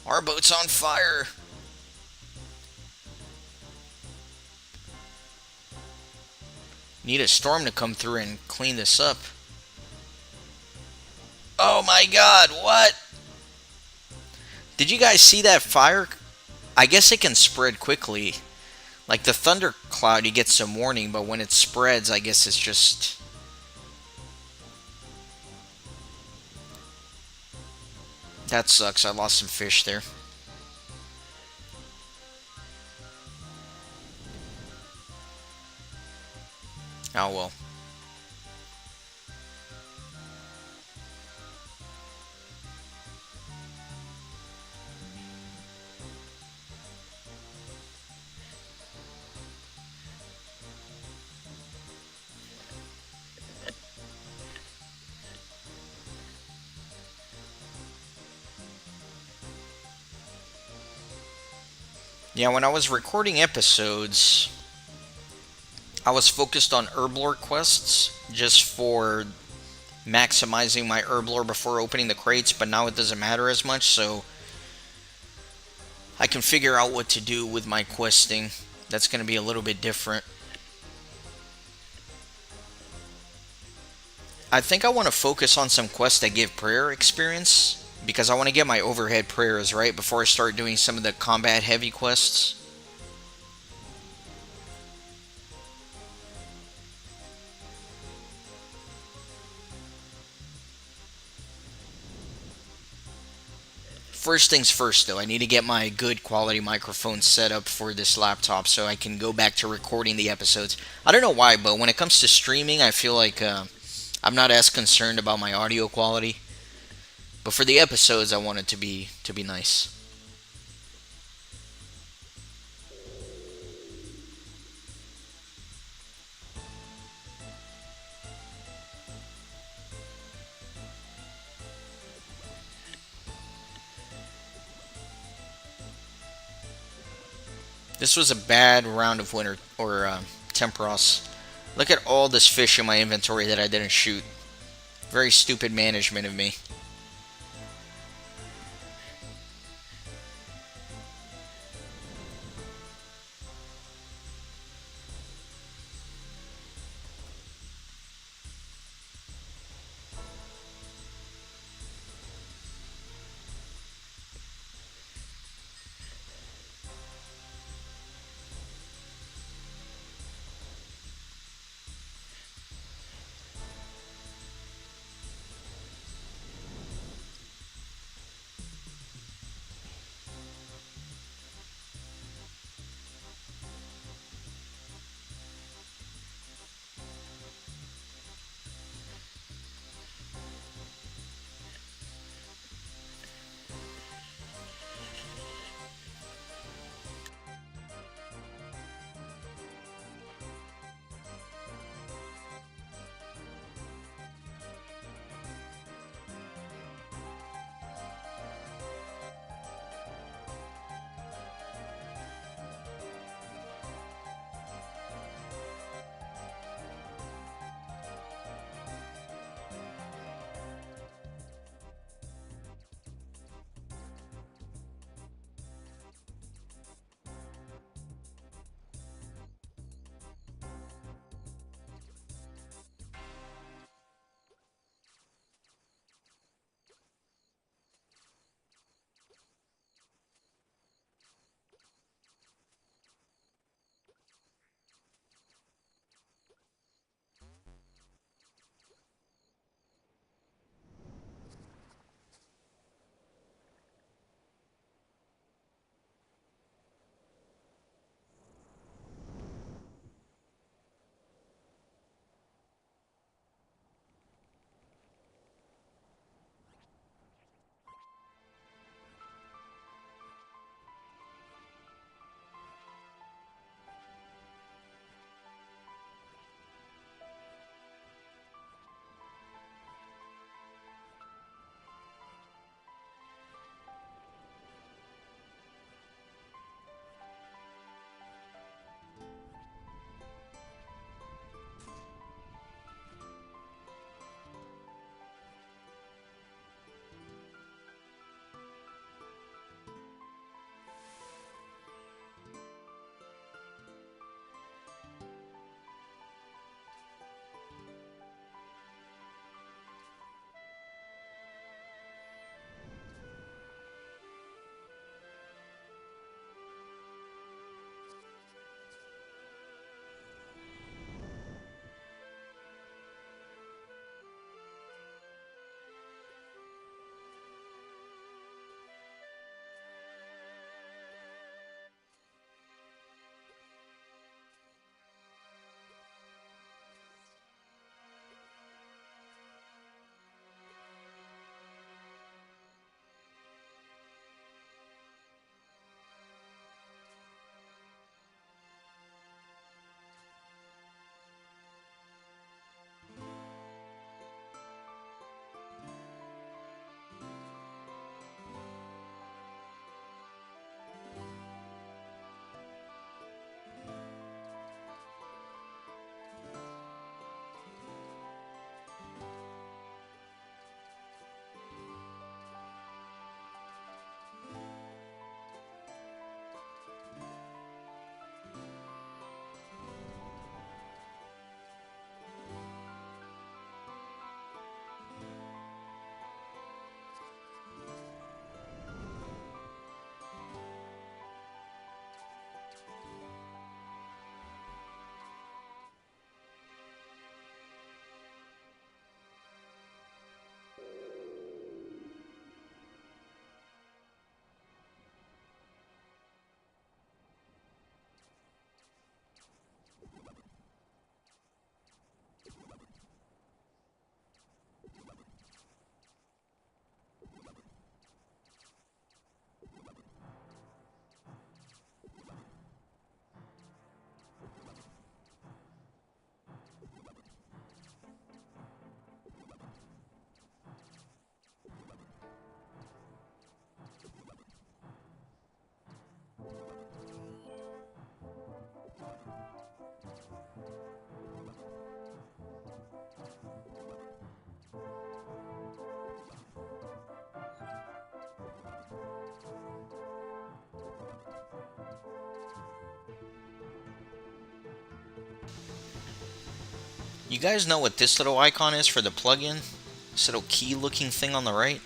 Our boat's on fire. Need a storm to come through and clean this up. Oh my god, what? Did you guys see that fire? I guess it can spread quickly. Like the thundercloud, you get some warning, but when it spreads, I guess it's just... That sucks, I lost some fish there. Oh well. Yeah, when I was recording episodes, I was focused on herblore quests just for maximizing my herblore before opening the crates, but now it doesn't matter as much, so I can figure out what to do with my questing. That's going to be a little bit different. I think I want to focus on some quests that give prayer experience, because I want to get my overhead prayers right before I start doing some of the combat heavy quests. First things first, though, I need to get my good quality microphone set up for this laptop so I can go back to recording the episodes. I don't know why, but when it comes to streaming, I feel like I'm not as concerned about my audio quality. But for the episodes, I want it to be nice. This was a bad round of winter or Temporos. Look at all this fish in my inventory that I didn't shoot. Very stupid management of me. You guys know what this little icon is for the plugin? This little key looking thing on the right?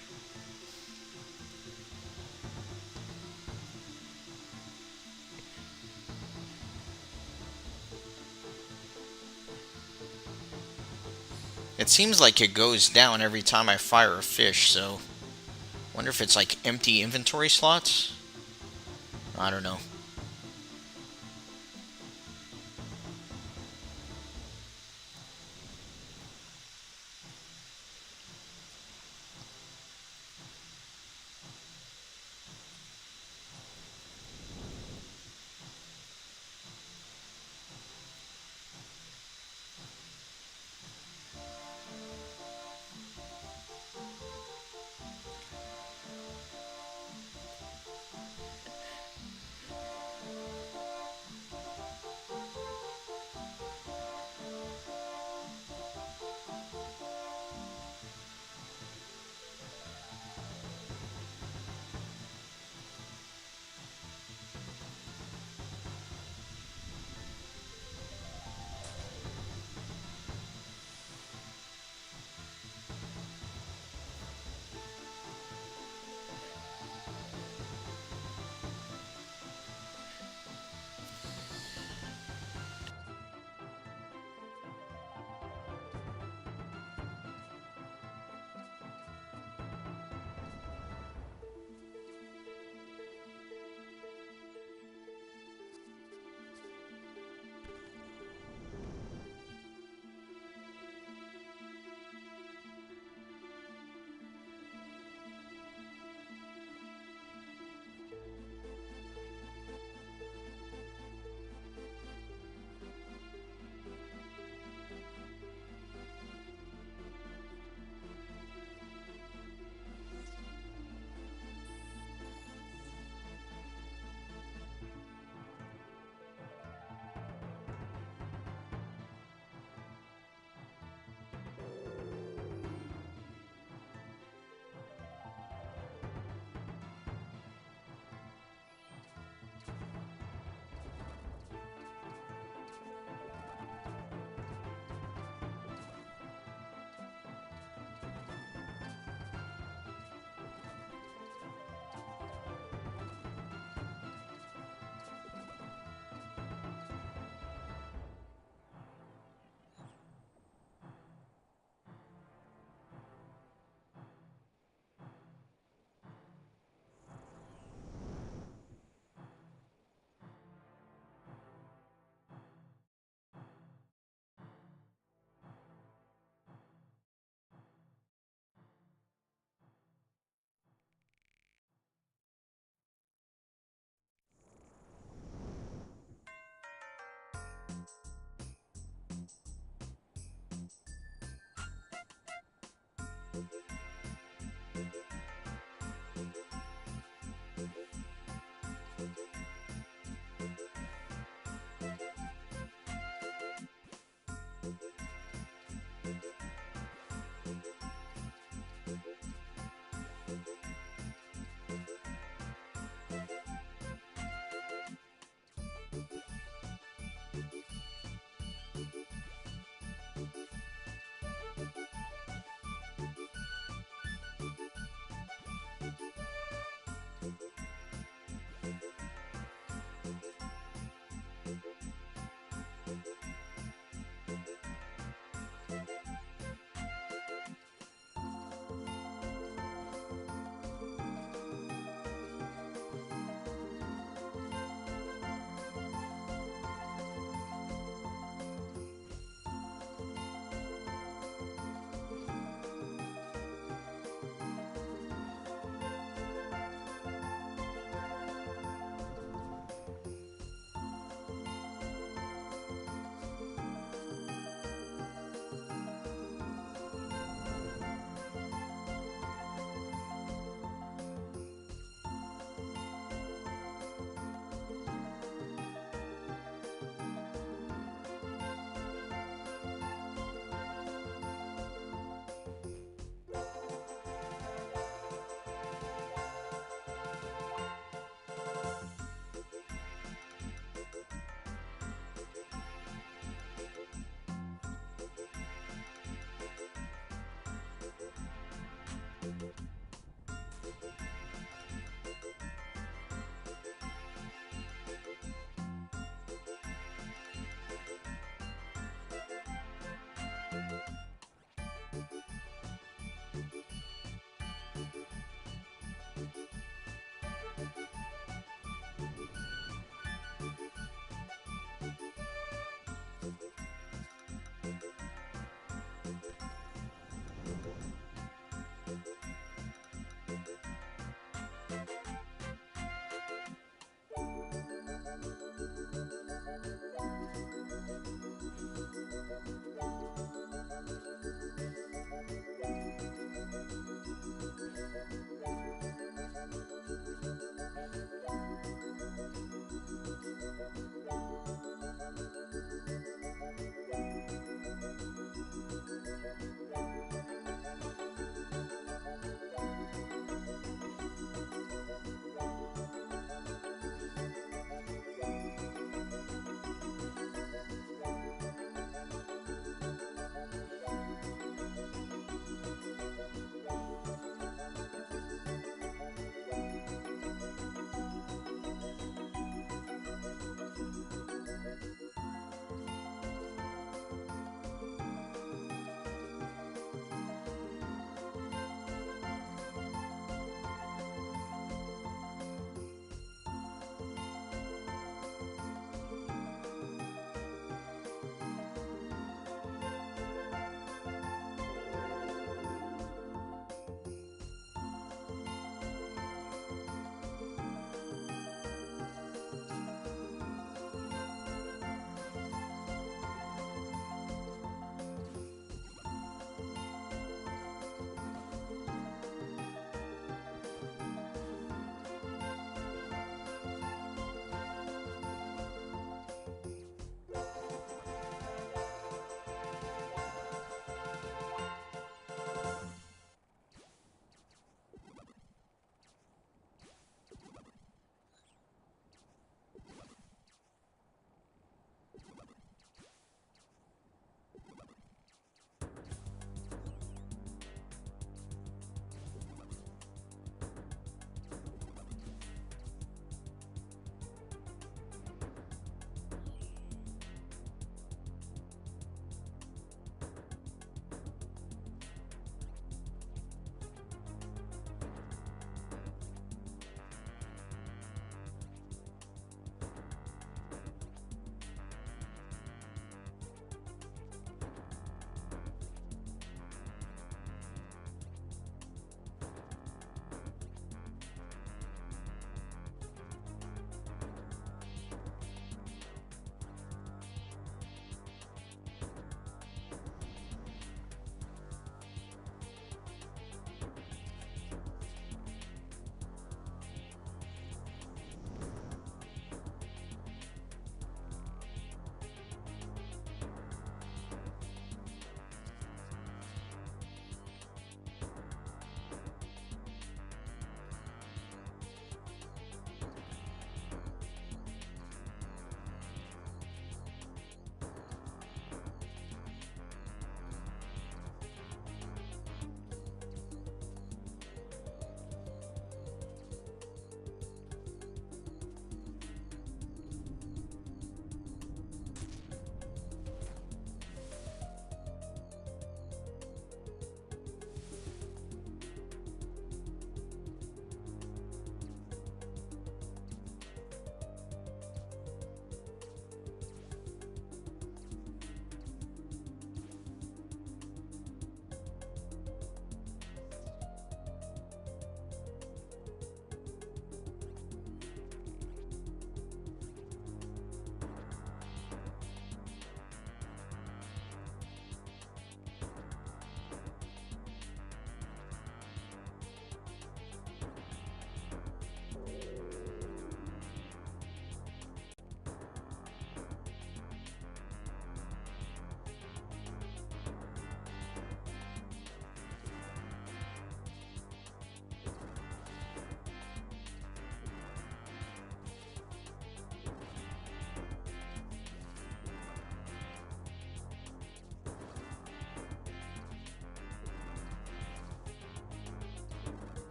It seems like it goes down every time I fire a fish, so wonder if it's like empty inventory slots? I don't know.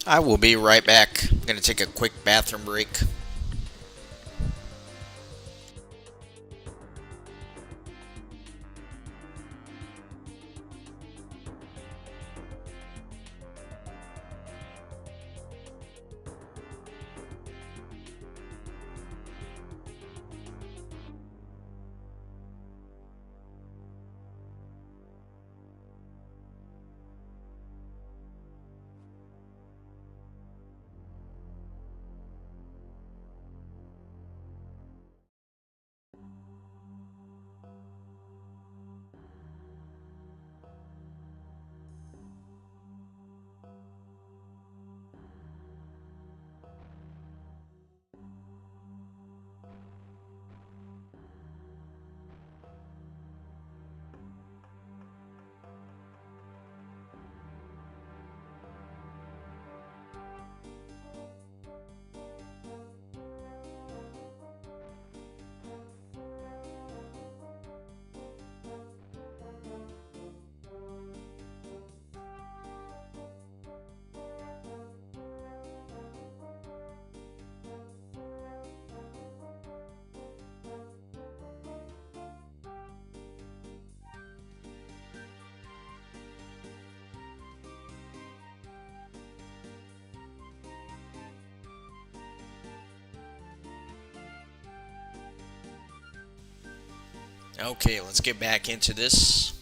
I will be right back. I'm gonna take a quick bathroom break. Okay, let's get back into this.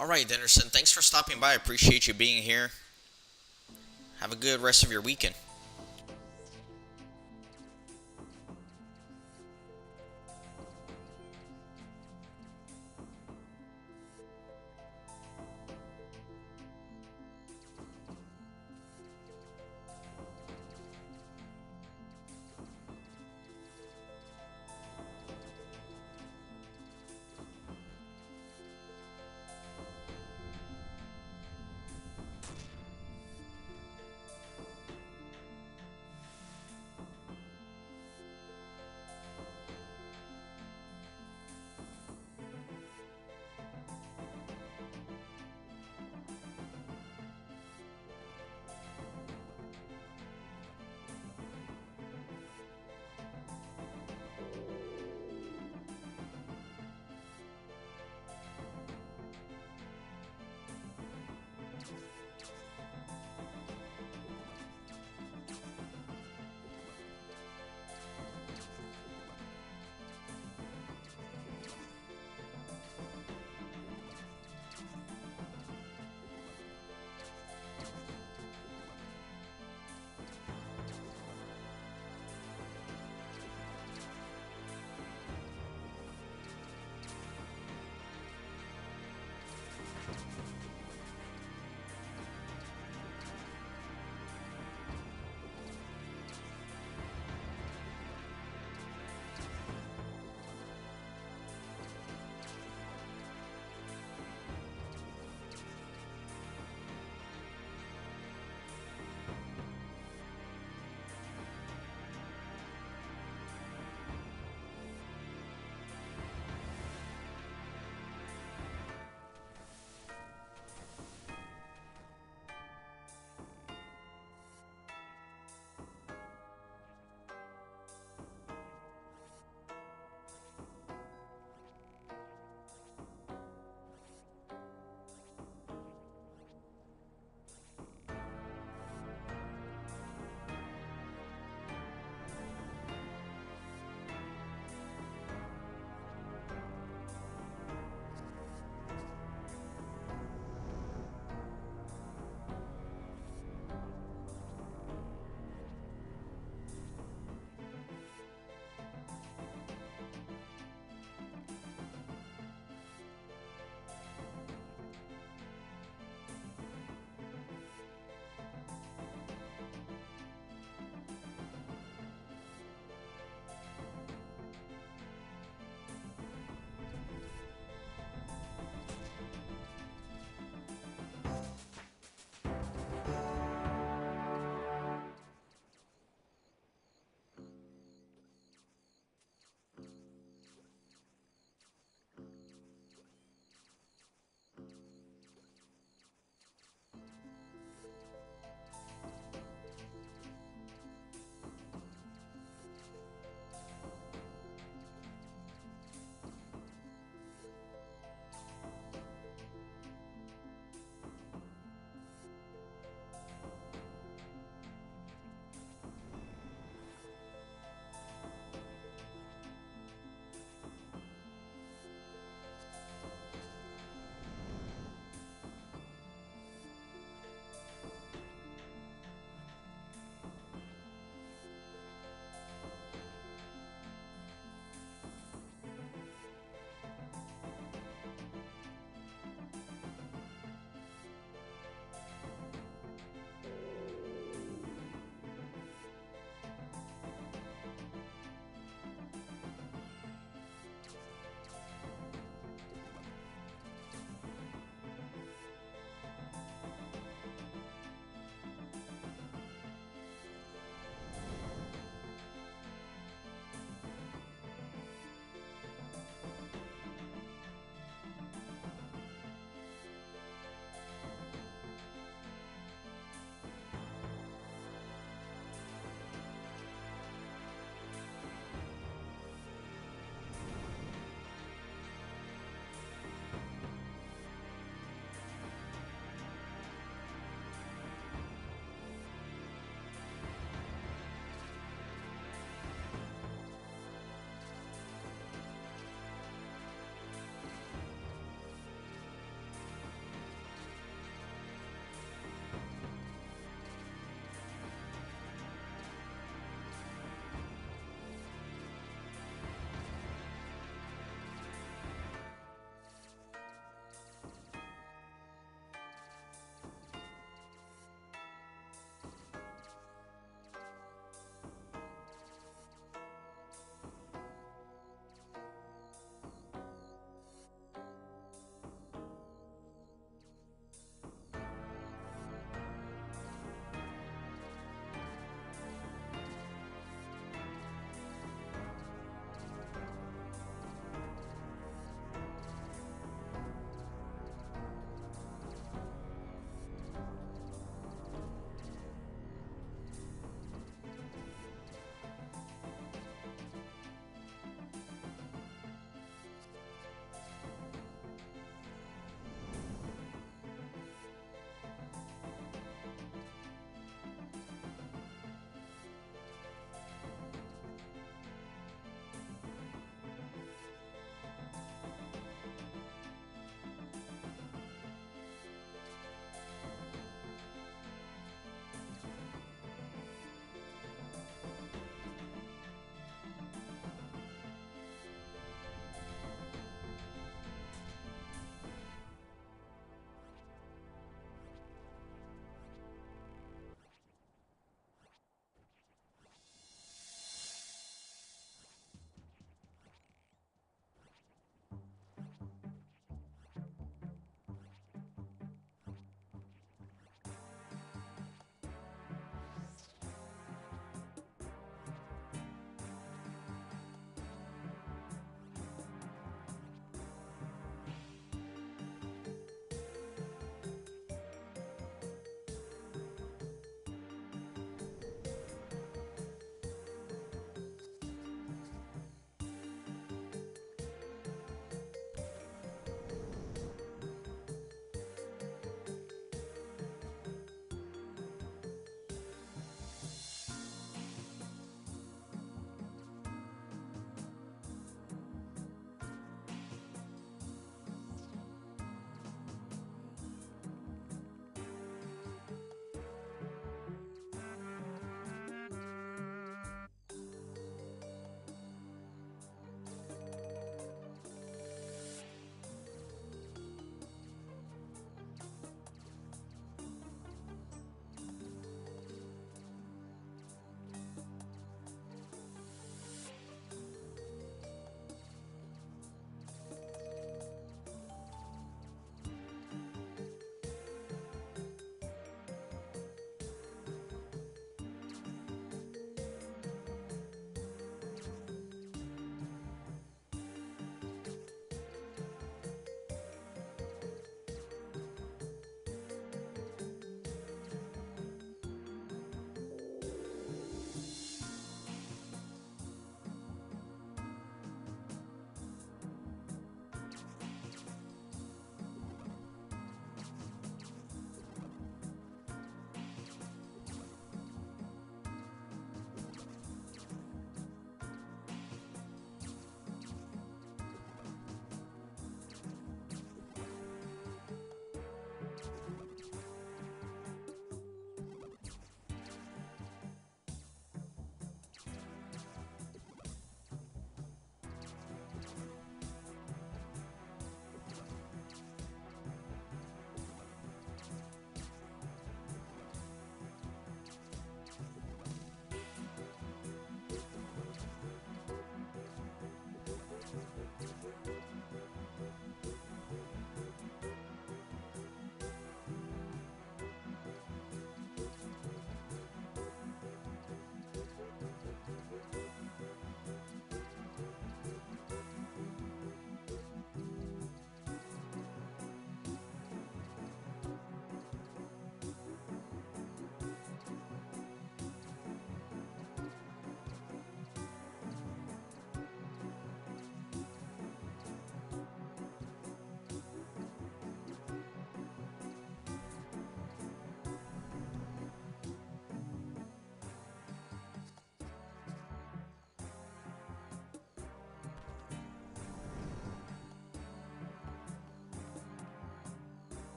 All right, Denderson, thanks for stopping by. I appreciate you being here. Have a good rest of your weekend.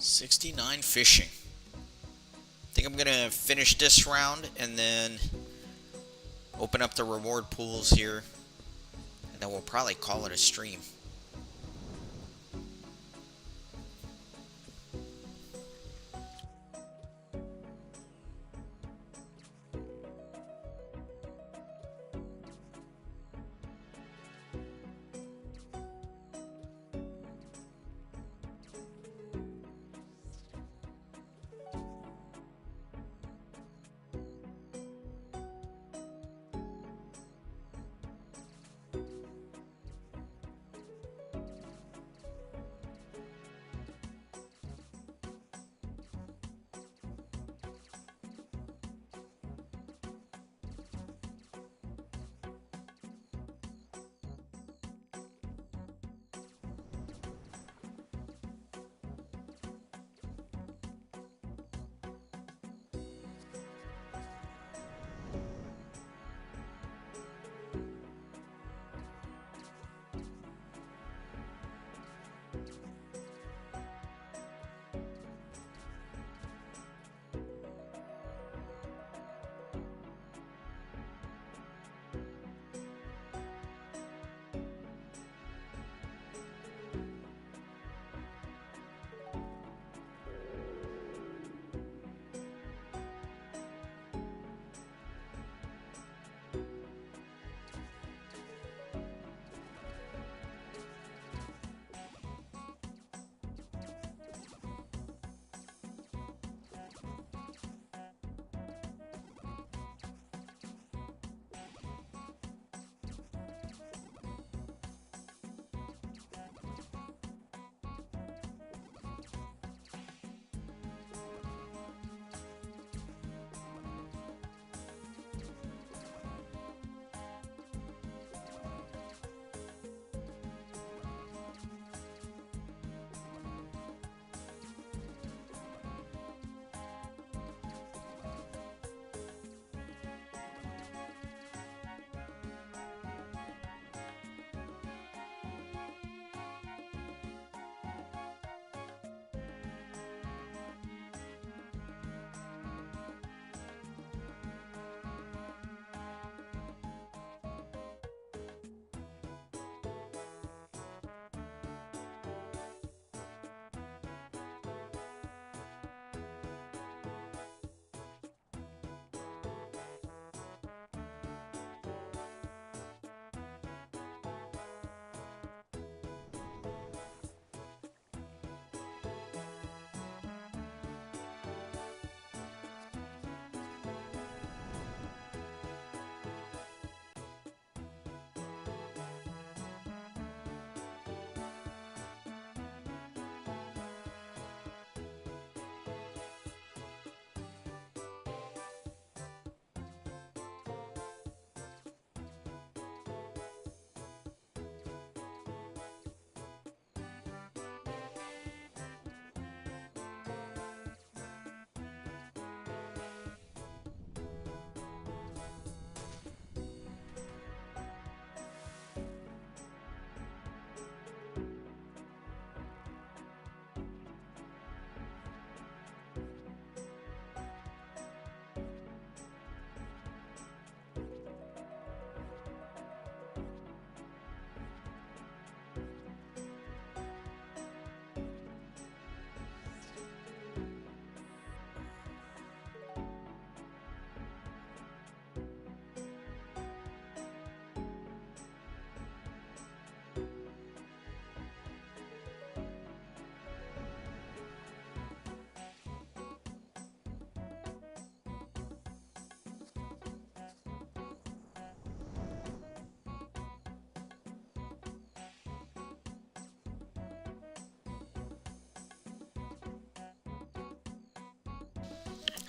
69 fishing. I think I'm gonna finish this round and then open up the reward pools here, and then we'll probably call it a stream.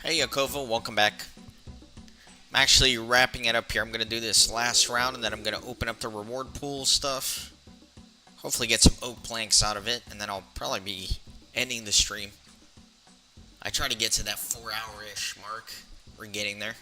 Hey Yakova, welcome back. I'm actually wrapping it up here. I'm going to do this last round and then I'm going to open up the reward pool stuff. Hopefully get some oak planks out of it, and then I'll probably be ending the stream. I try to get to that 4-hour-ish mark. We're getting there.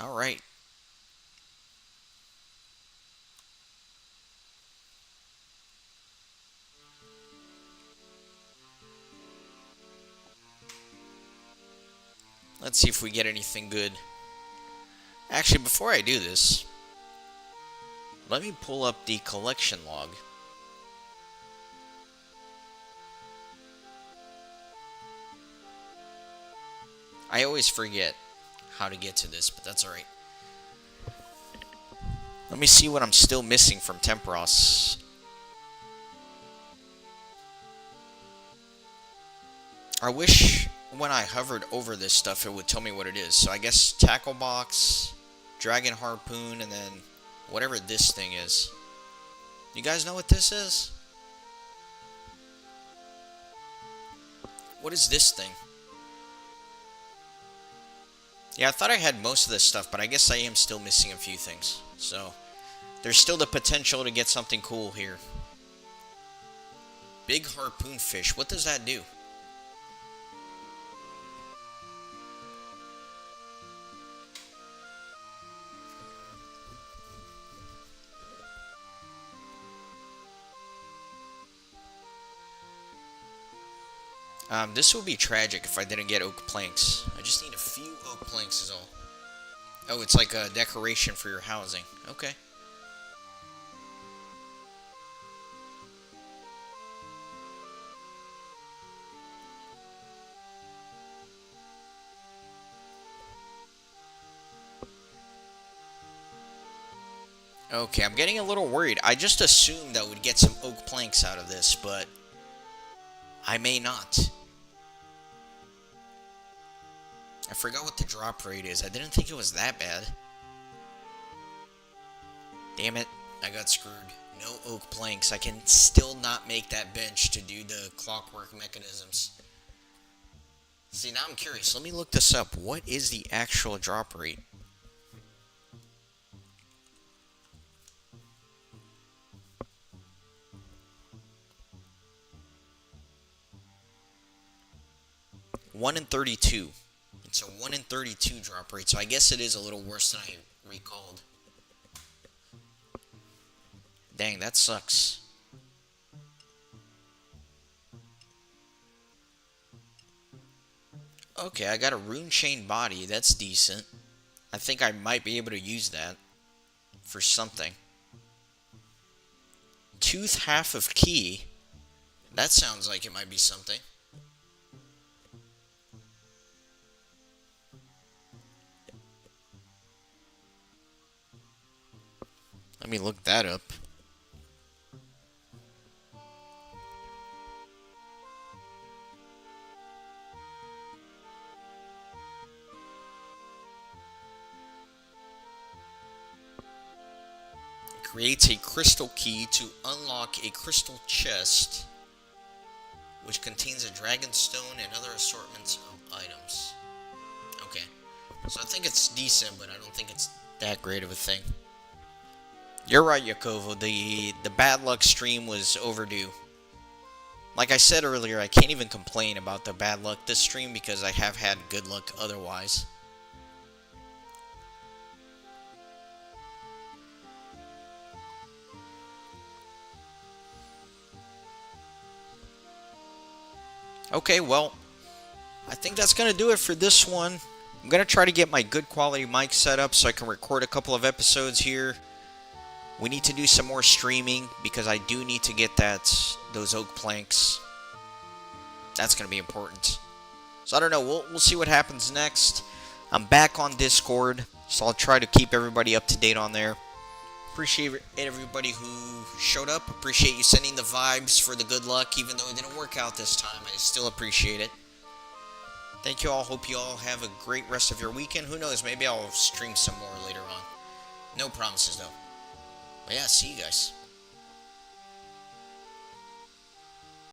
Alright. Let's see if we get anything good. Actually, before I do this, let me pull up the collection log. I always forget how to get to this, but that's alright. Let me see what I'm still missing from Temperos. I wish when I hovered over this stuff it would tell me what it is. So I guess tackle box, dragon harpoon, and then whatever this thing is. You guys know what this is? What is this thing? Yeah, I thought I had most of this stuff, but I guess I am still missing a few things. So, there's still the potential to get something cool here. Big harpoon fish. What does that do? This would be tragic if I didn't get oak planks. I just need a few oak planks is all. Oh, it's like a decoration for your housing. Okay. Okay, I'm getting a little worried. I just assumed I would get some oak planks out of this, but I may not. I forgot what the drop rate is. I didn't think it was that bad. Damn it, I got screwed. No oak planks. I can still not make that bench to do the clockwork mechanisms. See, now I'm curious. Let me look this up. What is the actual drop rate? One in 32. It's a 1 in 32 drop rate, so I guess it is a little worse than I recalled. Dang, that sucks. Okay, I got a rune chain body. That's decent. I think I might be able to use that for something. Tooth half of key. That sounds like it might be something. Let me look that up. Creates a crystal key to unlock a crystal chest, which contains a dragon stone and other assortments of items. Okay, so I think it's decent, but I don't think it's that great of a thing. You're right, Yakovo. The bad luck stream was overdue. Like I said earlier, I can't even complain about the bad luck this stream because I have had good luck otherwise. Okay, well, I think that's going to do it for this one. I'm going to try to get my good quality mic set up so I can record a couple of episodes here. We need to do some more streaming because I do need to get those oak planks. That's going to be important. So I don't know, we'll see what happens next. I'm back on Discord, so I'll try to keep everybody up to date on there. Appreciate everybody who showed up. Appreciate you sending the vibes for the good luck, even though it didn't work out this time. I still appreciate it. Thank you all. Hope you all have a great rest of your weekend. Who knows, maybe I'll stream some more later on. No promises, though. But yeah, see you guys.